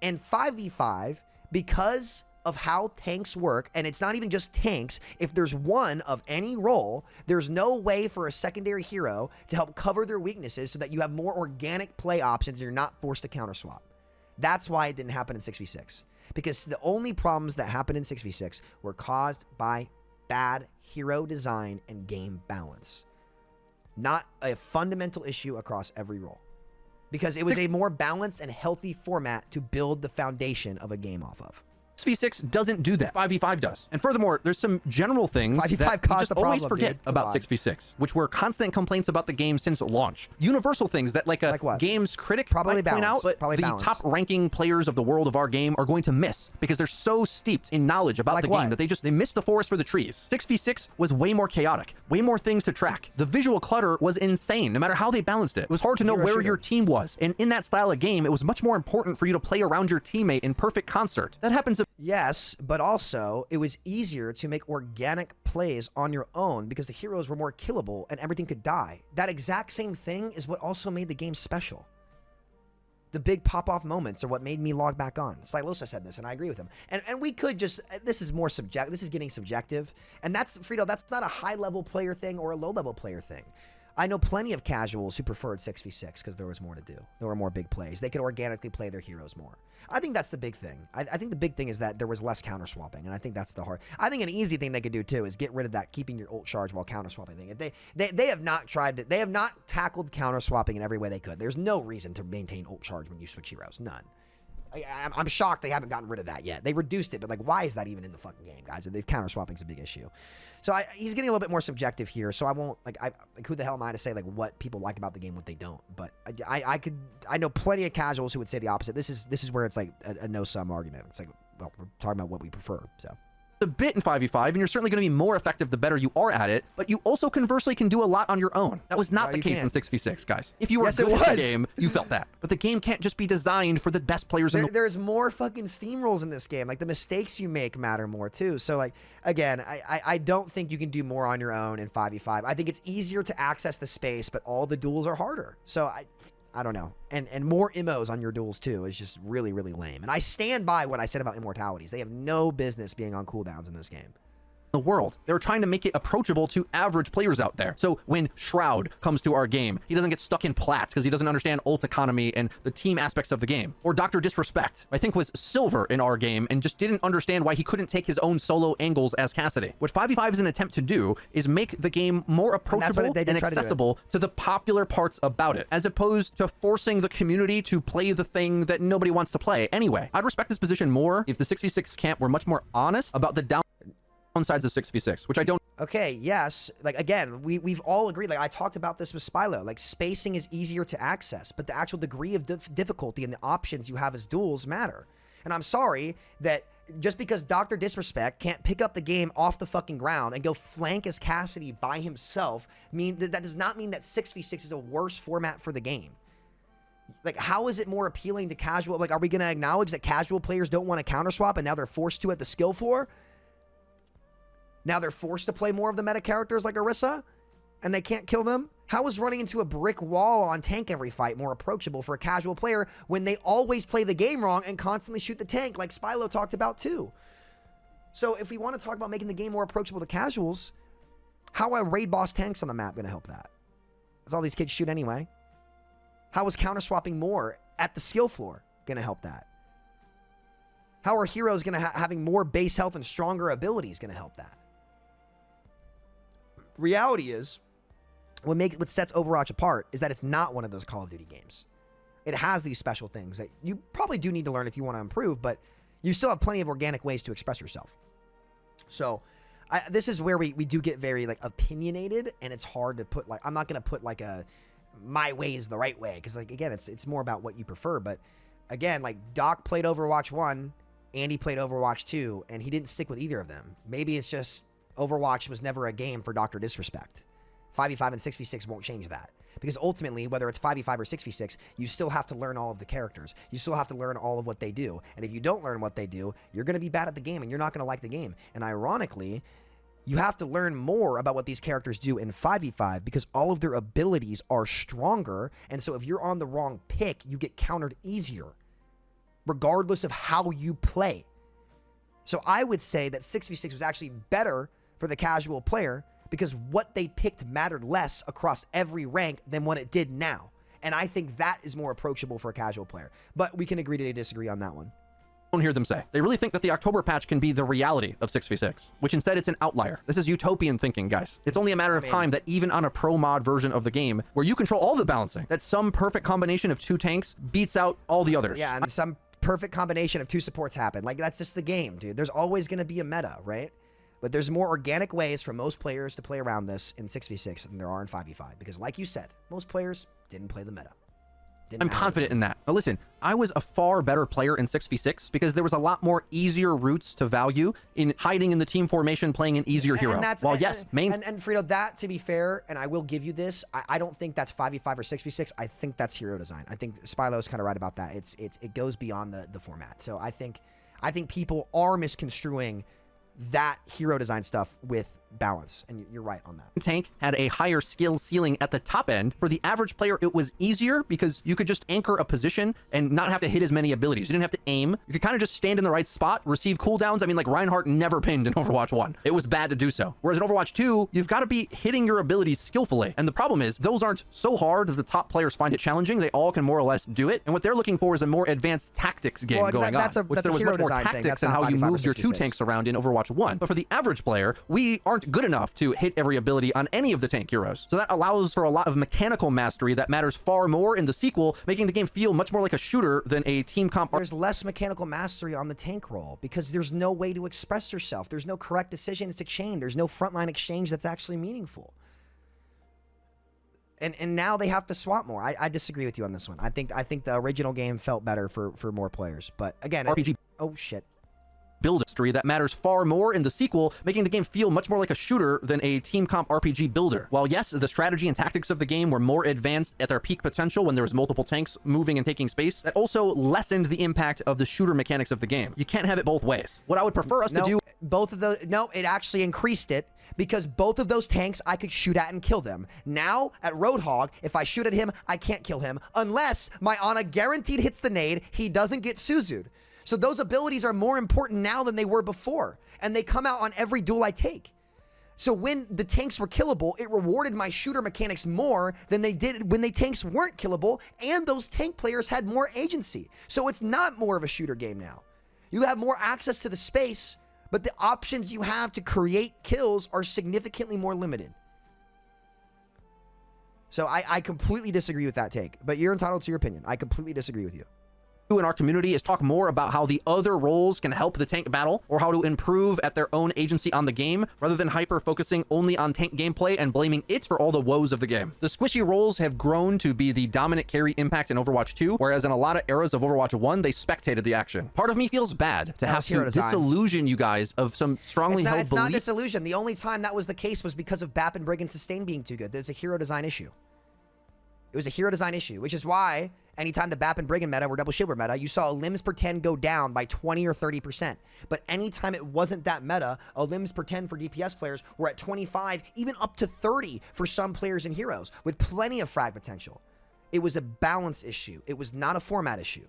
And 5v5, because of how tanks work, and it's not even just tanks, if there's one of any role, there's no way for a secondary hero to help cover their weaknesses so that you have more organic play options and you're not forced to counter swap. That's why it didn't happen in 6v6. Because the only problems that happened in 6v6 were caused by bad hero design and game balance. Not a fundamental issue across every role. Because it was a more balanced and healthy format to build the foundation of a game off of. 6v6 doesn't do that. 5v5 does. And furthermore, there's some general things that we just always forget about 6v6, which were constant complaints about the game since launch. Universal things that like a game's critic might point out, but the top ranking players of the world of our game are going to miss because they're so steeped in knowledge about the game that they miss the forest for the trees. 6v6 was way more chaotic, way more things to track. The visual clutter was insane, no matter how they balanced it. It was hard to know where your team was. And in that style of game, it was much more important for you to play around your teammate in perfect concert. That happens Yes, but also it was easier to make organic plays on your own because the heroes were more killable and everything could die. That exact same thing is what also made the game special. The big pop-off moments are what made me log back on. Stylosa said this, and I agree with him. And we could just, this is more subjective, this is getting subjective. And that's, Frito, that's not a high-level player thing or a low-level player thing. I know plenty of casuals who preferred 6v6 because there was more to do. There were more big plays. They could organically play their heroes more. I think that's the big thing. I think the big thing is that there was less counter swapping, and I think that's the hard. I think an easy thing they could do too is get rid of that keeping your ult charge while counter swapping thing. They have not tried to, they have not tackled counter swapping in every way they could. There's no reason to maintain ult charge when you switch heroes. None. I'm shocked they haven't gotten rid of that yet. They reduced it, but like, why is that even in the fucking game, guys? The counter swapping's a big issue. So he's getting a little bit more subjective here. So I won't like who the hell am I to say like what people like about the game, what they don't? But I know plenty of casuals who would say the opposite. This is where it's like a no sum argument. It's like, well, we're talking about what we prefer. So a bit in 5v5, and you're certainly going to be more effective the better you are at it, but you also conversely can do a lot on your own. That was not the case in 6v6, guys. If you were good at the game, you felt that. But the game can't just be designed for the best players in the... There's more fucking steamrolls in this game. Like, the mistakes you make matter more, too. So, like, again, I don't think you can do more on your own in 5v5. I think it's easier to access the space, but all the duels are harder. So, I don't know. And more immos on your duels, too, is just really, really lame. And I stand by what I said about immortalities. They have no business being on cooldowns in this game. The world. They're trying to make it approachable to average players out there. So when Shroud comes to our game, he doesn't get stuck in plats because he doesn't understand ult economy and the team aspects of the game. Or Dr. Disrespect, I think, was Silver in our game and just didn't understand why he couldn't take his own solo angles as Cassidy. What 5v5 is an attempt to do is make the game more approachable and accessible to the popular parts about it, as opposed to forcing the community to play the thing that nobody wants to play anyway. I'd respect this position more if the 6v6 camp were much more honest about the downsides of 6v6, which I don't. Okay, yes. Like, again, we've all agreed. Like, I talked about this with Spylo. Like, spacing is easier to access, but the actual degree of difficulty and the options you have as duels matter. And I'm sorry that just because Dr. Disrespect can't pick up the game off the fucking ground and go flank as Cassidy by himself, that does not mean that 6v6 is a worse format for the game. Like, how is it more appealing to casual? Like, are we going to acknowledge that casual players don't want to counter swap and now they're forced to at the skill floor? Now they're forced to play more of the meta characters like Orisa, and they can't kill them? How is running into a brick wall on tank every fight more approachable for a casual player when they always play the game wrong and constantly shoot the tank like Spylo talked about too? So if we want to talk about making the game more approachable to casuals, how are raid boss tanks on the map going to help that? Because all these kids shoot anyway. How is counter swapping more at the skill floor going to help that? How are heroes going to having more base health and stronger abilities going to help that? Reality is, what sets Overwatch apart is that it's not one of those Call of Duty games. It has these special things that you probably do need to learn if you want to improve, but you still have plenty of organic ways to express yourself. So this is where we do get very like opinionated, and it's hard to put like, I'm not going to put like my way is the right way, because like, again, it's more about what you prefer. But again, like Doc played Overwatch 1, Andy played Overwatch 2, and he didn't stick with either of them. Maybe it's just Overwatch was never a game for Dr. Disrespect. 5v5 and 6v6 won't change that. Because ultimately, whether it's 5v5 or 6v6, you still have to learn all of the characters. You still have to learn all of what they do. And if you don't learn what they do, you're going to be bad at the game and you're not going to like the game. And ironically, you have to learn more about what these characters do in 5v5 because all of their abilities are stronger. And so if you're on the wrong pick, you get countered easier, regardless of how you play. So I would say that 6v6 was actually better for the casual player because what they picked mattered less across every rank than what it did now. And I think that is more approachable for a casual player. But we can agree to disagree on that one. Don't hear them say. They really think that the October patch can be the reality of 6v6, which instead it's an outlier. This is utopian thinking, guys. It's only a matter of time that even on a pro mod version of the game, where you control all the balancing, that some perfect combination of two tanks beats out all the others. Yeah, and some perfect combination of two supports happen. Like, that's just the game, dude. There's always going to be a meta, right? But there's more organic ways for most players to play around this in 6v6 than there are in 5v5. Because like you said, most players didn't play the meta. I'm confident in that. But listen, I was a far better player in 6v6 because there was a lot more easier routes to value in hiding in the team formation, playing an easier hero. And Frito, that, to be fair, and I will give you this, I don't think that's 5v5 or 6v6. I think that's hero design. I think Spylo is kind of right about that. It goes beyond the format. So I think people are misconstruing that hero design stuff with balance, and you're right on that. Tank had a higher skill ceiling at the top end. For the average player, it was easier because you could just anchor a position and not have to hit as many abilities. You didn't have to aim. You could kind of just stand in the right spot, receive cooldowns. I mean, like Reinhardt never pinned in Overwatch 1. It was bad to do so. Whereas in Overwatch 2, you've got to be hitting your abilities skillfully. And the problem is, those aren't so hard that the top players find it challenging. They all can more or less do it. And what they're looking for is a more advanced tactics game going on. Which there was much more tactics in how you moved your two tanks around in Overwatch 1. But for the average player, we aren't good enough to hit every ability on any of the tank heroes. So that allows for a lot of mechanical mastery that matters far more in the sequel, making the game feel much more like a shooter than a team comp. There's less mechanical mastery on the tank role because there's no way to express yourself. There's no correct decisions to chain. There's no frontline exchange that's actually meaningful. And now they have to swap more. I disagree with you on this one. I think the original game felt better for more players. But again, RPG. Oh shit. build history that matters far more in the sequel, making the game feel much more like a shooter than a team comp RPG builder. While yes, the strategy and tactics of the game were more advanced at their peak potential when there was multiple tanks moving and taking space, that also lessened the impact of the shooter mechanics of the game. You can't have it both ways. What I would prefer us to do... Both of those... No, it actually increased it, because both of those tanks I could shoot at and kill them. Now, at Roadhog, if I shoot at him, I can't kill him, unless my Ana guaranteed hits the nade, he doesn't get Suzu'd. So those abilities are more important now than they were before, and they come out on every duel I take. So when the tanks were killable, it rewarded my shooter mechanics more than they did when the tanks weren't killable, and those tank players had more agency. So it's not more of a shooter game now. You have more access to the space, but the options you have to create kills are significantly more limited. So I completely disagree with that take, but you're entitled to your opinion. I completely disagree with you. In our community is talk more about how the other roles can help the tank battle, or how to improve at their own agency on the game, rather than hyper focusing only on tank gameplay and blaming it for all the woes of the game. The squishy roles have grown to be the dominant carry impact in Overwatch 2, whereas in a lot of eras of Overwatch 1, they spectated the action. Part of me feels bad to have to disillusion you guys of some strongly held belief. It's not disillusion. The only time that was the case was because of BAP and Brig and Sustain being too good. There's a hero design issue. It was a hero design issue, which is why anytime the BAP and Brigand meta or Double Shield were meta, you saw a limbs per 10 go down by 20 or 30%. But anytime it wasn't that meta, a limbs per 10 for DPS players were at 25, even up to 30 for some players and heroes, with plenty of frag potential. It was a balance issue. It was not a format issue.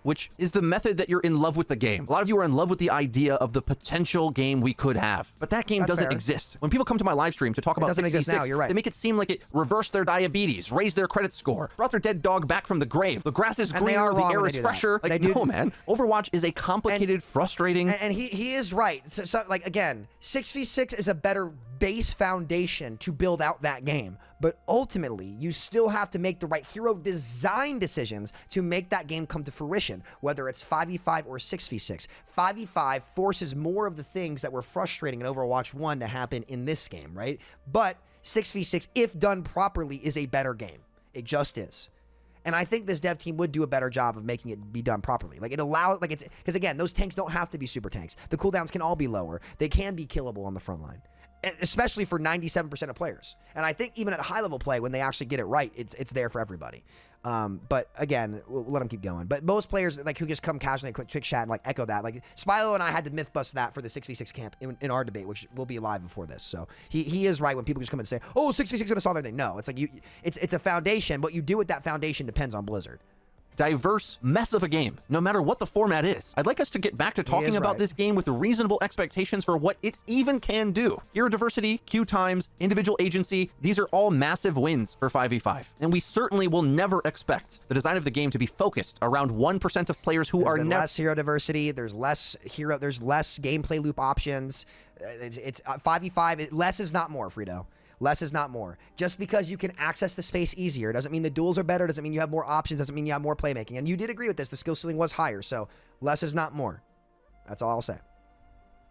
Which is the method that you're in love with the game. A lot of you are in love with the idea of the potential game we could have, but that game doesn't exist. When people come to my live stream to talk about 66, now, you're right. They make it seem like it reversed their diabetes, raised their credit score, brought their dead dog back from the grave. The grass is greener, the air is fresher. Like, no, man. Overwatch is a complicated, frustrating... And he is right. So, like, again, 6v6 is a better base foundation to build out that game. But ultimately, you still have to make the right hero design decisions to make that game come to fruition, whether it's 5v5 or 6v6. 5v5 forces more of the things that were frustrating in Overwatch 1 to happen in this game, right? But 6v6, if done properly, is a better game. It just is. And I think this dev team would do a better job of making it be done properly. Like, it allows, like, it's, because again, those tanks don't have to be super tanks. The cooldowns can all be lower. They can be killable on the front line, especially for 97% of players. And I think even at high level play, when they actually get it right, it's there for everybody. But again, we'll let them keep going. But most players, like, who just come casually, quick chat and like echo that, like Spilo and I had to myth bust that for the 6v6 camp in our debate, which will be live before this. So he is right when people just come and say, oh, 6v6 is gonna solve everything. No, it's like it's a foundation. What you do with that foundation depends on Blizzard. Diverse mess of a game, no matter what the format is. I'd like us to get back to talking about this game with reasonable expectations for what it even can do. Hero diversity, queue times, individual agency, these are all massive wins for 5v5. And we certainly will never expect the design of the game to be focused around 1% of players who are never... less hero diversity, there's less gameplay loop options. It's 5v5, less is not more, Frito. Less is not more. Just because you can access the space easier doesn't mean the duels are better, doesn't mean you have more options, doesn't mean you have more playmaking. And you did agree with this. The skill ceiling was higher, so less is not more. That's all I'll say.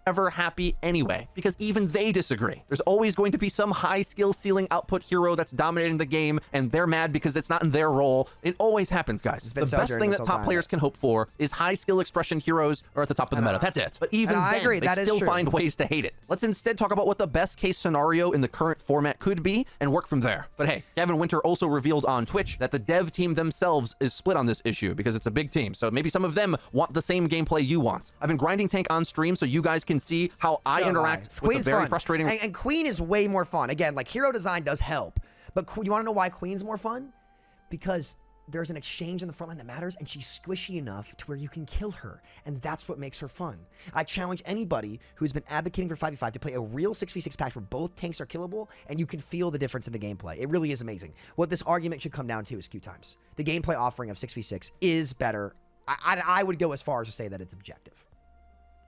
Ever happy anyway, because even they disagree. There's always going to be some high skill ceiling output hero that's dominating the game, and they're mad because it's not in their role. It always happens, guys. The best thing that top players can hope for is high skill expression heroes are at the top of the meta. That's it. But even then, they still find ways to hate it. Let's instead talk about what the best case scenario in the current format could be and work from there. But hey, Gavin Winter also revealed on Twitch that the dev team themselves is split on this issue because it's a big team. So maybe some of them want the same gameplay you want. I've been grinding tank on stream so you guys can see how I interact with the very frustrating... And Queen is way more fun. Again, like, hero design does help. But you want to know why Queen's more fun? Because there's an exchange in the front line that matters, and she's squishy enough to where you can kill her. And that's what makes her fun. I challenge anybody who's been advocating for 5v5 to play a real 6v6 patch where both tanks are killable, and you can feel the difference in the gameplay. It really is amazing. What this argument should come down to is queue times. The gameplay offering of 6v6 is better. I would go as far as to say that it's objective.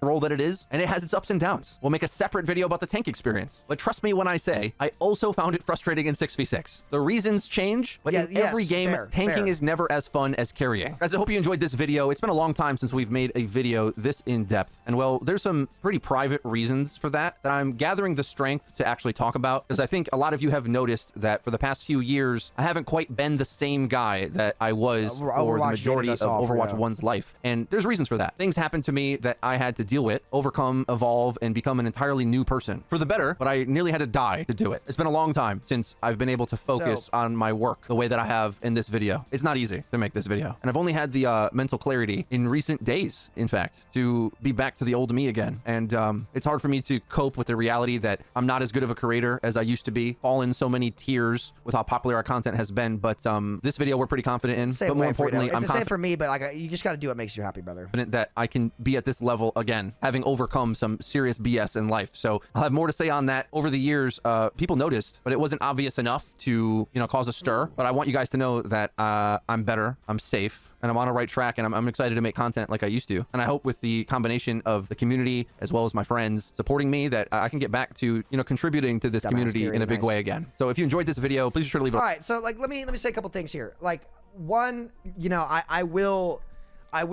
role that it is, and it has its ups and downs. We'll make a separate video about the tank experience. But trust me when I say, I also found it frustrating in 6v6. The reasons change, but in every game, tanking is never as fun as carrying. Guys, I hope you enjoyed this video. It's been a long time since we've made a video this in-depth, and well, there's some pretty private reasons for that I'm gathering the strength to actually talk about, because I think a lot of you have noticed that for the past few years, I haven't quite been the same guy that I was for the majority of Overwatch 1's life. And there's reasons for that. Things happened to me that I had to deal with, overcome, evolve, and become an entirely new person. For the better, but I nearly had to die to do it. It's been a long time since I've been able to focus on my work the way that I have in this video. It's not easy to make this video. And I've only had the mental clarity in recent days, in fact, to be back to the old me again. And it's hard for me to cope with the reality that I'm not as good of a creator as I used to be, fallen so many tiers with how popular our content has been. But this video we're pretty confident in. But more importantly, it's the same for me, but like you just got to do what makes you happy, brother. Confident that I can be at this level again, having overcome some serious BS in life. So I'll have more to say on that. Over the years, people noticed, but it wasn't obvious enough to, cause a stir. But I want you guys to know that I'm better, I'm safe, and I'm on a right track, and I'm excited to make content like I used to. And I hope with the combination of the community as well as my friends supporting me that I can get back to, contributing to this community in a big way again. So if you enjoed this video, please be sure to leave a... All right, so like let me say a couple things here. Like one, I will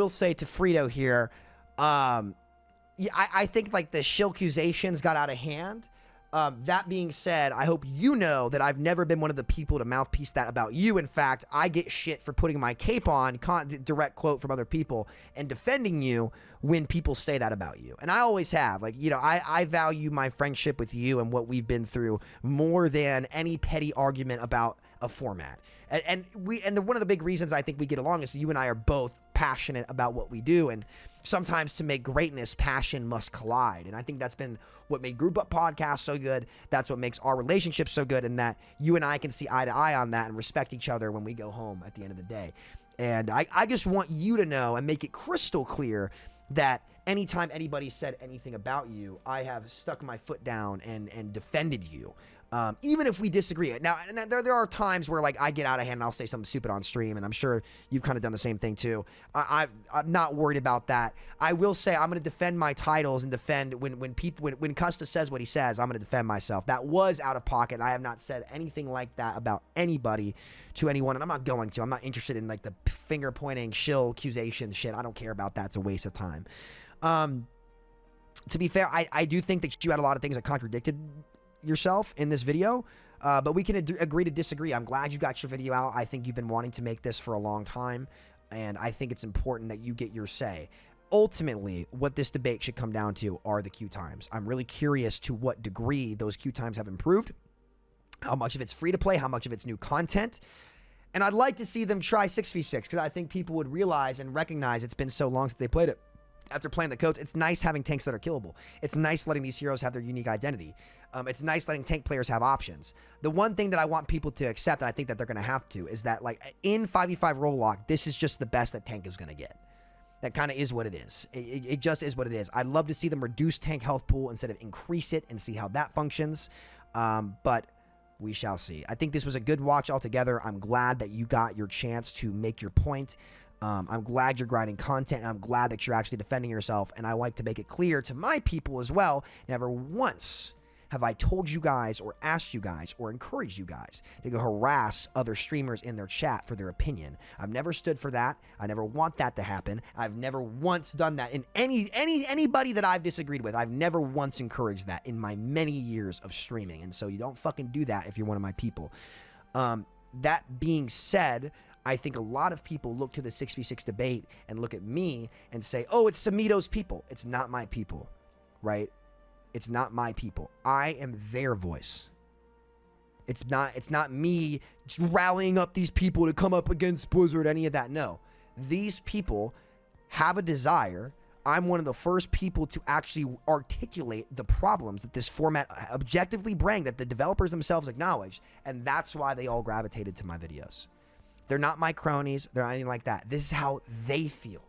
say to Frito here, I think like the shill accusations got out of hand. That being said, I hope you know that I've never been one of the people to mouthpiece that about you. In fact, I get shit for putting my cape on, direct quote from other people, and defending you when people say that about you. And I always have. Like, I value my friendship with you and what we've been through more than any petty argument about a format. And one of the big reasons I think we get along is you and I are both passionate about what we do, and sometimes to make greatness, passion must collide. And I think that's been what made Group Up Podcast so good. That's what makes our relationship so good, and that you and I can see eye to eye on that and respect each other when we go home at the end of the day. And I just want you to know and make it crystal clear that anytime anybody said anything about you, I have stuck my foot down and defended you. Even if we disagree. Now, there are times where like I get out of hand and I'll say something stupid on stream, and I'm sure you've kind of done the same thing too. I'm not worried about that. I will say I'm going to defend my titles and defend when Custa says what he says. I'm going to defend myself. That was out of pocket, and I have not said anything like that about anybody to anyone, and I'm not going to. I'm not interested in like the finger pointing, shill accusation shit. I don't care about that. It's a waste of time. To be fair, I do think that you had a lot of things that contradicted yourself in this video, but we can agree to disagree. I'm glad you got your video out. I think you've been wanting to make this for a long time, and I think it's important that you get your say. Ultimately, what this debate should come down to are the queue times. I'm really curious to what degree those queue times have improved, how much of it's free to play, how much of it's new content. And I'd like to see them try 6v6, because I think people would realize and recognize it's been so long since they played it. After playing the codes, it's nice having tanks that are killable. It's nice letting these heroes have their unique identity. It's nice letting tank players have options. The one thing that I want people to accept, and I think that they're going to have to, is that like in 5v5 role lock, this is just the best that tank is going to get. That kind of is what it is. It just is what it is. I'd love to see them reduce tank health pool instead of increase it and see how that functions. But we shall see. I think this was a good watch altogether. I'm glad that you got your chance to make your point. I'm glad you're grinding content, and I'm glad that you're actually defending yourself. And I like to make it clear to my people as well, never once have I told you guys or asked you guys or encouraged you guys to go harass other streamers in their chat for their opinion. I've never stood for that. I never want that to happen. I've never once done that in anybody that I've disagreed with. I've never once encouraged that in my many years of streaming. And so you don't fucking do that if you're one of my people. That being said, I think a lot of people look to the 6v6 debate and look at me and say, oh, it's Samito's people. It's not my people, right? It's not my people. I am their voice. It's not me just rallying up these people to come up against Blizzard, any of that. No. These people have a desire. I'm one of the first people to actually articulate the problems that this format objectively bring, that the developers themselves acknowledge, and that's why they all gravitated to my videos. They're not my cronies. They're not anything like that. This is how they feel.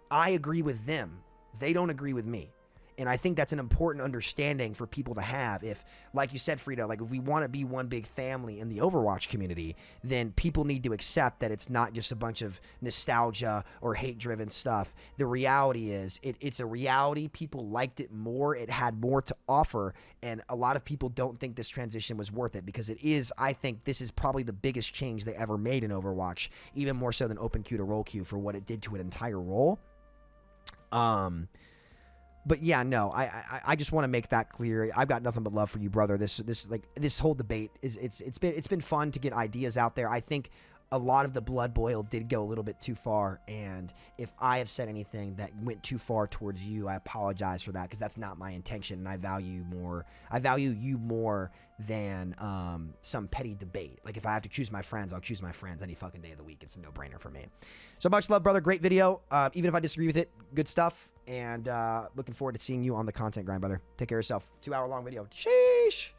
I agree with them. They don't agree with me. And I think that's an important understanding for people to have. If, like you said, Frito, like if we want to be one big family in the Overwatch community, then people need to accept that it's not just a bunch of nostalgia or hate-driven stuff. The reality is it's a reality. People liked it more. It had more to offer. And a lot of people don't think this transition was worth it, because it is, I think this is probably the biggest change they ever made in Overwatch, even more so than open queue to roll queue for what it did to an entire role. But yeah, no, I just want to make that clear. I've got nothing but love for you, brother. This whole debate is it's been fun to get ideas out there. I think a lot of the blood boil did go a little bit too far, and if I have said anything that went too far towards you, I apologize for that, because that's not my intention, and I value you more than some petty debate. Like, if I have to choose my friends, I'll choose my friends any fucking day of the week. It's a no-brainer for me. So much love, brother. Great video. Even if I disagree with it, good stuff. And looking forward to seeing you on the content grind, brother. Take care of yourself. 2-hour long video. Sheesh.